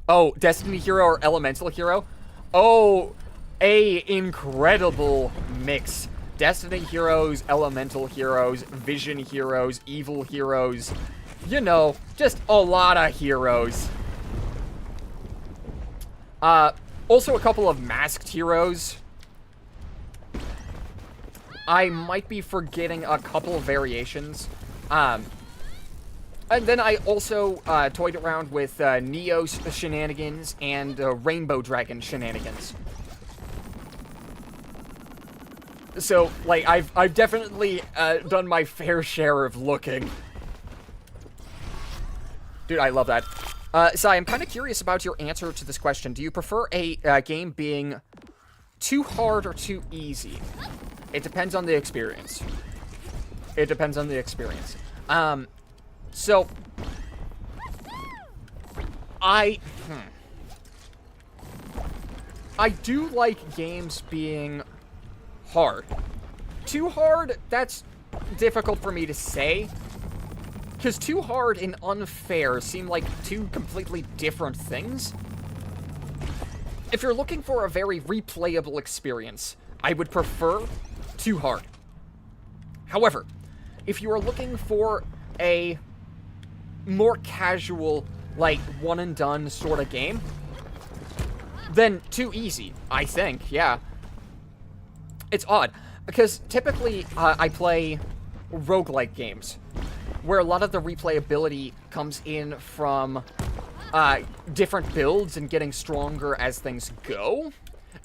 Oh, Destiny Hero or Elemental Hero? Oh, a incredible mix. Destiny Heroes, Elemental Heroes, Vision Heroes, Evil Heroes. You know, just a lot of heroes. Also a couple of masked heroes. I might be forgetting a couple of variations. And then I also toyed around with Neo's shenanigans and Rainbow Dragon shenanigans. So, like, I've definitely done my fair share of looking. Dude, I love that. Sai, I'm kind of curious about your answer to this question. Do you prefer a game being too hard or too easy? It depends on the experience. It depends on the experience. So, I do like games being hard. Too hard, that's difficult for me to say. Because too hard and unfair seem like two completely different things. If you're looking for a very replayable experience, I would prefer too hard. However, if you are looking for a more casual, like, one and done sort of game, then too easy, I think, yeah. It's odd, because typically I play roguelike games, where a lot of the replayability comes in from different builds and getting stronger as things go,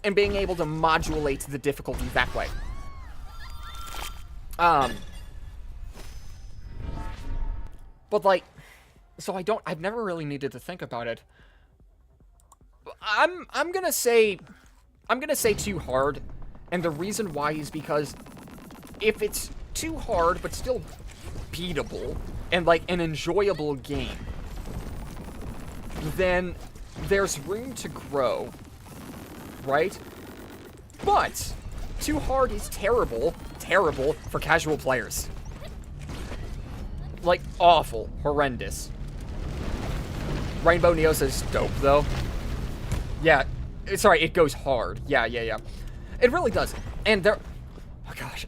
and being able to modulate the difficulty that way. But, like, so I've never really needed to think about it. I'm gonna say too hard, and the reason why is because if it's too hard but still beatable and like an enjoyable game, then there's room to grow, right? But too hard is terrible for casual players. Like, awful, horrendous. Rainbow Neo says dope, though. Yeah, sorry, it goes hard. Yeah. It really does. And there... Oh, gosh,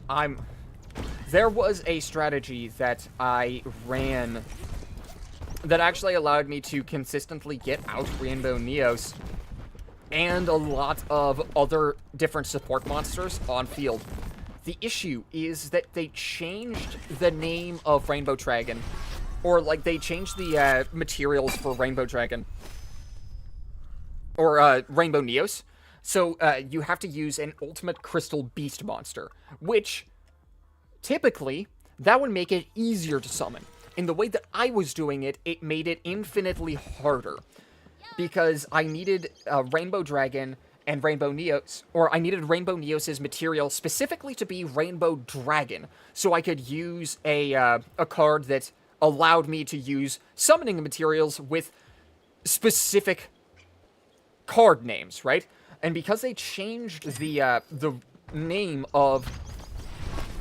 there was a strategy that I ran that actually allowed me to consistently get out Rainbow Neos and a lot of other different support monsters on field. The issue is that they changed the name of Rainbow Dragon, or like they changed the materials for Rainbow Dragon, or Rainbow Neos. So you have to use an Ultimate Crystal Beast monster, which typically that would make it easier to summon. In the way that I was doing it, it made it infinitely harder, because I needed Rainbow Dragon and Rainbow Neos, or I needed Rainbow Neos' material specifically to be Rainbow Dragon, so I could use a card that allowed me to use summoning materials with specific card names, right? And because they changed the name of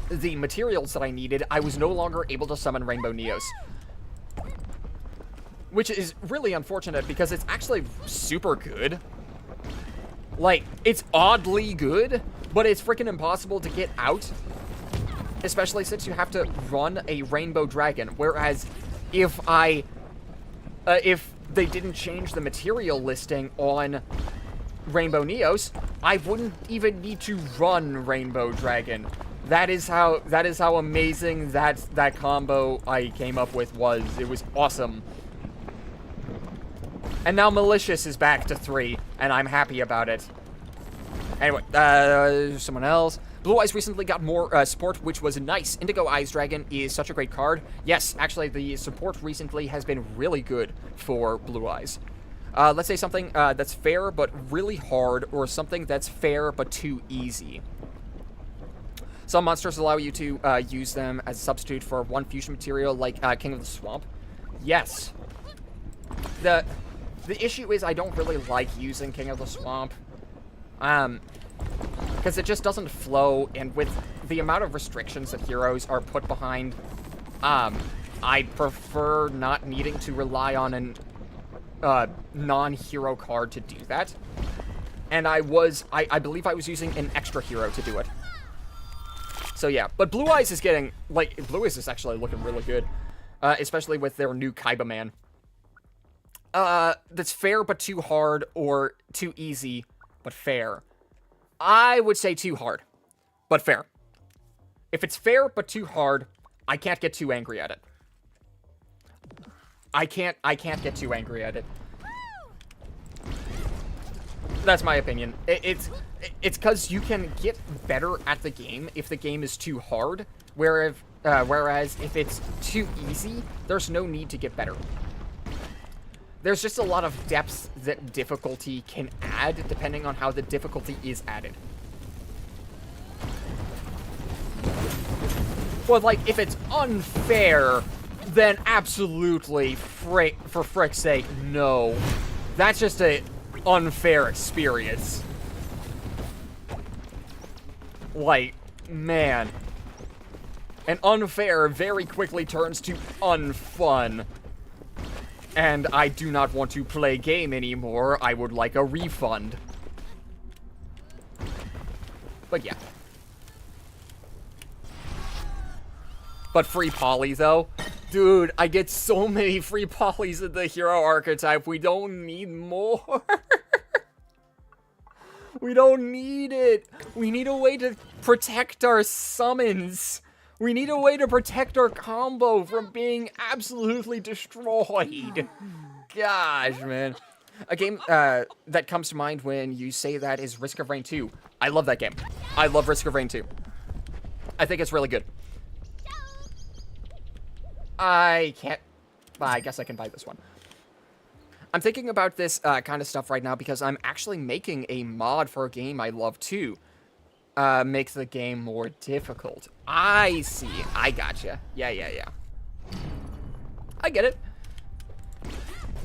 the materials that I needed, I was no longer able to summon Rainbow Neos. Which is really unfortunate because it's actually super good. Like, it's oddly good, but it's freaking impossible to get out. Especially since you have to run a Rainbow Dragon. Whereas, if they didn't change the material listing on Rainbow Neos, I wouldn't even need to run Rainbow Dragon. That is how amazing that combo I came up with was. It was awesome. And now Malicious is back to 3, and I'm happy about it. Anyway, someone else. Blue Eyes recently got more support, which was nice. Indigo Eyes Dragon is such a great card. Yes, actually, the support recently has been really good for Blue Eyes. Let's say something that's fair but really hard, or something that's fair but too easy. Some monsters allow you to use them as a substitute for one fusion material, like King of the Swamp. Yes. The issue is I don't really like using King of the Swamp. Because it just doesn't flow, and with the amount of restrictions that heroes are put behind, I prefer not needing to rely on an non-hero card to do that. And I believe I was using an extra hero to do it. So yeah, but Blue Eyes is getting, like, Blue Eyes is actually looking really good. Especially with their new Kaiba Man. That's fair but too hard, or too easy but fair. I would say too hard, but fair. If it's fair but too hard, I can't get too angry at it. I can't get too angry at it. That's my opinion. It's because you can get better at the game if the game is too hard, whereas if it's too easy, there's no need to get better. There's just a lot of depth that difficulty can add, depending on how the difficulty is added. But, like, if it's unfair, then absolutely, for frick's sake, no. That's just an unfair experience. Like, man. And unfair very quickly turns to unfun. And I do not want to play game anymore. I would like a refund. But yeah. But free poly, though. Dude, I get so many free polys in the hero archetype. We don't need more. We don't need it. We need a way to protect our summons. We need a way to protect our combo from being absolutely destroyed. Gosh, man. A game that comes to mind when you say that is Risk of Rain 2. I love that game. I love Risk of Rain 2. I think it's really good. I can't... I guess I can buy this one. I'm thinking about this kind of stuff right now because I'm actually making a mod for a game I love too. Makes the game more difficult. I see. I gotcha. Yeah. I get it.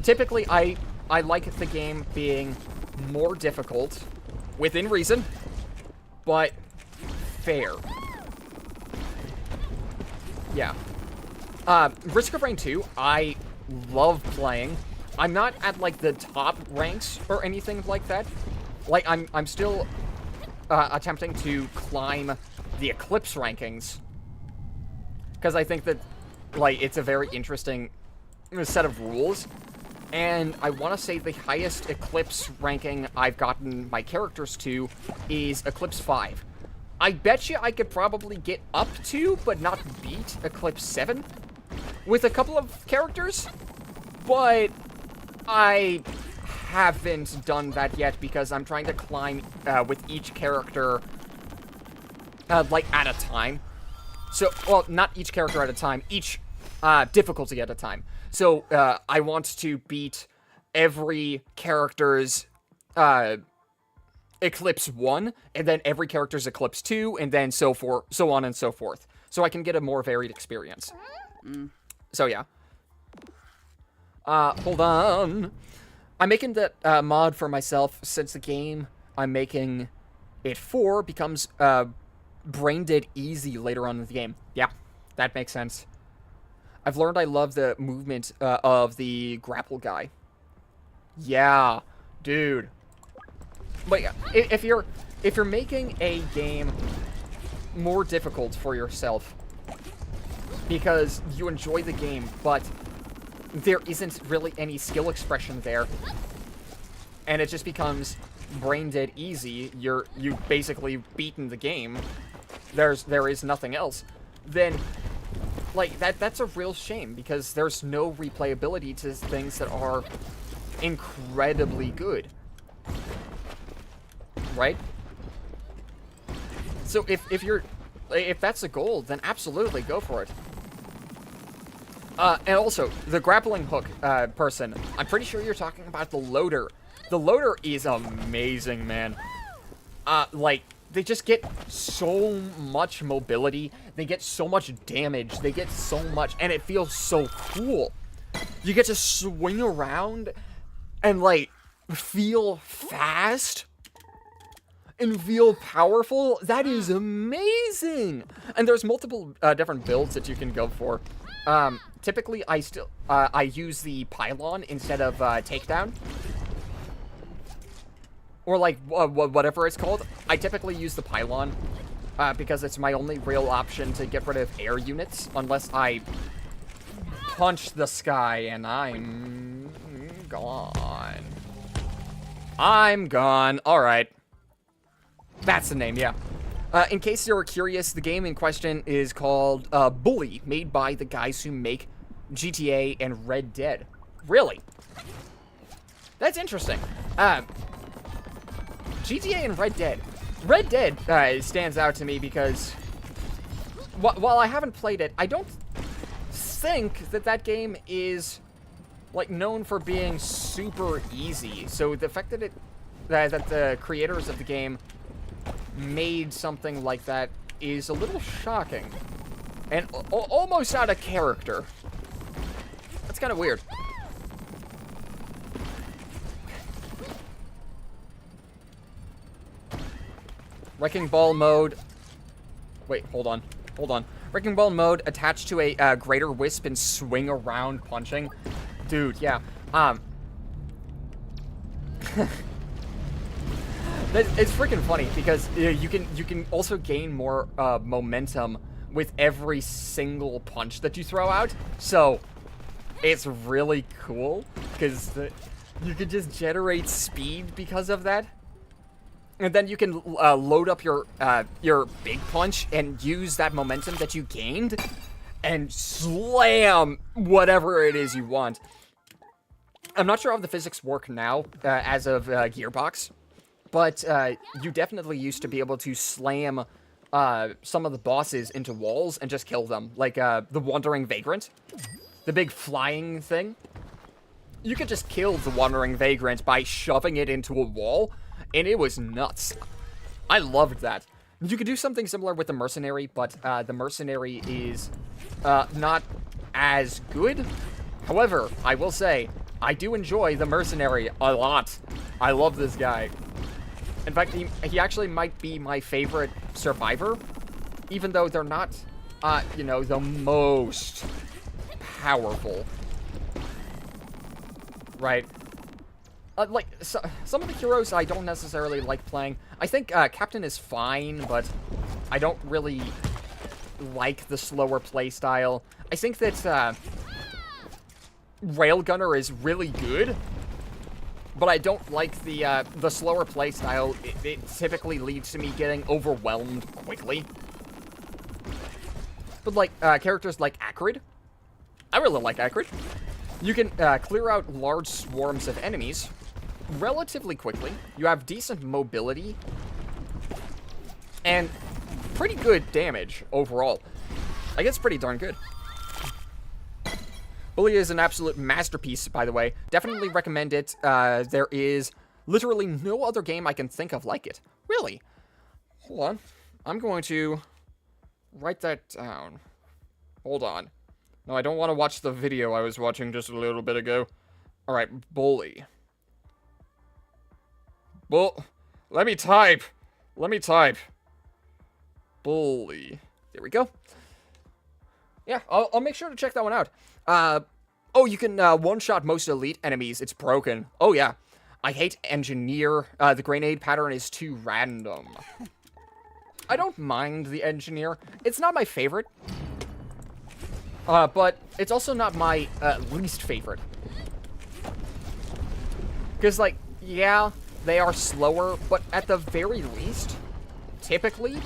Typically, I like the game being more difficult, within reason, but fair. Yeah. Risk of Rain 2, I love playing. I'm not at, like, the top ranks or anything like that. Like, I'm still... attempting to climb the Eclipse rankings. Because I think that, like, it's a very interesting set of rules. And I want to say the highest Eclipse ranking I've gotten my characters to is Eclipse 5. I bet you I could probably get up to, but not beat, Eclipse 7 with a couple of characters. But I haven't done that yet because I'm trying to climb with each character like at a time. So, well, not each character at a time, each difficulty at a time. So I want to beat every character's Eclipse 1, and then every character's Eclipse 2, and then so on and so forth. So I can get a more varied experience. So yeah. Hold on. I'm making that mod for myself since the game I'm making it for becomes brain dead easy later on in the game. Yeah, that makes sense. I've learned I love the movement of the grapple guy. Yeah, dude. But yeah, if you're making a game more difficult for yourself because you enjoy the game, but there isn't really any skill expression there, and it just becomes brain dead easy, you've basically beaten the game, there is nothing else, then like that's a real shame, because there's no replayability to things that are incredibly good. Right? So if that's the goal, then absolutely go for it. And also, the grappling hook person, I'm pretty sure you're talking about the loader. The loader is amazing, man. Like, they just get so much mobility, they get so much damage, they get so much, and it feels so cool. You get to swing around and, like, feel fast and feel powerful. That is amazing. And there's multiple different builds that you can go for. Typically I use the pylon instead of takedown, or like whatever it's called. I typically use the pylon because it's my only real option to get rid of air units, unless I punch the sky and I'm gone. I'm gone. All right. That's the name, yeah. In case you're curious, the game in question is called Bully, made by the guys who make GTA and Red Dead. Really? That's interesting. GTA and Red Dead. Red Dead stands out to me because while I haven't played it, I don't think that game is like known for being super easy. So the fact that that the creators of the game made something like that is a little shocking and almost out of character. That's kind of weird. Wrecking Ball mode. Wait, hold on. Wrecking Ball mode attached to a greater wisp and swing around punching. Dude, yeah. It's freaking funny because you can also gain more momentum with every single punch that you throw out. So it's really cool because you can just generate speed because of that. And then you can load up your big punch and use that momentum that you gained and slam whatever it is you want. I'm not sure how the physics work now as of Gearbox. But you definitely used to be able to slam some of the bosses into walls and just kill them. Like the Wandering Vagrant, the big flying thing. You could just kill the Wandering Vagrant by shoving it into a wall, and it was nuts. I loved that. You could do something similar with the Mercenary, but the Mercenary is not as good. However, I will say, I do enjoy the Mercenary a lot. I love this guy. In fact, he actually might be my favorite survivor, even though they're not, you know, the most powerful. Right? Like, some of the heroes I don't necessarily like playing. I think Captain is fine, but I don't really like the slower playstyle. I think that Railgunner is really good, but I don't like the slower playstyle. It typically leads to me getting overwhelmed quickly. But like characters like Acrid, I really like Acrid. You can clear out large swarms of enemies relatively quickly. You have decent mobility and pretty good damage overall. I guess pretty darn good. Bully is an absolute masterpiece, by the way. Definitely recommend it. There is Literally no other game I can think of like it. Really. Hold on. I'm going to write that down. Hold on. No, I don't want to watch the video I was watching just a little bit ago. Alright, bully. Let me type. Bully. There we go. Yeah, I'll make sure to check that one out. Oh, you can one-shot most elite enemies. It's broken. Oh, yeah. I hate engineer. The grenade pattern is too random. I don't mind the engineer. It's not my favorite. But it's also not my least favorite. Because, like, yeah, they are slower, but at the very least, typically,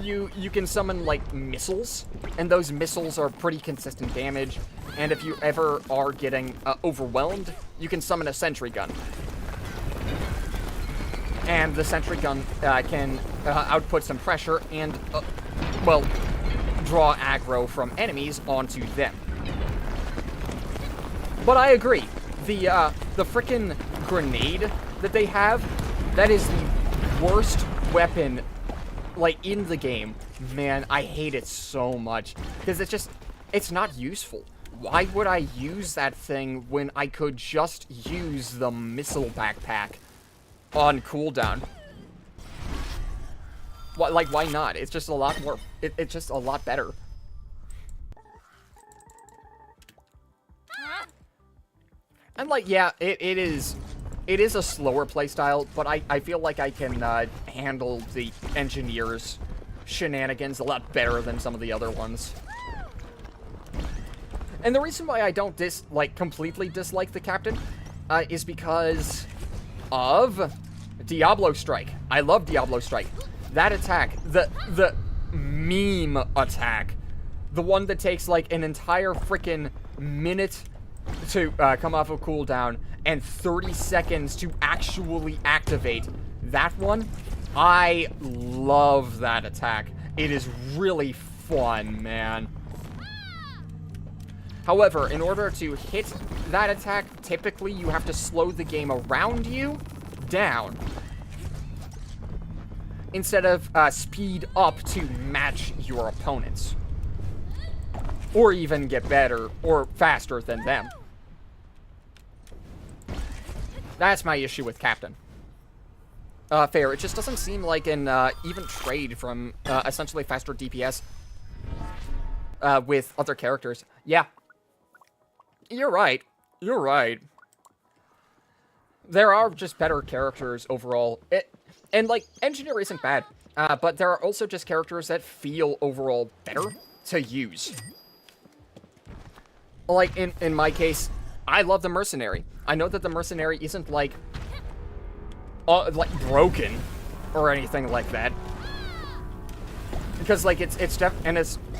you can summon, like, missiles, and those missiles are pretty consistent damage, and if you ever are getting overwhelmed, you can summon a sentry gun. And the sentry gun can output some pressure and, well, draw aggro from enemies onto them. But I agree, the frickin' grenade that they have, that is the worst weapon, like, in the game. Man, I hate it so much, because it's not useful. Why would I use that thing when I could just use the missile backpack on cooldown? Why not? It's just a lot more, it's just a lot better. And, like, yeah, it is a slower playstyle, but I feel like I can handle the engineers' shenanigans a lot better than some of the other ones. And the reason why I don't completely dislike the captain is because of Diablo Strike. I love Diablo Strike. That attack, the meme attack, the one that takes like an entire freaking minute to come off of cooldown and 30 seconds to actually activate, that one, I love that attack. It is really fun, man. However, in order to hit that attack, typically you have to slow the game around you down instead of speed up to match your opponents. Or even get better or faster than them. That's my issue with Captain. Fair. It just doesn't seem like an even trade from essentially faster DPS with other characters. Yeah. You're right. You're right. There are just better characters overall. And, like, Engineer isn't bad. But there are also just characters that feel overall better to use. Like, in my case, I love the Mercenary. I know that the Mercenary isn't, like broken or anything like that. Because, like, it's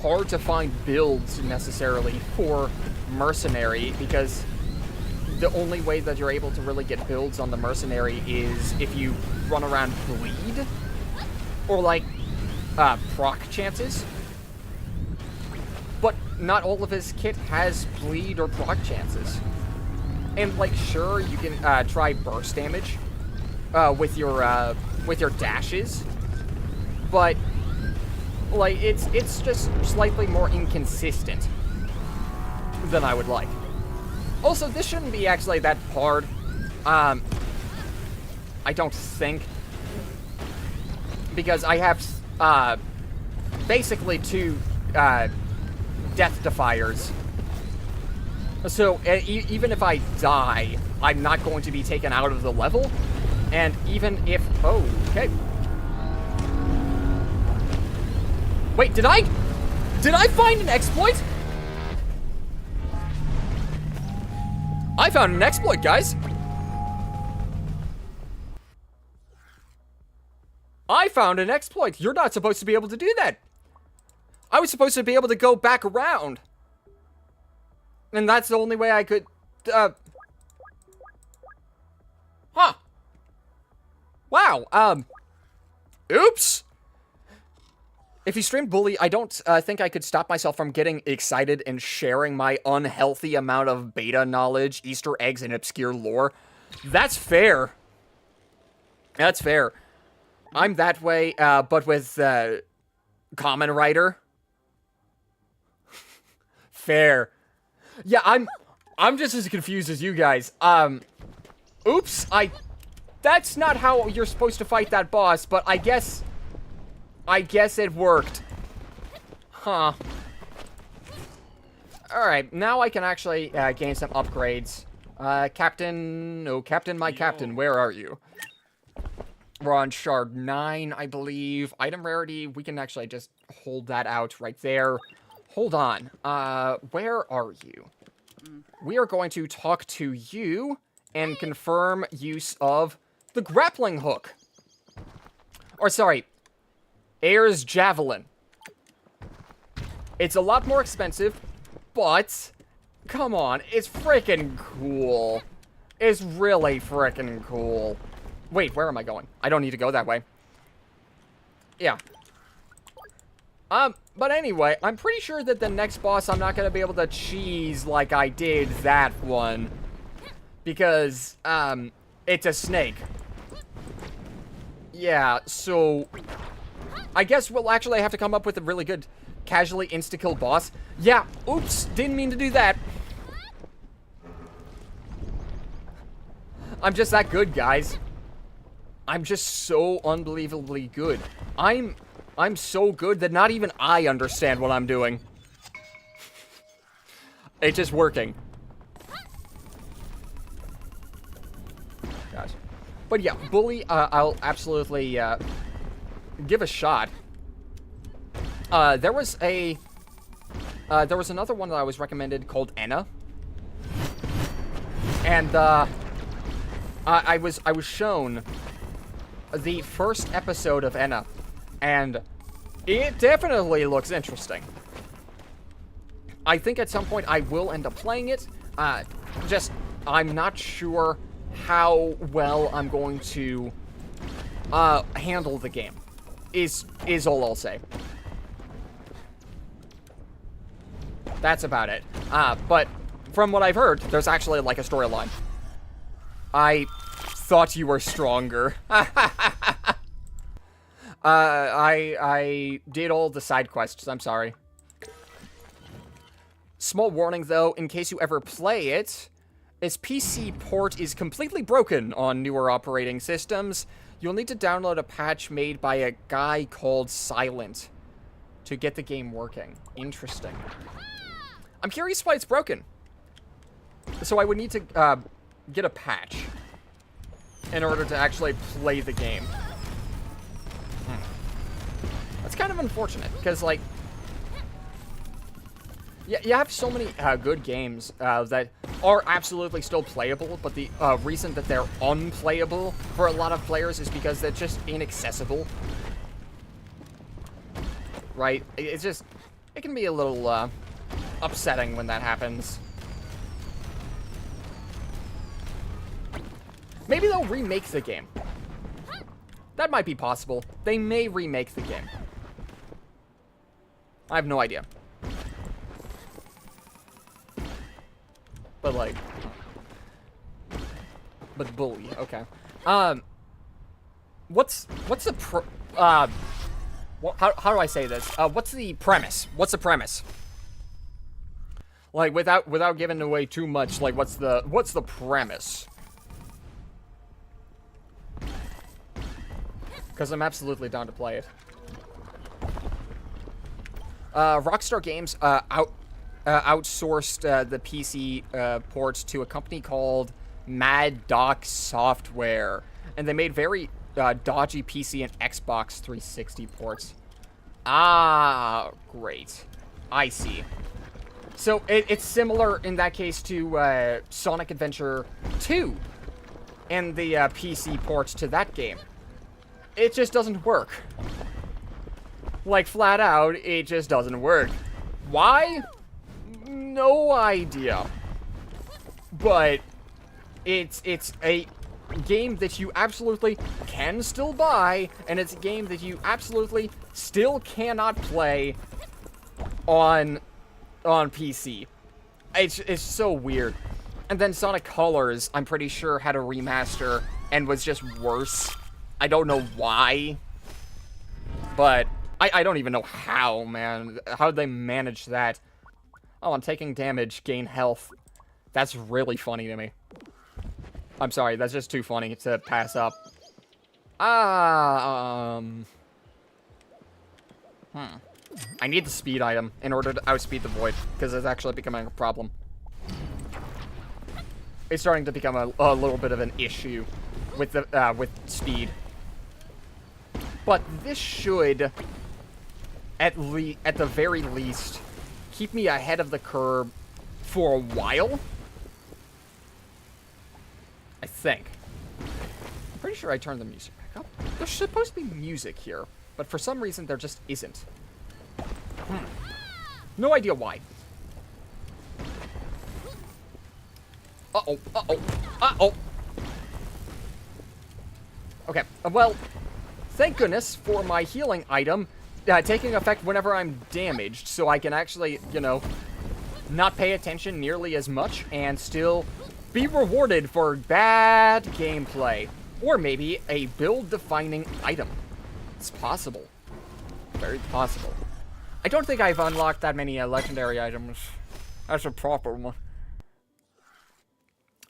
hard to find builds necessarily for Mercenary, because the only way that you're able to really get builds on the Mercenary is if you run around bleed or, like, proc chances. But not all of his kit has bleed or proc chances. And, like, sure, you can try burst damage with your dashes, but, like, it's just slightly more inconsistent than I would like. Also, this shouldn't be actually that hard. I don't think, because I have basically two Death Defiers. So, even if I die, I'm not going to be taken out of the level. And even if... Oh, okay. Wait, did I find an exploit? I found an exploit, guys. I found an exploit. You're not supposed to be able to do that. I was supposed to be able to go back around. And that's the only way I could, Huh. Wow, oops. If you streamed Bully, I don't think I could stop myself from getting excited and sharing my unhealthy amount of beta knowledge, Easter eggs, and obscure lore. That's fair. That's fair. I'm that way, but with Common Writer. Fair. Yeah, I'm just as confused as you guys. Oops, that's not how you're supposed to fight that boss, but I guess it worked. Huh. Alright, now I can actually gain some upgrades. Captain, my captain, where are you? We're on shard 9, I believe. Item rarity, we can actually just hold that out right there. Hold on. Where are you? We are going to talk to you and confirm use of the grappling hook. Or, sorry, Air's Javelin. It's a lot more expensive, but, come on, it's freaking cool. It's really freaking cool. Wait, where am I going? I don't need to go that way. Yeah. But anyway, I'm pretty sure that the next boss I'm not gonna be able to cheese like I did that one. Because, it's a snake. Yeah, so I guess we'll actually have to come up with a really good casually insta-kill boss. Yeah, oops, didn't mean to do that. I'm just that good, guys. I'm just so unbelievably good. I'm so good that not even I understand what I'm doing. It's just working. Gosh. But yeah, Bully, I'll absolutely give a shot. There was another one that I was recommended called Enna. And I was shown the first episode of Enna, and it definitely looks interesting. I think at some point I will end up playing it. I'm not sure how well I'm going to handle the game. Is all I'll say. That's about it. But from what I've heard, there's actually like a storyline. I thought you were stronger. I did all the side quests. I'm sorry. Small warning, though, in case you ever play it, its PC port is completely broken on newer operating systems. You'll need to download a patch made by a guy called Silent to get the game working. Interesting. I'm curious why it's broken. So I would need to get a patch in order to actually play the game. That's kind of unfortunate, because, like, you have so many good games that are absolutely still playable, but the reason that they're unplayable for a lot of players is because they're just inaccessible. Right? It's just, it can be a little upsetting when that happens. Maybe they'll remake the game. That might be possible. They may remake the game. I have no idea. But, like... But Bully, okay. What's the how do I say this? What's the premise? What's the premise? Like, without giving away too much, like, what's the premise? Because I'm absolutely down to play it. Rockstar Games outsourced the PC ports to a company called Mad Doc Software, and they made very dodgy PC and Xbox 360 ports. Ah, great. I see. So it's similar in that case to Sonic Adventure 2 and the PC ports to that game. It just doesn't work. Like, flat out, it just doesn't work. Why? No idea. But it's a game that you absolutely can still buy, and it's a game that you absolutely still cannot play on PC. It's so weird. And then Sonic Colors, I'm pretty sure, had a remaster and was just worse. I don't know why, but I don't even know how, man. How'd they manage that? Oh, I'm taking damage, gain health. That's really funny to me. I'm sorry, that's just too funny to pass up. I need the speed item in order to outspeed the void, because it's actually becoming a problem. It's starting to become a little bit of an issue with the with speed. But this should, at the very least, keep me ahead of the curve for a while. I think. I'm pretty sure I turned the music back up. There's supposed to be music here, but for some reason there just isn't. No idea why. Uh-oh, uh-oh, uh-oh. Okay, well, thank goodness for my healing item taking effect whenever I'm damaged, so I can actually, you know, not pay attention nearly as much and still be rewarded for bad gameplay. Or maybe a build-defining item. It's possible. Very possible. I don't think I've unlocked that many legendary items. That's a proper one.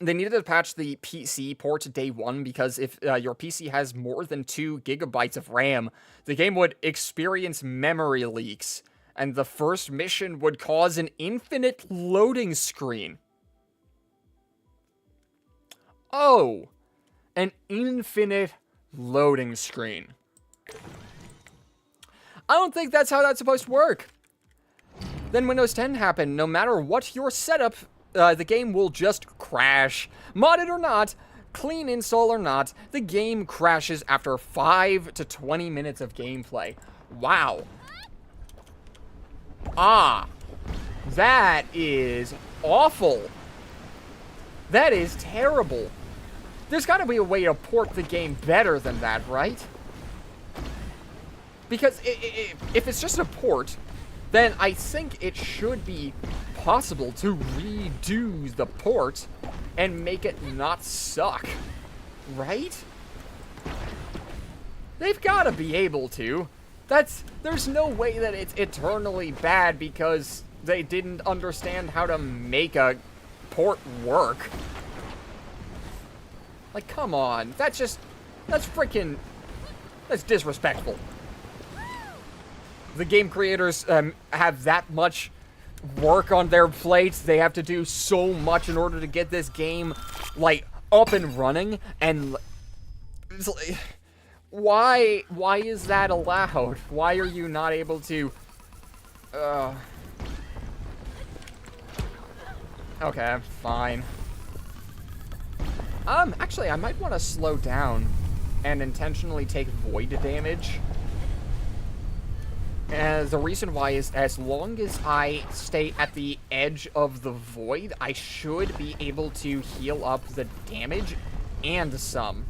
They needed to patch the PC port to day one because if your PC has more than 2 gigabytes of RAM, the game would experience memory leaks, and the first mission would cause an infinite loading screen. Oh, an infinite loading screen. I don't think that's how that's supposed to work. Then Windows 10 happened. No matter what your setup, the game will just crash. Modded or not, clean install or not, the game crashes after 5 to 20 minutes of gameplay. Wow. Ah, that is awful. That is terrible. There's got to be a way to port the game better than that, right? Because if it's just a port, then I think it should be possible to redo the port and make it not suck, right? They've got to be able to. There's no way that it's eternally bad because they didn't understand how to make a port work. Like, come on. That's disrespectful. The game creators have that much work on their plates. They have to do so much in order to get this game, like, up and running. And it's like, why is that allowed? Why are you not able to... Okay, fine. Actually, I might want to slow down and intentionally take void damage. And the reason why is as long as I stay at the edge of the void, I should be able to heal up the damage and some.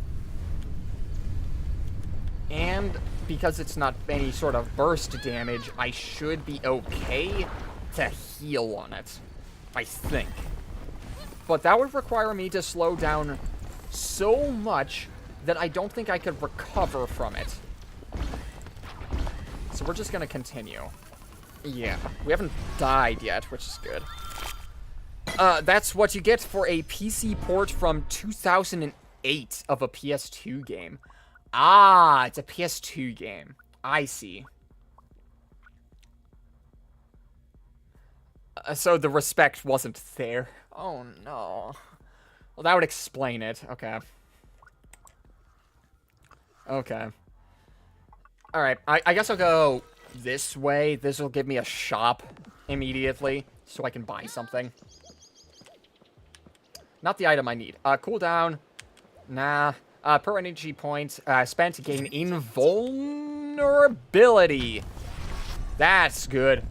And because it's not any sort of burst damage, I should be okay to heal on it, I think. But that would require me to slow down so much that I don't think I could recover from it. So we're just gonna continue. Yeah, we haven't died yet, which is good. That's what you get for a PC port from 2008 of a PS2 game. Ah, it's a PS2 game. I see. So the respect wasn't there. Oh, no. Well, that would explain it. Okay. Okay. Alright, I guess I'll go this way. This will give me a shop immediately, so I can buy something. Not the item I need. Cooldown. Nah. Per energy point spent to gain invulnerability. That's good.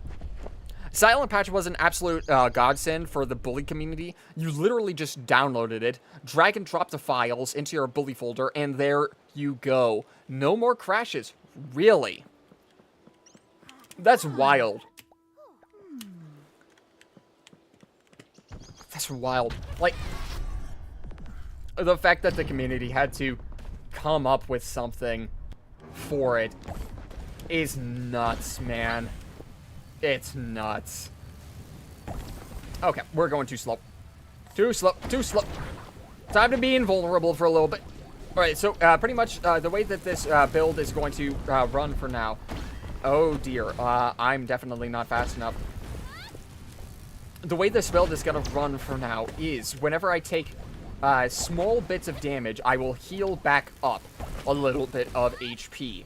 Silent Patch was an absolute godsend for the bully community. You literally just downloaded it, drag and drop the files into your bully folder, and there you go. No more crashes. Really? That's wild. That's wild. Like, the fact that the community had to come up with something for it is nuts, man. It's nuts. Okay, we're going too slow. Too slow, too slow. Time to be invulnerable for a little bit. Alright, so pretty much the way that this build is going to run for now. Oh dear, I'm definitely not fast enough. The way this build is going to run for now is whenever I take small bits of damage, I will heal back up a little bit of HP.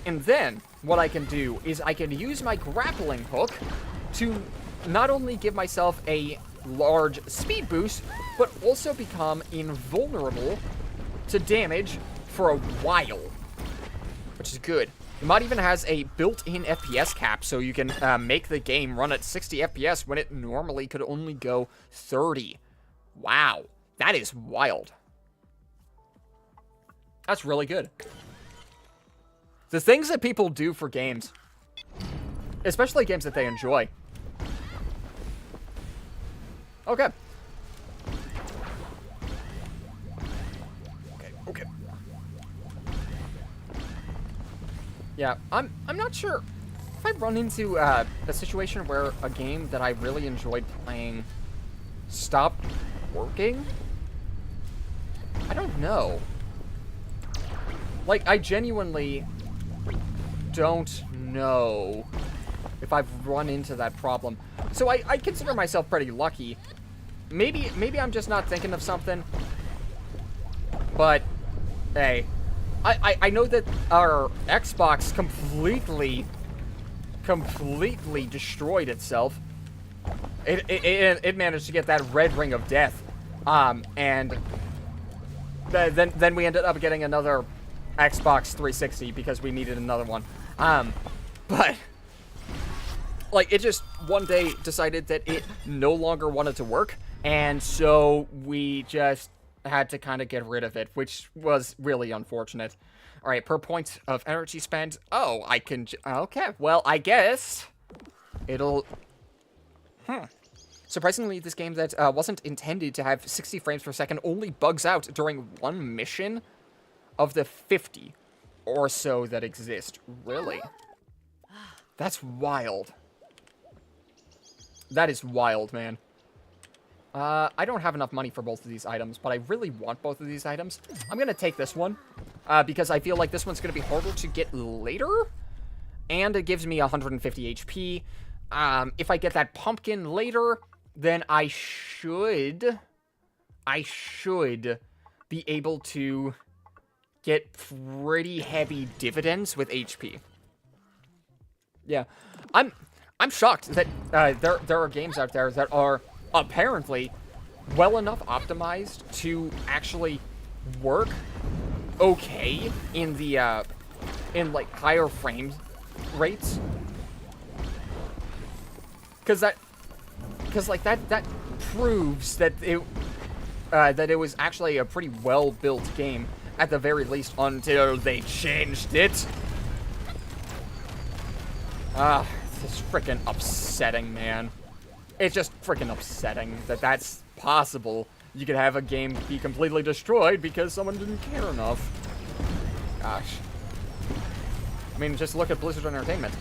And then, what I can do is I can use my grappling hook to not only give myself a large speed boost, but also become invulnerable to damage for a while, which is good. The mod even has a built-in FPS cap, so you can make the game run at 60 FPS when it normally could only go 30. Wow, that is wild. That's really good. The things that people do for games, especially games that they enjoy. Okay. Okay. Yeah, I'm not sure if I run into a situation where a game that I really enjoyed playing stopped working. I don't know. Like, I genuinely don't know if I've run into that problem. So I consider myself pretty lucky. Maybe I'm just not thinking of something. But, hey, I know that our Xbox completely destroyed itself. It managed to get that red ring of death. And then we ended up getting another Xbox 360 because we needed another one. But like, it just one day decided that it no longer wanted to work, and so we just had to kind of get rid of it, which was really unfortunate. All right, per point of energy spent. Oh, I can. Okay, well, I guess it'll. Surprisingly, this game that wasn't intended to have 60 frames per second only bugs out during one mission of the 50 or so that exist. Really? That's wild. That is wild, man. I don't have enough money for both of these items, but I really want both of these items. I'm going to take this one, because I feel like this one's going to be harder to get later, and it gives me 150 HP. If I get that pumpkin later, then I should be able to get pretty heavy dividends with HP. Yeah, I'm shocked that there are games out there that are apparently well enough optimized to actually work okay in the in like higher frame rates. Because like that proves that it was actually a pretty well built game at the very least until they changed it. It's freaking upsetting, man. It's just freaking upsetting that that's possible. You could have a game be completely destroyed because someone didn't care enough. Gosh. I mean, just look at Blizzard Entertainment.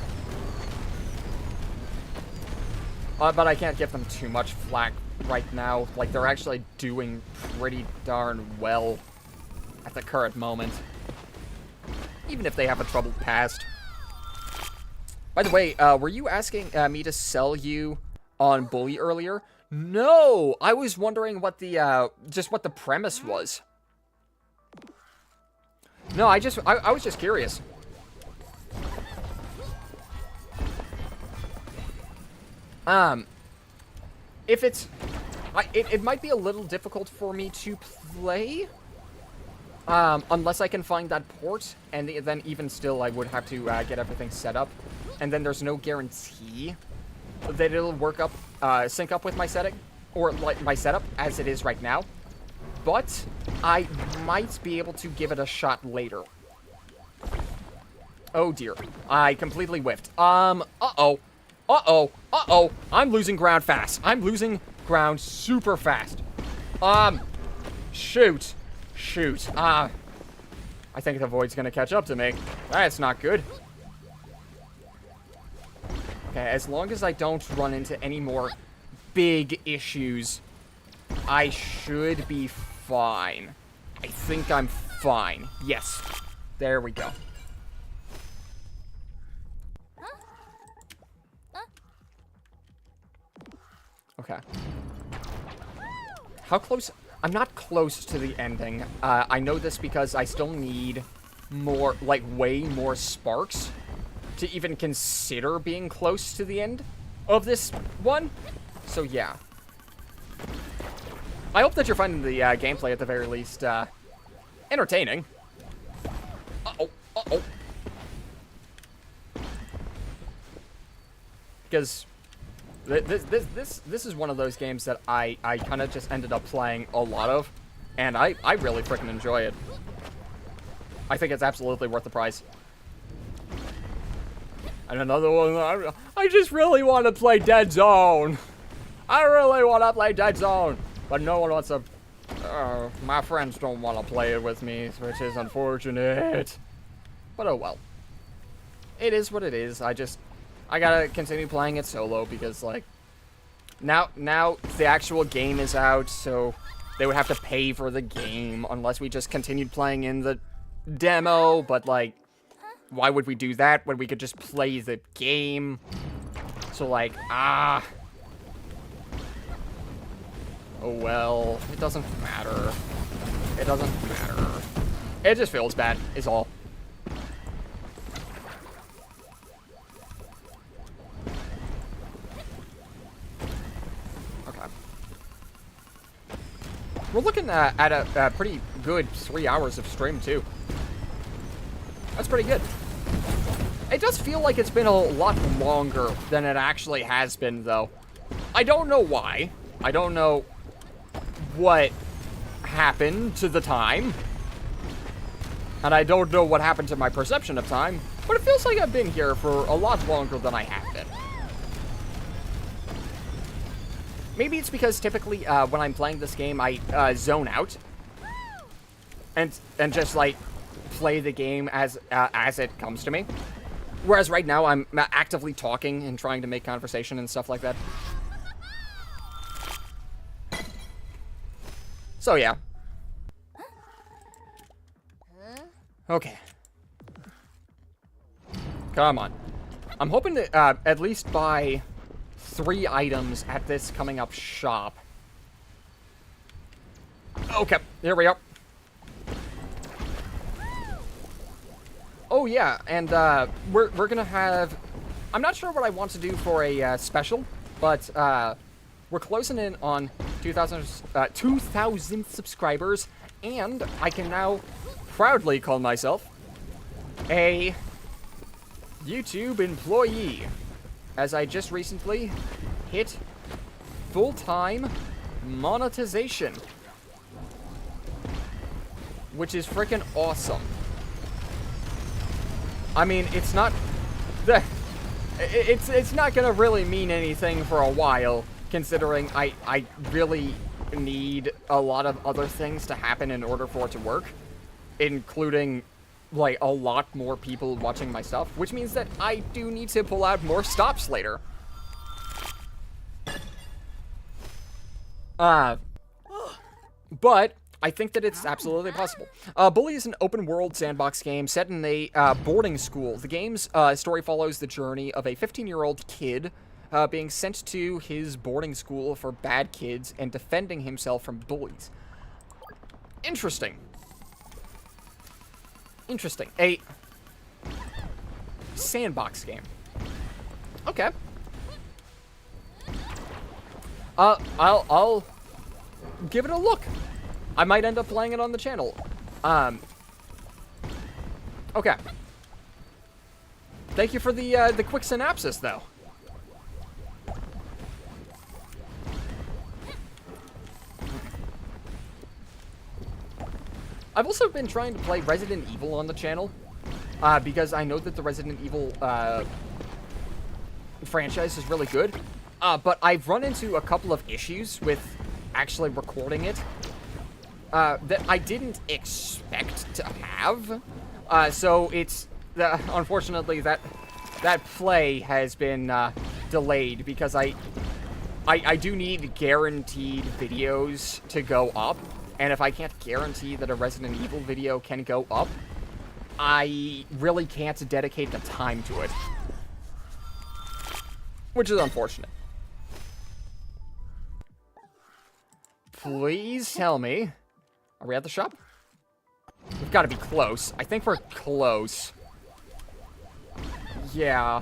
But I can't give them too much flack right now. Like, they're actually doing pretty darn well at the current moment. Even if they have a troubled past. By the way, were you asking me to sell you on Bully earlier? No! I was wondering what the, just what the premise was. No, I was just curious. If it's... it might be a little difficult for me to play. Unless I can find that port, and then even still I would have to get everything set up. And then there's no guarantee that it'll work up, sync up with my setting, or like my setup as it is right now. But I might be able to give it a shot later. Oh dear, I completely whiffed. Uh-oh. I'm losing ground fast. I'm losing ground super fast. Shoot. I think the void's gonna catch up to me. That's not good. Okay, as long as I don't run into any more big issues, I should be fine. I think I'm fine. Yes. There we go. Okay. How close? I'm not close to the ending. I know this because I still need more, like, way more sparks to even consider being close to the end of this one. So, yeah. I hope that you're finding the gameplay, at the very least, entertaining. Uh-oh. Uh-oh. Because this is one of those games that I kind of just ended up playing a lot of, and I really freaking enjoy it. I think it's absolutely worth the price. And another one, I just really want to play Dead Zone. I really want to play Dead Zone, but no one wants to. My friends don't want to play it with me, which is unfortunate. But oh well. It is what it is. I gotta continue playing it solo because, like, now the actual game is out, so they would have to pay for the game unless we just continued playing in the demo, but, like, why would we do that when we could just play the game? So, like, oh well, it doesn't matter. It doesn't matter. It just feels bad, is all. Okay. We're looking at a pretty good 3 hours of stream, too. That's pretty good. It does feel like it's been a lot longer than it actually has been, though. I don't know why. I don't know what happened to the time. And I don't know what happened to my perception of time. But it feels like I've been here for a lot longer than I have been. Maybe it's because typically when I'm playing this game, I zone out. And just, like, play the game as it comes to me. Whereas right now, I'm actively talking and trying to make conversation and stuff like that. So, yeah. Okay. Come on. I'm hoping to at least buy 3 items at this coming up shop. Okay, here we go. Oh yeah, and we're gonna have. I'm not sure what I want to do for a special, but we're closing in on 2,000 subscribers, and I can now proudly call myself a YouTube employee, as I just recently hit full-time monetization, which is freaking awesome. I mean, it's not it's not gonna really mean anything for a while, considering I really need a lot of other things to happen in order for it to work, including, like, a lot more people watching my stuff, which means that I do need to pull out more stops later. But I think that it's absolutely possible. Bully is an open-world sandbox game set in a boarding school. The game's story follows the journey of a 15-year-old kid being sent to his boarding school for bad kids and defending himself from bullies. Interesting. Interesting. A sandbox game. Okay. I'll give it a look. I might end up playing it on the channel. Okay. Thank you for the quick synopsis, though. I've also been trying to play Resident Evil on the channel, because I know that the Resident Evil franchise is really good, but I've run into a couple of issues with actually recording it that I didn't expect to have. So it's unfortunately that play has been delayed because I do need guaranteed videos to go up, and if I can't guarantee that a Resident Evil video can go up, I really can't dedicate the time to it, which is unfortunate. Please tell me, are we at the shop? We've got to be close. I think we're close. Yeah.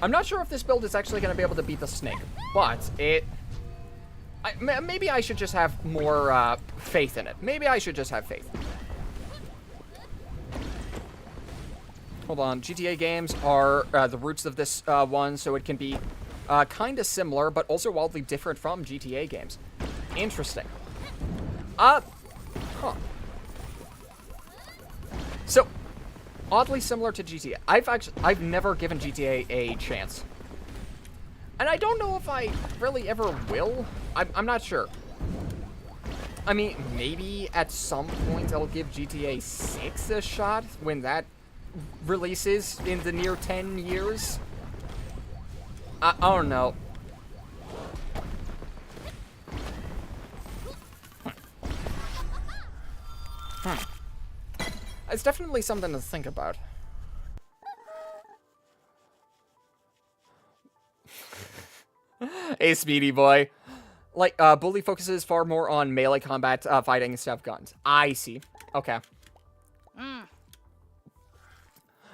I'm not sure if this build is actually going to be able to beat the snake, but maybe I should just have more faith in it. Maybe I should just have faith. Hold on. GTA games are the roots of this one, so it can be kind of similar, but also wildly different from GTA games. Interesting. Huh. So, oddly similar to GTA. I've never given GTA a chance. And I don't know if I really ever will. I'm not sure. I mean, maybe at some point I'll give GTA 6 a shot when that releases in the near 10 years. I don't know. It's definitely something to think about. Hey, Speedy Boy. Like, Bully focuses far more on melee combat, fighting instead of guns. I see. Okay.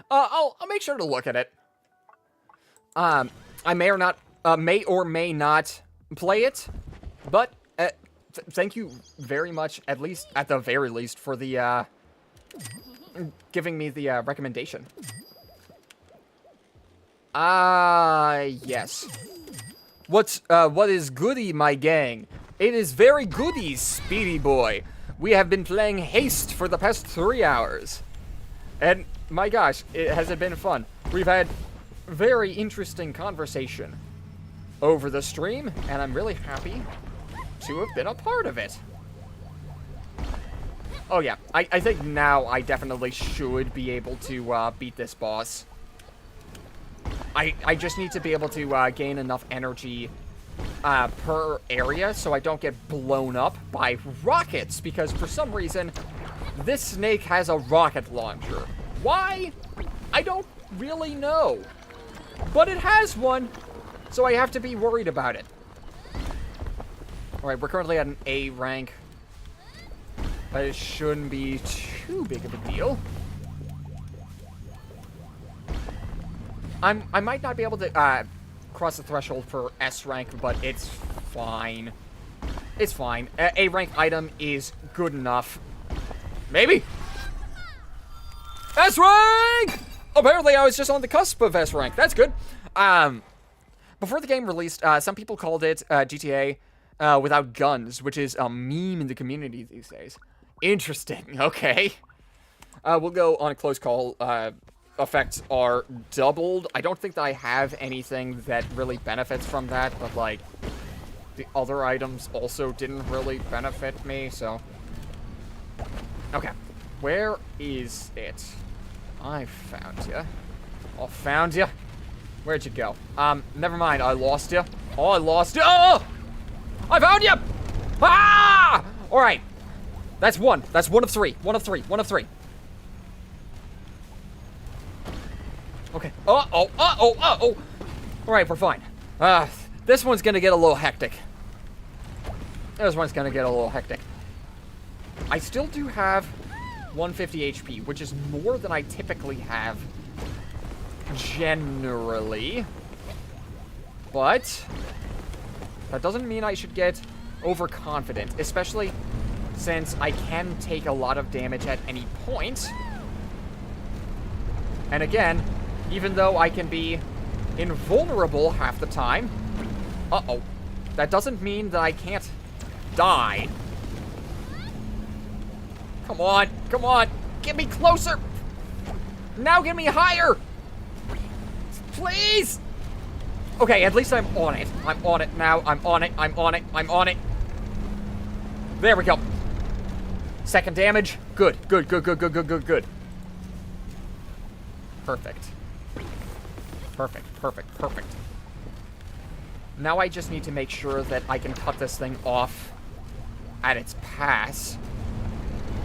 I'll make sure to look at it. I may or may not play it, but thank you very much, at the very least, for the giving me the recommendation. Yes. What is goody, my gang? It is very goody, Speedy Boy. We have been playing Haste for the past 3 hours. And, my gosh, has it been fun. We've had very interesting conversation over the stream, and I'm really happy to have been a part of it. Oh yeah, I think now I definitely should be able to beat this boss. I just need to be able to gain enough energy per area so I don't get blown up by rockets, because for some reason this snake has a rocket launcher. Why? I don't really know. But it has one, so I have to be worried about it. Alright, we're currently at an A rank. But it shouldn't be too big of a deal. I might not be able to cross the threshold for S rank, but it's fine. It's fine. A rank item is good enough. Maybe. S rank! Apparently I was just on the cusp of S rank. That's good. Before the game released, some people called it GTA without guns, which is a meme in the community these days. Interesting. Okay. We'll go on a close call. Effects are doubled. I don't think that I have anything that really benefits from that, but, like, the other items also didn't really benefit me, so. Okay. Where is it? I found you. I found you. Where'd you go? Never mind. I lost you. Oh, I lost you. Oh! I found you! Ah! Alright. That's one. That's one of three. One of three. One of three. Okay. Uh-oh. Uh-oh. Uh-oh. Alright, we're fine. This one's gonna get a little hectic. This one's gonna get a little hectic. I still do have 150 HP, which is more than I typically have generally. But that doesn't mean I should get overconfident, especially since I can take a lot of damage at any point. And again, even though I can be invulnerable half the time, uh-oh, that doesn't mean that I can't die. Come on, come on, get me closer. Now get me higher. Please. Okay, at least I'm on it. I'm on it now. I'm on it. I'm on it. I'm on it. There we go. Second damage. Good. Good, good, good, good, good, good, good. Perfect. Perfect, perfect, perfect. Now I just need to make sure that I can cut this thing off at its pass.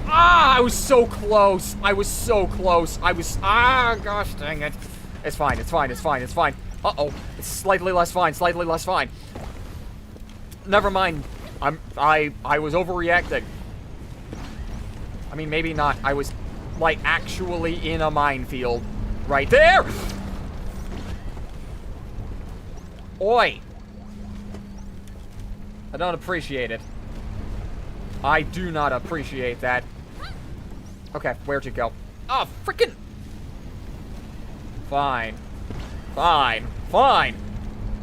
Ah, I was so close. I was so close. Gosh dang it. It's fine, it's fine, it's fine, it's fine. Uh-oh. It's slightly less fine, slightly less fine. Never mind. I was overreacting. I mean, maybe not. I was, like, actually in a minefield. Right there! Oi! I don't appreciate it. I do not appreciate that. Okay, where'd you go? Oh, frickin'! Fine. Fine. Fine.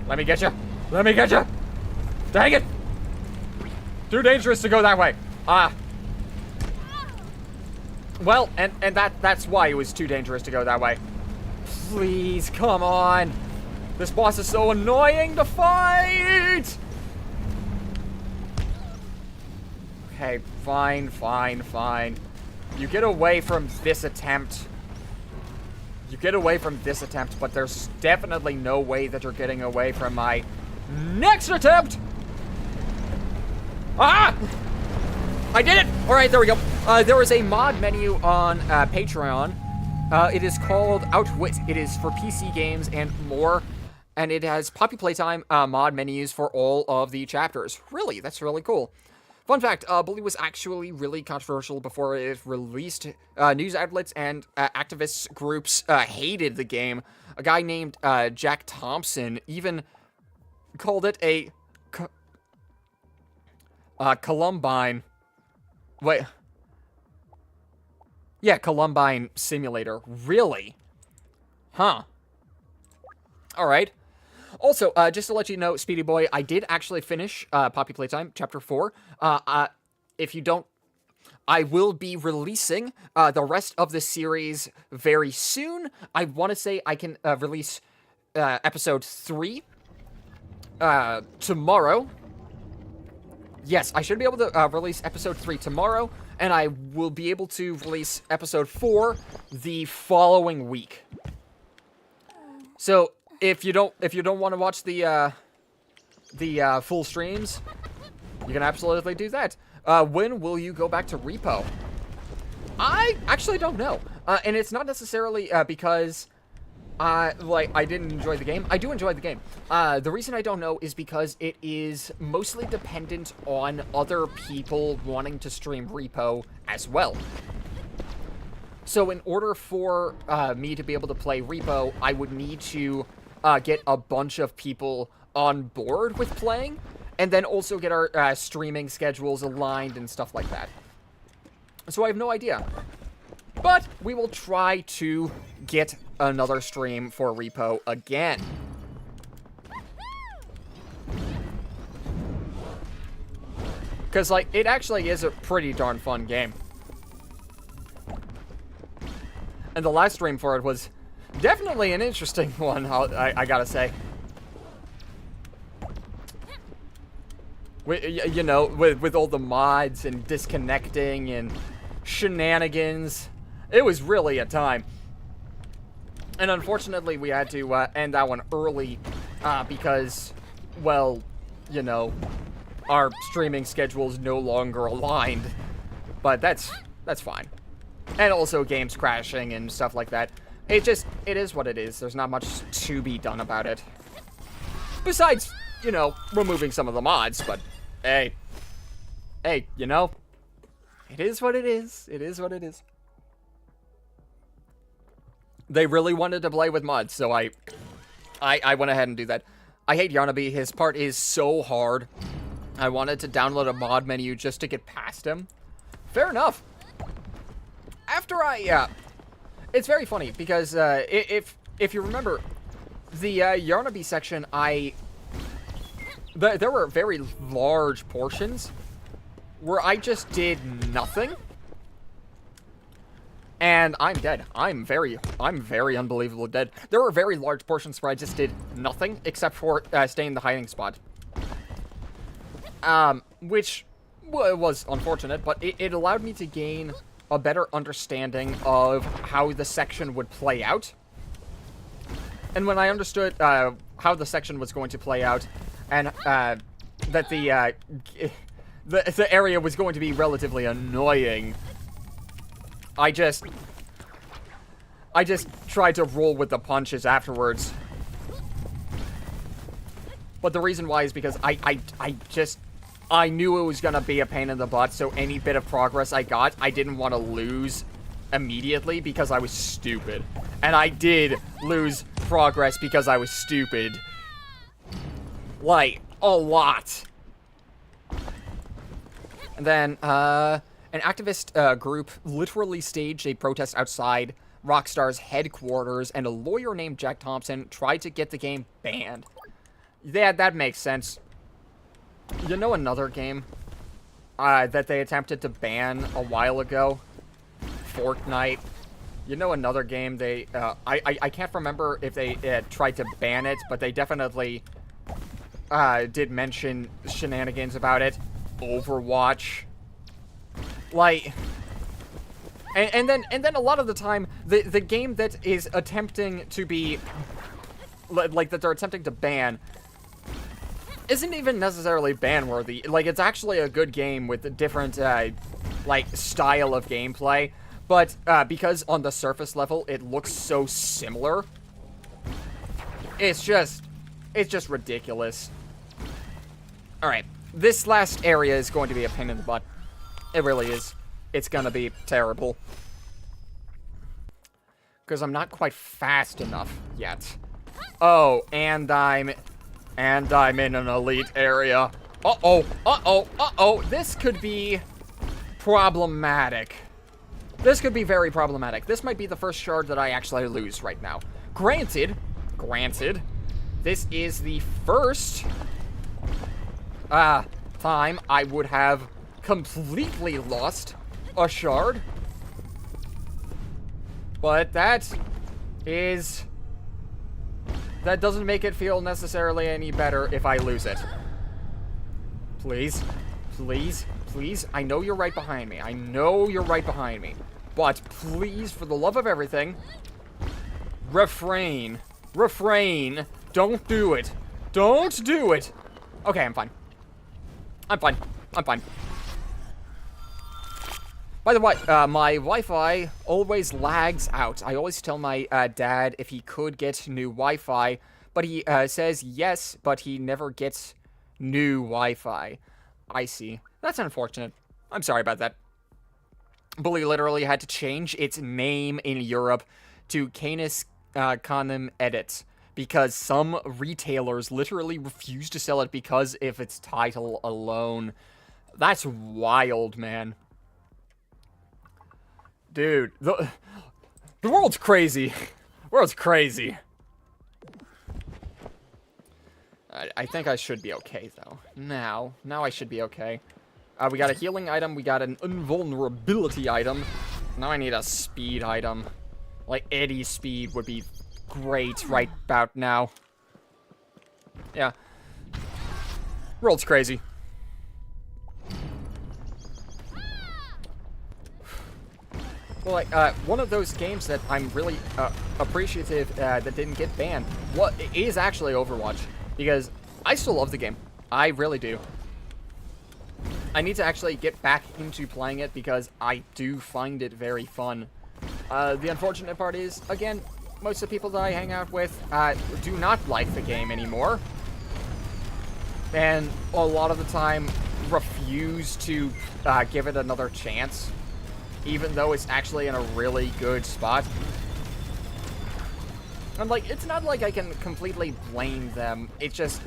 Let me get you. Let me get you. Dang it! Too dangerous to go that way. Well, and that's why it was too dangerous to go that way. Please, come on. This boss is so annoying to fight! Okay, fine, fine, fine. You get away from this attempt. You get away from this attempt, but there's definitely no way that you're getting away from my next attempt! Ah! I did it! Alright, there we go. There is a mod menu on Patreon. It is called Outwit. It is for PC games and more. And it has Poppy Playtime mod menus for all of the chapters. Really, that's really cool. Fun fact, Bully was actually really controversial before it released. News outlets and activist groups hated the game. A guy named Jack Thompson even called it a Columbine. Wait. Yeah, Columbine Simulator. Really? Huh. Alright. Also, just to let you know, Speedy Boy, I did actually finish Poppy Playtime, Chapter 4. If you don't, I will be releasing the rest of the series very soon. I want to say I can release Episode 3 tomorrow. Yes, I should be able to release Episode 3 tomorrow, and I will be able to release Episode 4 the following week. So, if you don't want to watch the full streams, you can absolutely do that. When will you go back to Repo? I actually don't know, and it's not necessarily because I didn't enjoy the game. I do enjoy the game. The reason I don't know is because it is mostly dependent on other people wanting to stream Repo as well. So in order for me to be able to play Repo, I would need to get a bunch of people on board with playing, and then also get our streaming schedules aligned and stuff like that. So I have no idea. But we will try to get another stream for Repo again. Because, like, it actually is a pretty darn fun game. And the live stream for it was definitely an interesting one, I gotta say. You know, with all the mods and disconnecting and shenanigans, it was really a time. And unfortunately, we had to end that one early because, well, you know, our streaming schedule's no longer aligned. But that's fine. And also games crashing and stuff like that. It is what it is. There's not much to be done about it. Besides, you know, removing some of the mods, but hey, you know, it is what it is. It is what it is. They really wanted to play with mods, so I went ahead and do that. I hate Yarnaby. His part is so hard. I wanted to download a mod menu just to get past him. Fair enough. After it's very funny because if you remember the Yarnaby section, there were very large portions where I just did nothing. And I'm dead. I'm very unbelievably dead. There were very large portions where I just did nothing except for stay in the hiding spot. Which Well, it was unfortunate, but it allowed me to gain a better understanding of how the section would play out. And when I understood how the section was going to play out, and that the area was going to be relatively annoying, I just tried to roll with the punches afterwards. But the reason why is because I knew it was gonna be a pain in the butt, so any bit of progress I got, I didn't want to lose immediately because I was stupid. And I did lose progress because I was stupid. Like, a lot. And then, an activist group literally staged a protest outside Rockstar's headquarters, and a lawyer named Jack Thompson tried to get the game banned. Yeah, that makes sense. You know another game that they attempted to ban a while ago? Fortnite. You know another game they... I can't remember if they tried to ban it, but they definitely did mention shenanigans about it. Overwatch. Like... And then a lot of the time, the game that is attempting to be... Like, that they're attempting to ban... isn't even necessarily ban-worthy. Like, it's actually a good game with a different, like, style of gameplay. But, because on the surface level, it looks so similar, it's just ridiculous. Alright, this last area is going to be a pain in the butt. It really is. It's gonna be terrible. Because I'm not quite fast enough yet. Oh, and I'm in an elite area. Uh-oh, uh-oh, uh-oh. This could be problematic. This could be very problematic. This might be the first shard that I actually lose right now. Granted, this is the first time I would have completely lost a shard. But that doesn't make it feel necessarily any better if I lose it. Please. Please. Please. I know you're right behind me. I know you're right behind me. But please, for the love of everything, refrain. Refrain. Don't do it. Don't do it. Okay, I'm fine. I'm fine. I'm fine. By the way, my Wi-Fi always lags out. I always tell my dad if he could get new Wi-Fi, but he says yes, but he never gets new Wi-Fi. I see. That's unfortunate. I'm sorry about that. Bully literally had to change its name in Europe to Canis Canem Edit because some retailers literally refuse to sell it because of its title alone. That's wild, man. Dude, the world's crazy. The world's crazy. I think I should be okay, though. Now I should be okay. We got a healing item. We got an invulnerability item. Now I need a speed item. Like, Eddie's speed would be great right about now. Yeah. World's crazy. Well, like, one of those games that I'm really appreciative that didn't get banned is actually Overwatch, because I still love the game. I really do. I need to actually get back into playing it because I do find it very fun. The unfortunate part is, again, most of the people that I hang out with do not like the game anymore, and a lot of the time refuse to give it another chance, even though it's actually in a really good spot. And, like, it's not like I can completely blame them. It's just,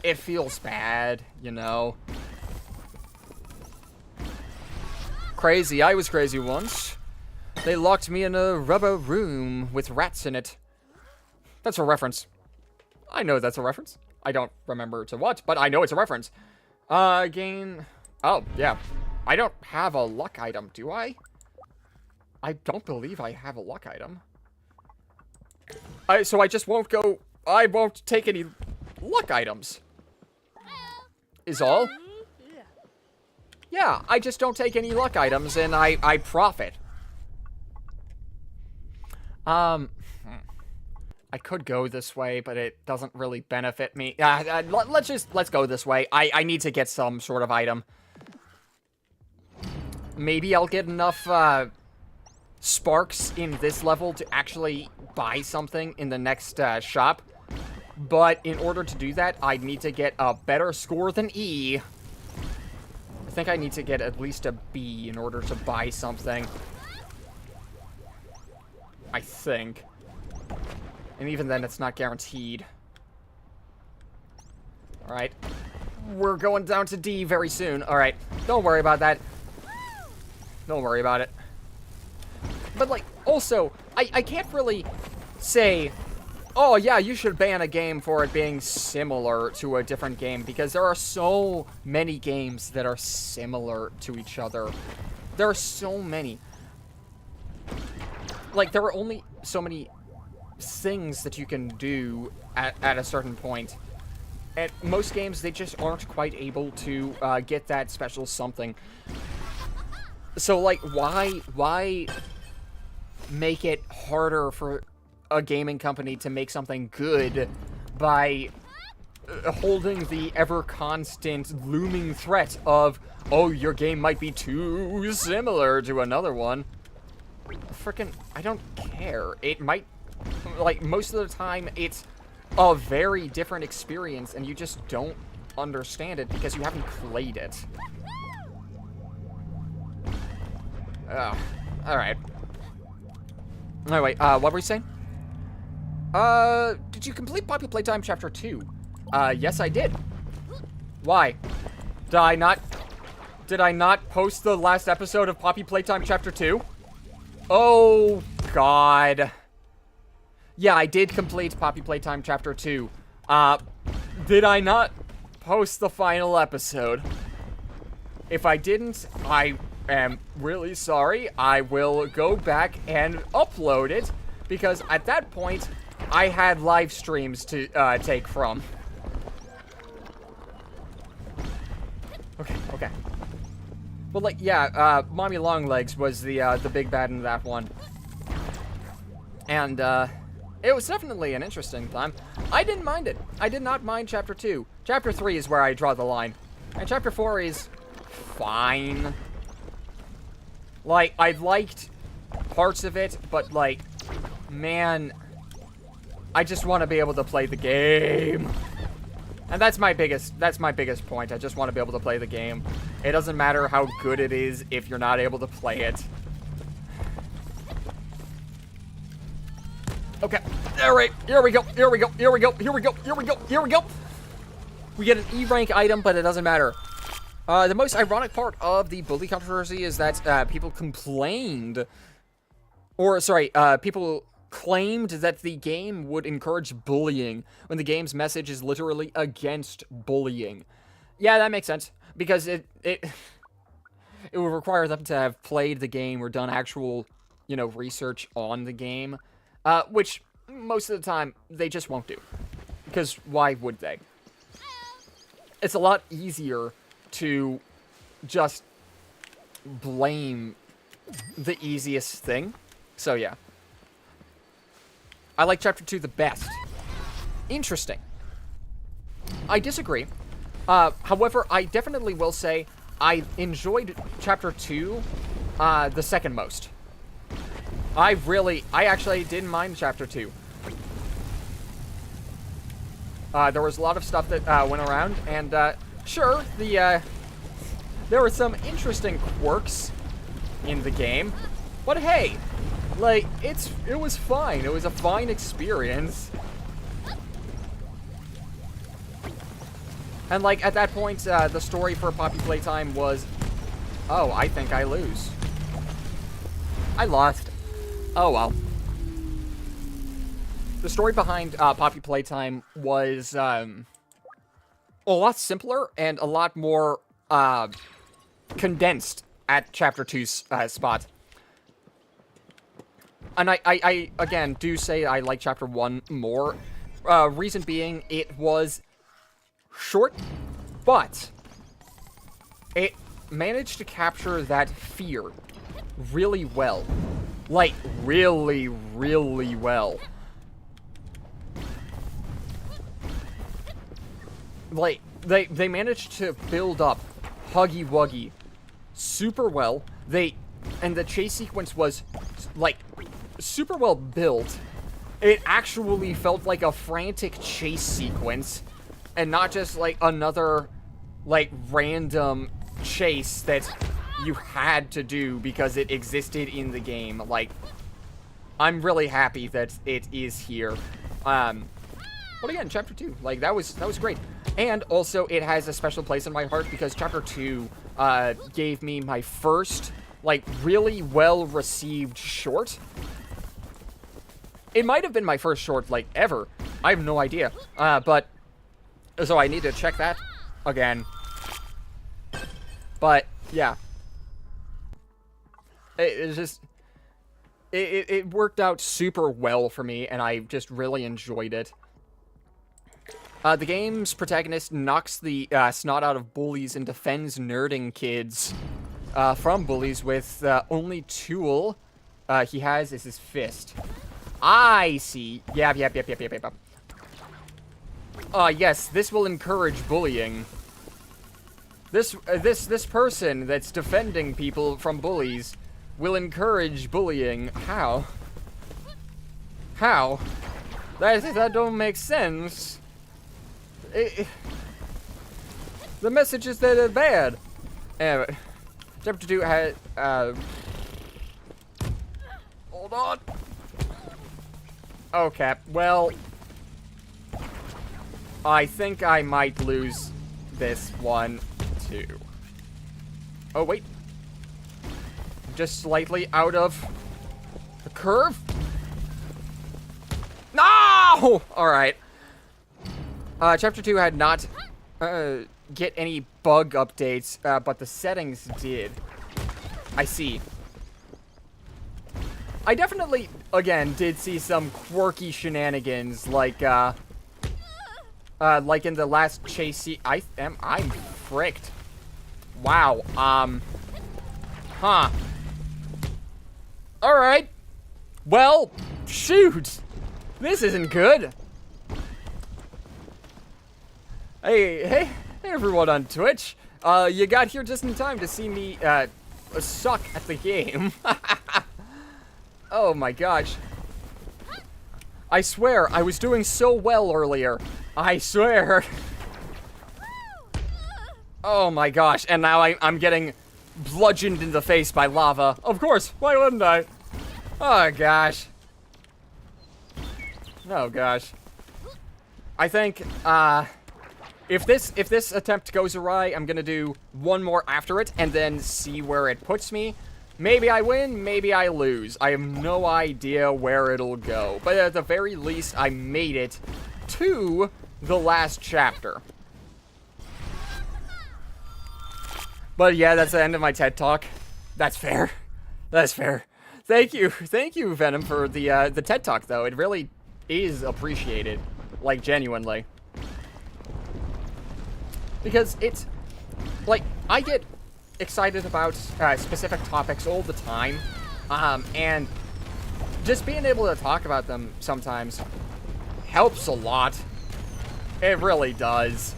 it feels bad, you know? Crazy. I was crazy once. They locked me in a rubber room with rats in it. That's a reference. I know that's a reference. I don't remember to what, but I know it's a reference. Gain... Oh, yeah. I don't have a luck item, do I? I don't believe I have a luck item. So I just won't go... I won't take any luck items. Is all? Yeah, I just don't take any luck items, and I profit. I could go this way, but it doesn't really benefit me. Let's go this way. I need to get some sort of item. Maybe I'll get enough, sparks in this level to actually buy something in the next, shop. But in order to do that, I need to get a better score than E. I think I need to get at least a B in order to buy something. I think. And even then, it's not guaranteed. Alright. We're going down to D very soon. Alright. Don't worry about that. Don't worry about it. But, like, also, I can't really say, oh, yeah, you should ban a game for it being similar to a different game, because there are so many games that are similar to each other. There are so many. Like, there are only so many things that you can do at a certain point. And most games, they just aren't quite able to get that special something. So, like, why make it harder for a gaming company to make something good by holding the ever-constant looming threat of, oh, your game might be too similar to another one? Frickin', I don't care. It might, like, most of the time, it's a very different experience, and you just don't understand it because you haven't played it. Alright. Oh, wait, what were we saying? Did you complete Poppy Playtime Chapter 2? Yes, I did. Why? Did I not post the last episode of Poppy Playtime Chapter 2? Oh, God. Yeah, I did complete Poppy Playtime Chapter 2. Did I not post the final episode? If I didn't, I am really sorry. I will go back and upload it, because at that point, I had live streams to take from. Okay. Well, like, yeah, Mommy Longlegs was the big bad in that one. And, it was definitely an interesting time. I didn't mind it. I did not mind Chapter 2. Chapter 3 is where I draw the line. And Chapter 4 is fine. Like, I liked parts of it, but, like, man, I just want to be able to play the game. And that's my biggest point. I just want to be able to play the game. It doesn't matter how good it is if you're not able to play it. Okay. Alright, here we go. We get an E rank item, but it doesn't matter. The most ironic part of the bully controversy is that people complained, or sorry, people claimed that the game would encourage bullying when the game's message is literally against bullying. Yeah, that makes sense, because it would require them to have played the game or done actual, you know, research on the game, which most of the time they just won't do, because why would they? It's a lot easier to just blame the easiest thing. So yeah. I like Chapter 2 the best. Interesting. I disagree. However, I definitely will say I enjoyed Chapter 2 the second most. I actually didn't mind Chapter 2. There was a lot of stuff that went around, and sure, there were some interesting quirks in the game, but hey, like, it was fine. It was a fine experience. And, like, at that point, the story for Poppy Playtime was, oh, I think I lose. I lost. Oh, well. The story behind Poppy Playtime was a lot simpler and a lot more condensed at Chapter 2's spot. And I again, do say I like Chapter 1 more. Reason being, it was short, but it managed to capture that fear really well. Like, really, really well. Like, they managed to build up Huggy Wuggy super well. And the chase sequence was, like, super well built. It actually felt like a frantic chase sequence, and not just, like, another, like, random chase that you had to do because it existed in the game. Like, I'm really happy that it is here. But again, Chapter 2, like, that was great. And also, it has a special place in my heart because Chapter 2 gave me my first, like, really well-received short. It might have been my first short, like, ever. I have no idea. But, so I need to check that again. But, yeah. It's just, it worked out super well for me, and I just really enjoyed it. The game's protagonist knocks the snot out of bullies and defends nerding kids from bullies with only tool he has is his fist. I see. Yep. Yes, this will encourage bullying. This person that's defending people from bullies will encourage bullying. How? How? That don't make sense. The message is that it's bad. Anyway, Chapter 2 had, hold on. Okay, well, I think I might lose this one, too. Oh, wait. Just slightly out of the curve? No! Alright. Chapter 2 had not get any bug updates, but the settings did. I see. I definitely, again, did see some quirky shenanigans, like in the last chase I'm fricked. Wow, huh. Alright. Well, shoot! This isn't good. Hey everyone on Twitch. You got here just in time to see me, suck at the game. Oh my gosh. I swear, I was doing so well earlier. I swear. Oh my gosh, and now I'm getting bludgeoned in the face by lava. Of course, why wouldn't I? Oh gosh. Oh gosh. I think, if this attempt goes awry, I'm gonna do one more after it, and then see where it puts me. Maybe I win, maybe I lose. I have no idea where it'll go. But at the very least, I made it to the last chapter. But yeah, that's the end of my TED Talk. That's fair. That's fair. Thank you, Venom, for the TED Talk, though. It really is appreciated. Like, genuinely. Because it's, like, I get excited about specific topics all the time, and just being able to talk about them sometimes helps a lot. It really does.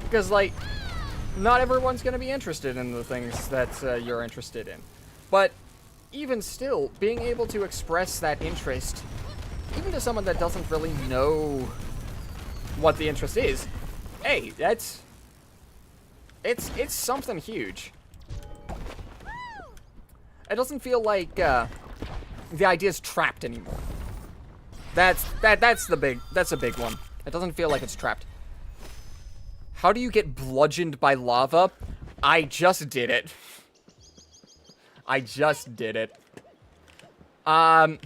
Because, like, not everyone's going to be interested in the things that you're interested in. But even still, being able to express that interest, even to someone that doesn't really know what the interest is, hey, it's something huge. It doesn't feel like the idea's trapped anymore. That's a big one. It doesn't feel like it's trapped. How do you get bludgeoned by lava? I just did it. I just did it. What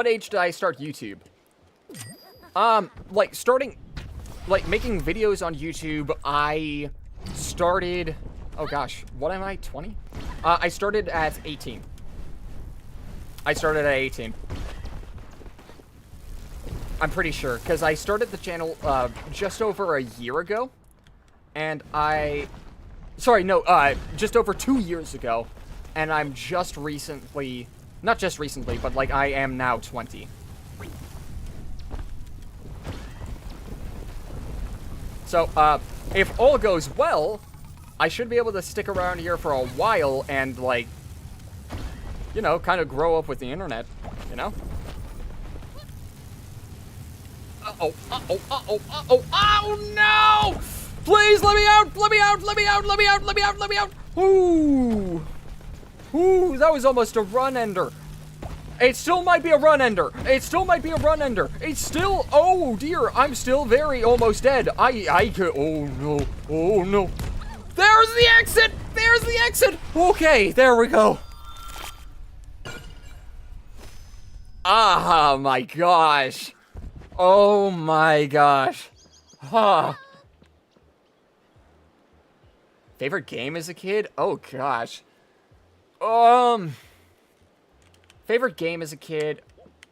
age did I start YouTube? Like, making videos on YouTube, I started, oh gosh, what am I, 20? I started at 18. I started at 18. I'm pretty sure, because I started the channel, just over a year ago. and sorry, no, just over 2 years ago, and I'm just recently, not just recently, but like I am now 20. So, if all goes well, I should be able to stick around here for a while and, like, you know, kind of grow up with the internet, you know? Uh-oh, uh-oh, uh-oh, uh-oh, oh no! Please, let me out, let me out, let me out, let me out, let me out, let me out! Ooh! Ooh, that was almost a run ender. It still might be a run ender. It still might be a run ender. It's still, oh dear, I'm still very almost dead. I could, oh no, oh no. There's the exit, there's the exit. Okay, there we go. Ah, my gosh. Oh my gosh. Huh. Favorite game as a kid? Oh gosh. Favorite game as a kid?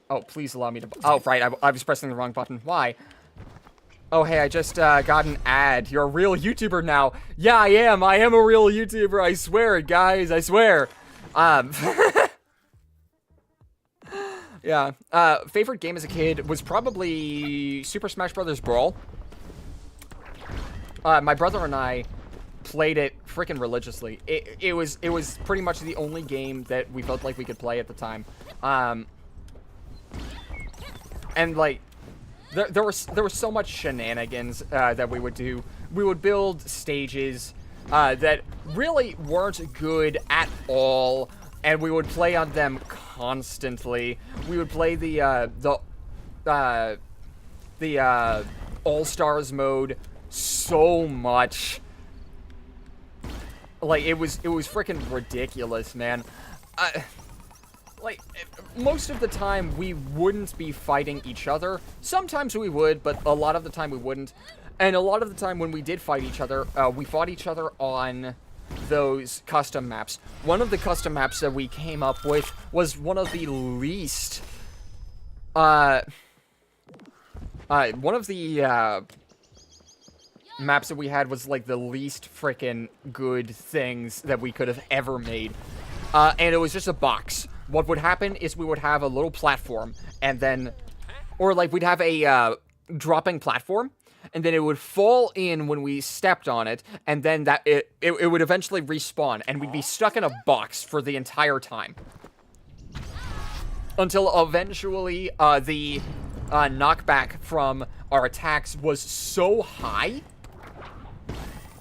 Oh, please allow me to... Oh, right, I was pressing the wrong button. Why? Oh, hey, I just got an ad. You're a real YouTuber now. Yeah, I am. I am a real YouTuber. I swear, guys. I swear. Yeah. Favorite game as a kid was probably Super Smash Bros. Brawl. My brother and I played it freaking religiously. It was pretty much the only game that we felt like we could play at the time. And like there was so much shenanigans that we would do. We would build stages that really weren't good at all, and we would play on them constantly. We would play the All-Stars mode so much. Like, it was freaking ridiculous, man. Like, most of the time, we wouldn't be fighting each other. Sometimes we would, but a lot of the time we wouldn't. And a lot of the time when we did fight each other, we fought each other on those custom maps. One of the custom maps that we came up with was one of the least... one of the, maps that we had was like the least frickin' good things that we could have ever made. And it was just a box. What would happen is we would have a little platform, and then, or like we'd have a dropping platform, and then it would fall in when we stepped on it, and then that it would eventually respawn, and we'd be stuck in a box for the entire time. Until eventually the knockback from our attacks was so high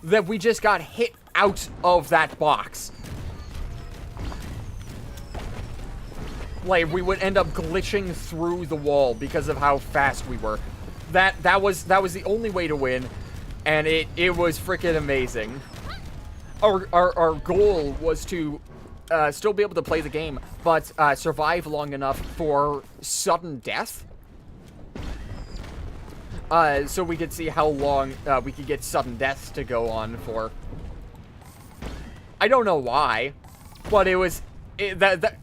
that we just got hit out of that box. Like, we would end up glitching through the wall because of how fast we were. That was the only way to win, and it was freaking amazing. Our goal was to still be able to play the game, but survive long enough for sudden death. So we could see how long we could get sudden deaths to go on for. I don't know why, but it was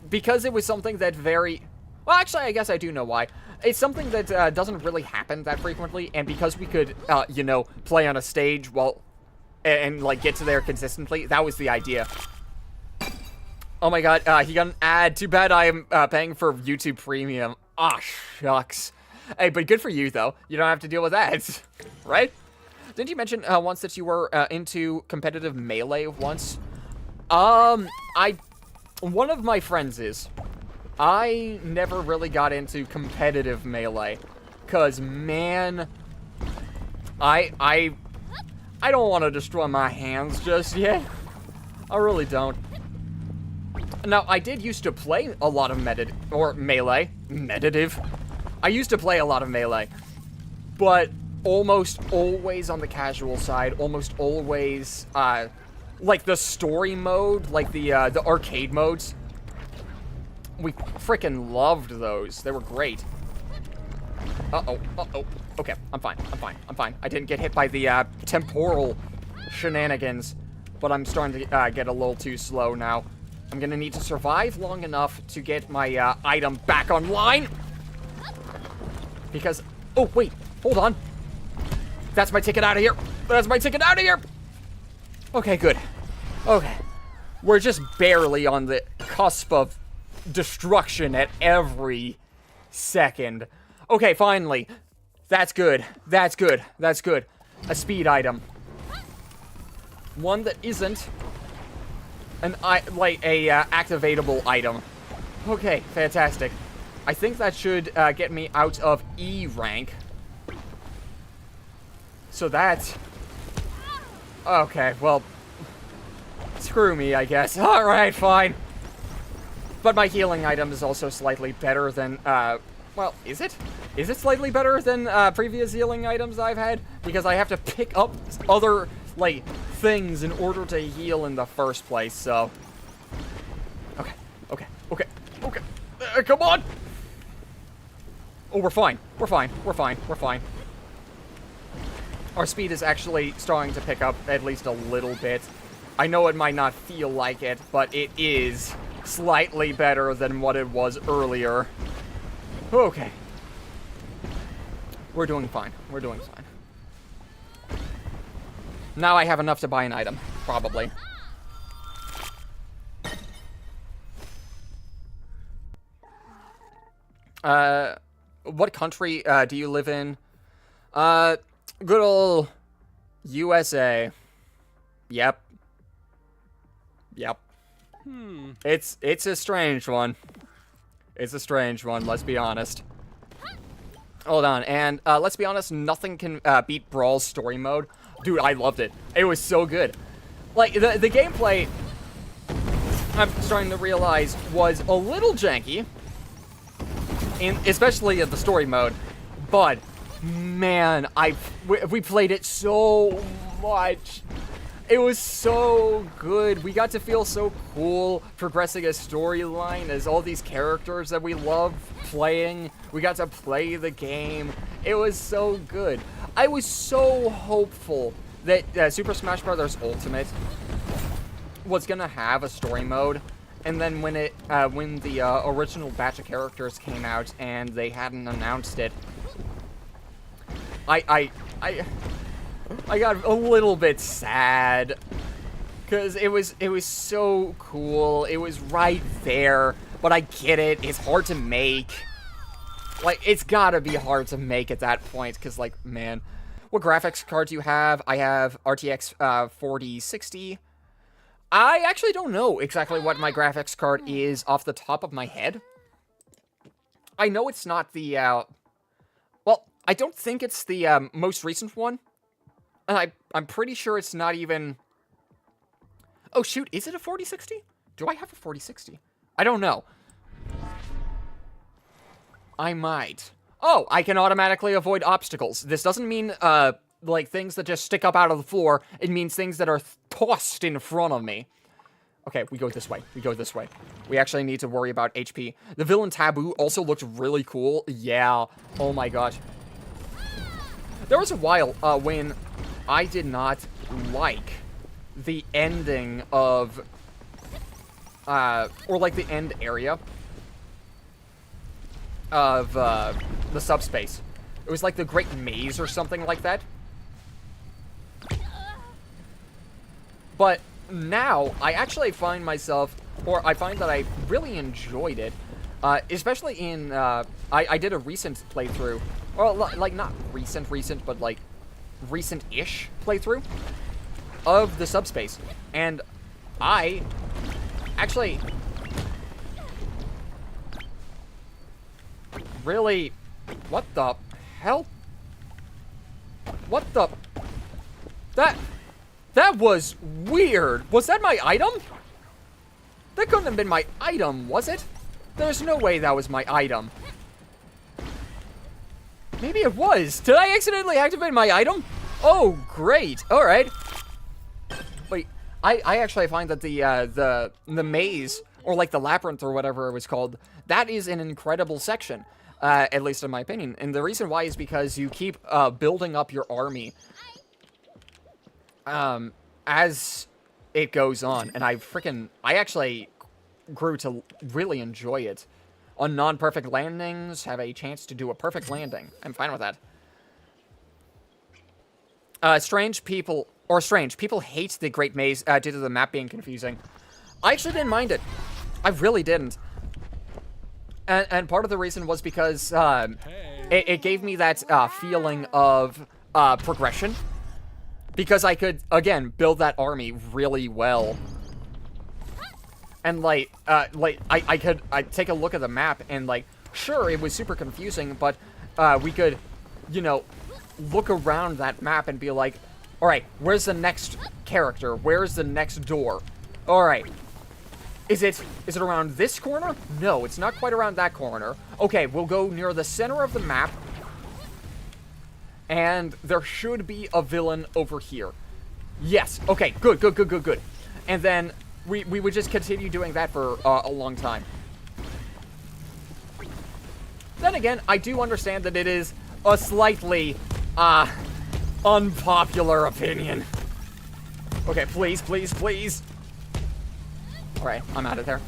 because it was something that very... Well, actually, I guess I do know why. It's something that doesn't really happen that frequently, and because we could, you know, play on a stage while and like get to there consistently, that was the idea. Oh my god, he got an ad. Too bad I am paying for YouTube Premium. Ah, shucks. Hey, but good for you, though. You don't have to deal with ads, right? Didn't you mention once that you were into competitive Melee once? One of my friends is. I never really got into competitive Melee, cause man, I don't want to destroy my hands just yet. I really don't. Now, I did used to play a lot of Melee. Meditative. I used to play a lot of Melee, but almost always on the casual side, almost always, like the story mode, like the arcade modes. We freaking loved those. They were great. Uh-oh, uh-oh. Okay, I'm fine, I'm fine, I'm fine. I didn't get hit by the, temporal shenanigans, but I'm starting to, get a little too slow now. I'm gonna need to survive long enough to get my, item back online. Because, oh, wait, hold on. That's my ticket out of here. That's my ticket out of here. Okay, good. Okay. We're just barely on the cusp of destruction at every second. Okay, finally. That's good. That's good. That's good. A speed item. One that isn't activatable item. Okay, fantastic. I think that should get me out of E rank. So that's... Okay, well... Screw me, I guess. Alright, fine. But my healing item is also slightly better than, well, is it? Is it slightly better than previous healing items I've had? Because I have to pick up other, like, things in order to heal in the first place, so... Okay, okay, okay, okay. Come on! Oh, we're fine. We're fine. We're fine. We're fine. Our speed is actually starting to pick up at least a little bit. I know it might not feel like it, but it is slightly better than what it was earlier. Okay. We're doing fine. We're doing fine. Now I have enough to buy an item, probably. What country do you live in? Good old USA. Yep. Yep. It's a strange one. It's a strange one, let's be honest. Hold on, and let's be honest, nothing can beat Brawl's story mode. Dude, I loved it. It was so good. Like, the gameplay, I'm starting to realize, was a little janky. Especially in the story mode. But, man, we played it so much. It was so good. We got to feel so cool progressing a storyline as all these characters that we love playing. We got to play the game. It was so good. I was so hopeful that Super Smash Bros. Ultimate was gonna have a story mode. And then when the original batch of characters came out and they hadn't announced it, I got a little bit sad, because it was so cool. It was right there, but I get it. It's hard to make. Like, it's gotta be hard to make at that point, because, like, man. What graphics card do you have? I have RTX 4060. I actually don't know exactly what my graphics card is off the top of my head. I know it's not the, well, I don't think it's the most recent one. And I'm pretty sure it's not even... Oh, shoot, is it a 4060? Do I have a 4060? I don't know. I might. Oh, I can automatically avoid obstacles. This doesn't mean, like, things that just stick up out of the floor. It means things that are tossed in front of me. Okay, we go this way. We go this way. We actually need to worry about HP. The villain Taboo also looked really cool. Yeah. Oh my gosh. There was a while when I did not like the ending of, or like the end area of the subspace. It was like the Great Maze or something like that. But now, I actually find myself, or I find that I really enjoyed it, especially in, I did a recent playthrough, or like not recent, but like recent-ish playthrough of the subspace, and I actually really, what the hell? What the, that was weird. Was that my item? That couldn't have been my item, was it? There's no way that was my item. Maybe it was. Did I accidentally activate my item? Oh, great. All right. Wait, I actually find that the maze, or like the labyrinth or whatever it was called, that is an incredible section, at least in my opinion. And the reason why is because you keep building up your army as it goes on, and I actually grew to really enjoy it. On non-perfect landings, have a chance to do a perfect landing. I'm fine with that. Strange people hate the Great Maze due to the map being confusing. I actually didn't mind it. I really didn't. And part of the reason was because it gave me that feeling of progression. Because I could, again, build that army really well. And, like, I'd take a look at the map and, like, sure, it was super confusing, but we could, you know, look around that map and be like, alright, where's the next character? Where's the next door? Alright. Is it around this corner? No, it's not quite around that corner. Okay, we'll go near the center of the map. And there should be a villain over here. Yes, okay, good. And then we would just continue doing that for a long time. Then again, I do understand that it is a slightly, unpopular opinion. Okay, please. Alright, I'm out of there.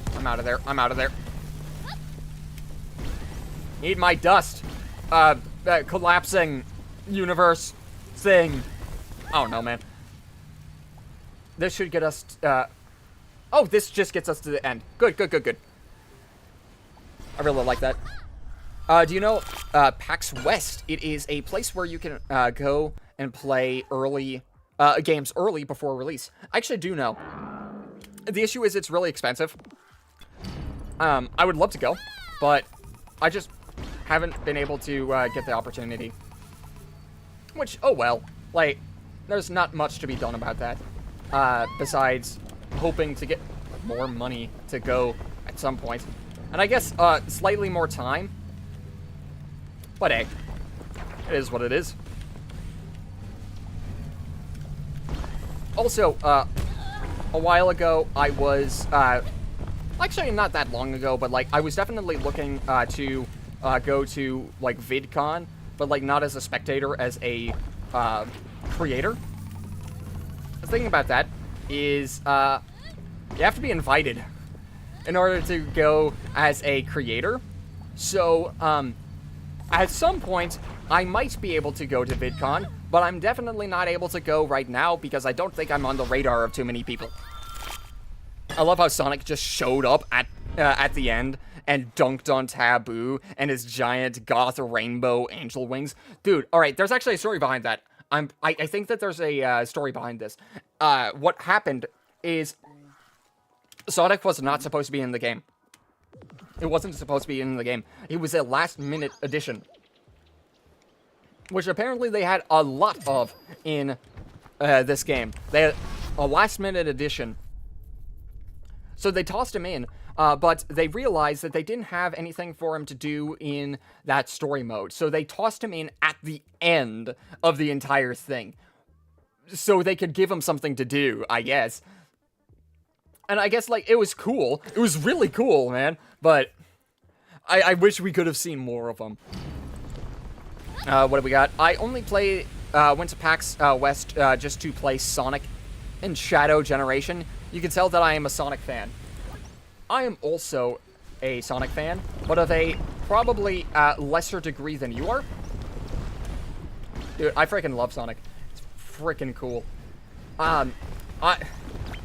Need my dust. Collapsing universe thing. Oh no, man. This should get us, oh, this just gets us to the end. Good. I really like that. Do you know, PAX West? It is a place where you can, go and play early, games early before release. I actually do know. The issue is it's really expensive. I would love to go, but I just haven't been able to, get the opportunity. Which, oh well. Like, there's not much to be done about that. Besides hoping to get more money to go at some point. And I guess, slightly more time. But hey, it is what it is. Also, a while ago, I was, actually not that long ago, but, like, I was definitely looking, to, go to, like, VidCon, but, like, not as a spectator, as a, creator. The thing about that is, you have to be invited in order to go as a creator. So, at some point, I might be able to go to VidCon, but I'm definitely not able to go right now because I don't think I'm on the radar of too many people. I love how Sonic just showed up at the end and dunked on Taboo and his giant goth rainbow angel wings. Dude, alright, there's actually a story behind that. I think that there's a story behind this. What happened is Sonic was not supposed to be in the game. It wasn't supposed to be in the game. It was a last-minute addition, which apparently they had a lot of in this game. They had a last-minute addition. So they tossed him in, but they realized that they didn't have anything for him to do in that story mode. So they tossed him in at the end of the entire thing. So they could give him something to do, I guess. And I guess, like, it was cool. It was really cool, man. But I wish we could have seen more of them. What do we got? I only went to PAX West just to play Sonic and Shadow Generation. You can tell that I am a Sonic fan. I am also a Sonic fan, but of a probably lesser degree than you are. Dude, I freaking love Sonic. It's freaking cool.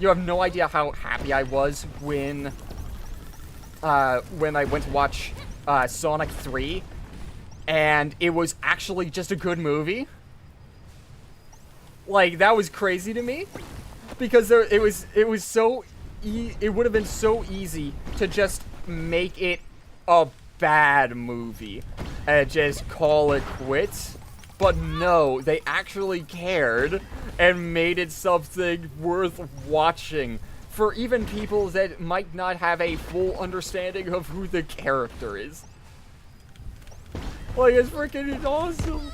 You have no idea how happy I was when I went to watch Sonic 3, and it was actually just a good movie. Like, that was crazy to me, because it would have been so easy to just make it a bad movie and just call it quits. But no, they actually cared and made it something worth watching for even people that might not have a full understanding of who the character is. Like, it's freaking awesome.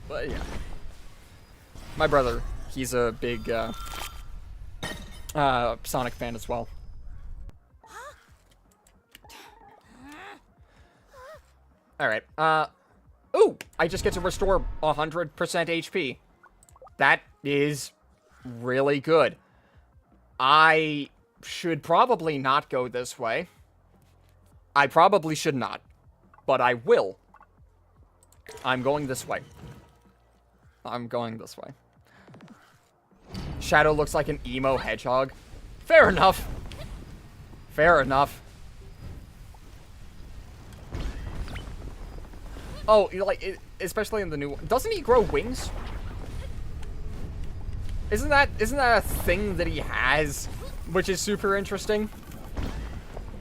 But yeah. My brother, he's a big Sonic fan as well. Alright, ooh! I just get to restore 100% HP. That is really good. I should probably not go this way. I probably should not. But I will. I'm going this way. I'm going this way. Shadow looks like an emo hedgehog. Fair enough. Fair enough. Oh, like, especially in the new one. Doesn't he grow wings? Isn't that a thing that he has? Which is super interesting.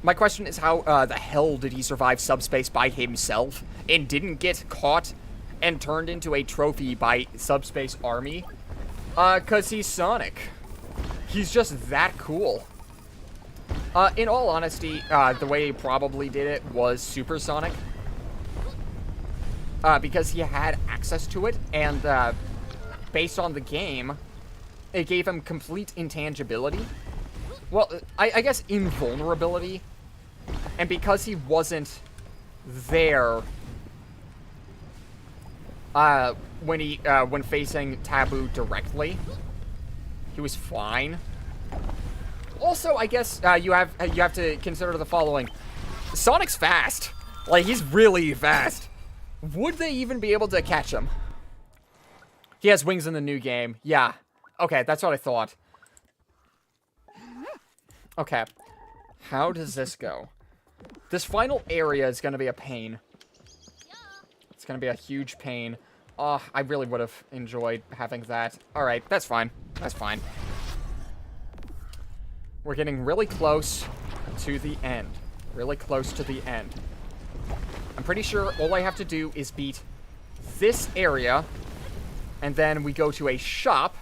My question is how the hell did he survive subspace by himself and didn't get caught and turned into a trophy by Subspace Army? 'Cause he's Sonic. He's just that cool. In all honesty, the way he probably did it was supersonic. Because he had access to it, and based on the game, it gave him complete intangibility. Well, I guess invulnerability. And because he wasn't there when facing Taboo directly, he was fine. Also, I guess you have to consider the following. Sonic's fast. Like, he's really fast. Would they even be able to catch him? He has wings in the new game. Yeah. Okay, that's what I thought. Okay. How does this go? This final area is going to be a pain. It's going to be a huge pain. Oh, I really would have enjoyed having that. Alright, that's fine. That's fine. We're getting really close to the end. Really close to the end. I'm pretty sure all I have to do is beat this area, and then we go to a shop,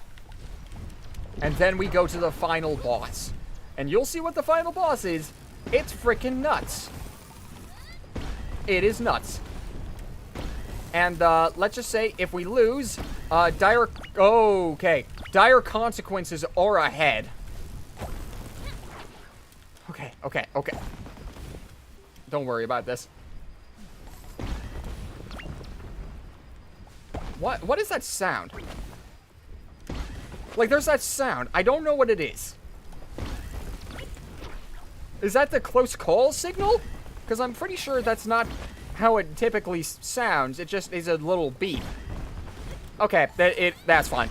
and then we go to the final boss. And you'll see what the final boss is. It's freaking nuts. It is nuts. And let's just say if we lose, dire consequences are ahead. Okay. Don't worry about this. What is that sound? Like, there's that sound. I don't know what it is. Is that the close call signal? Because I'm pretty sure that's not how it typically sounds. It just is a little beep. Okay, that's fine.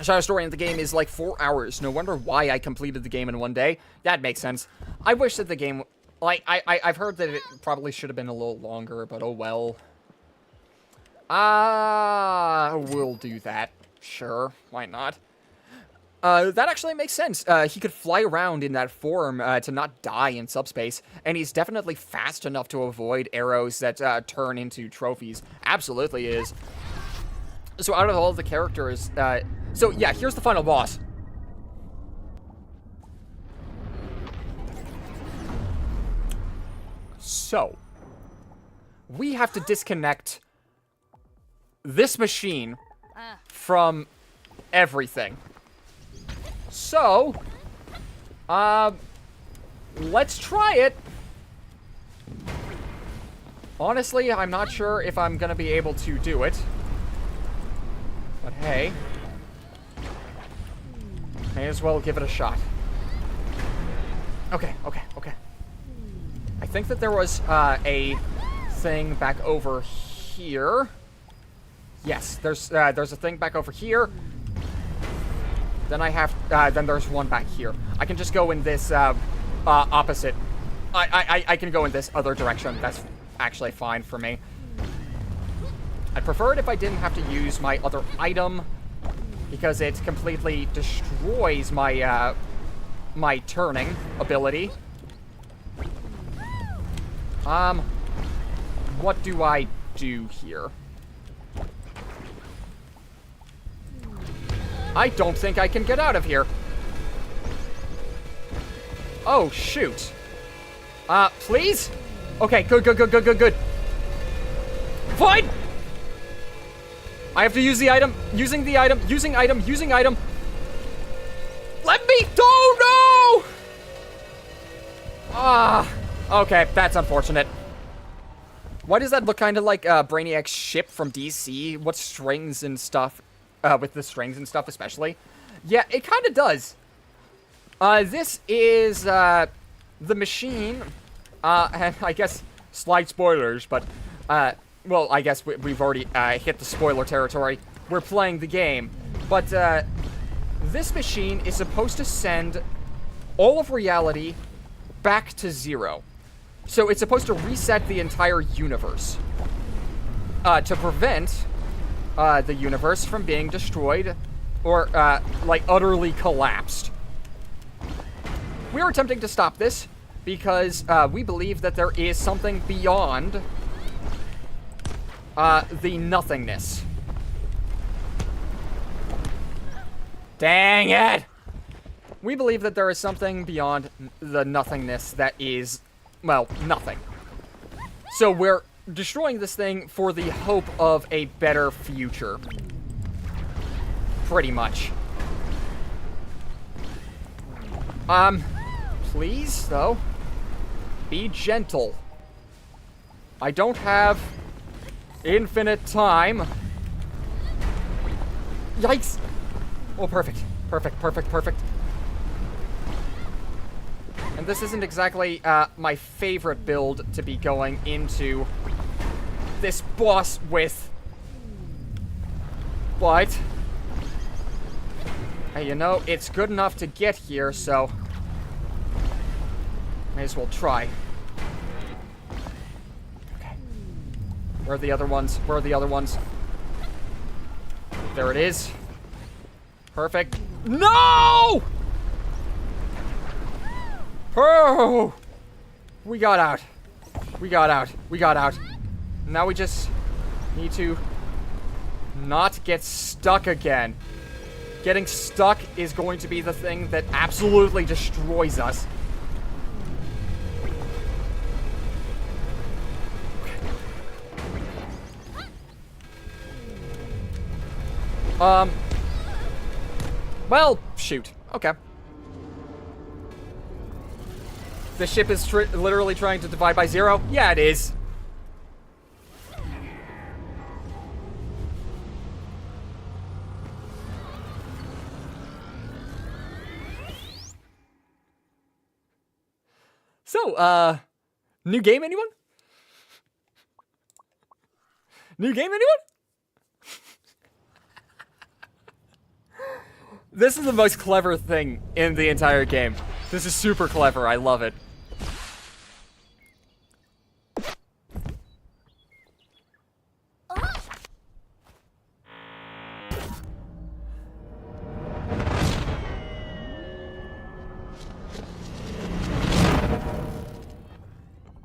Shadow story in the game is like 4 hours. No wonder why I completed the game in one day. That makes sense. I wish that the game... Like, I've heard that it probably should have been a little longer, but oh well. We'll do that. Sure, why not? That actually makes sense. He could fly around in that form to not die in subspace, and he's definitely fast enough to avoid arrows that turn into trophies. Absolutely is. So out of all the characters, so yeah, here's the final boss. So, we have to disconnect this machine from everything. So, let's try it. Honestly, I'm not sure if I'm gonna be able to do it. But hey, may as well give it a shot. Okay. I think that there was a thing back over here. Yes, there's a thing back over here. Then then there's one back here. I can just go in this opposite. I can go in this other direction. That's actually fine for me. I'd prefer it if I didn't have to use my other item, because it completely destroys my my turning ability. What do I do here? I don't think I can get out of here. Oh, shoot. Please? Okay, good. Fine! I have to use the item, using item. Let me, oh no! Okay, that's unfortunate. Why does that look kind of like Brainiac's ship from DC? What strings and stuff, with the strings and stuff especially? Yeah, it kind of does. This is, the machine, and I guess slight spoilers, but, well, I guess we've already hit the spoiler territory. We're playing the game. But this machine is supposed to send all of reality back to zero. So it's supposed to reset the entire universe to prevent the universe from being destroyed or, like, utterly collapsed. We're attempting to stop this because we believe that there is something beyond the nothingness. Dang it! We believe that there is something beyond the nothingness that is, well, nothing. So we're destroying this thing for the hope of a better future. Pretty much. Please, though, be gentle. I don't have infinite time. Yikes! Oh, perfect. Perfect, perfect, perfect. And this isn't exactly my favorite build to be going into this boss with. But, hey, you know, it's good enough to get here, so may as well try. Okay. Where are the other ones? Where are the other ones? There it is. Perfect. No! Oh! We got out. We got out. We got out. Now we just need to not get stuck again. Getting stuck is going to be the thing that absolutely destroys us. Well, shoot. Okay. The ship is literally trying to divide by zero? Yeah, it is. So, new game, anyone? New game, anyone? This is the most clever thing in the entire game. This is super clever. I love it.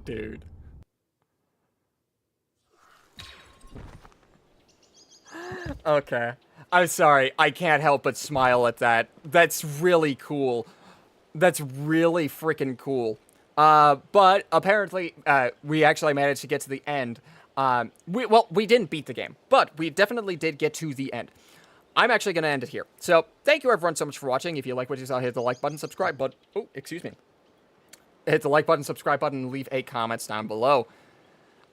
Dude. Okay. I'm sorry. I can't help but smile at that. That's really cool. That's really freaking cool. But apparently, we actually managed to get to the end. We didn't beat the game, but we definitely did get to the end. I'm actually going to end it here. So, thank you everyone so much for watching. If you like what you saw, hit the like button, subscribe button. Oh, excuse me. Hit the like button, subscribe button, and leave a comment down below.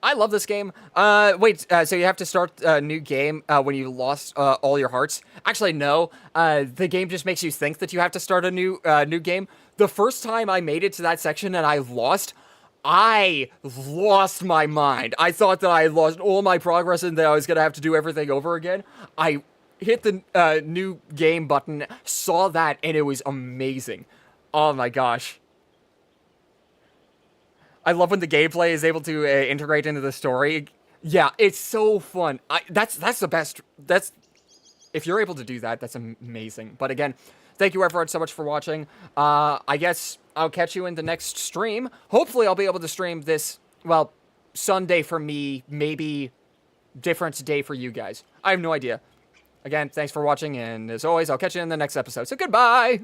I love this game. Wait, so you have to start a new game when you lost all your hearts? Actually, no. The game just makes you think that you have to start a new game. The first time I made it to that section and I lost my mind. I thought that I had lost all my progress and that I was going to have to do everything over again. I hit the new game button, saw that, and it was amazing. Oh my gosh. I love when the gameplay is able to integrate into the story. Yeah, it's so fun. That's the best. If you're able to do that, that's amazing. But again, thank you everyone so much for watching. I guess I'll catch you in the next stream. Hopefully I'll be able to stream this, well, Sunday for me, maybe different day for you guys. I have no idea. Again, thanks for watching, and as always, I'll catch you in the next episode. So goodbye!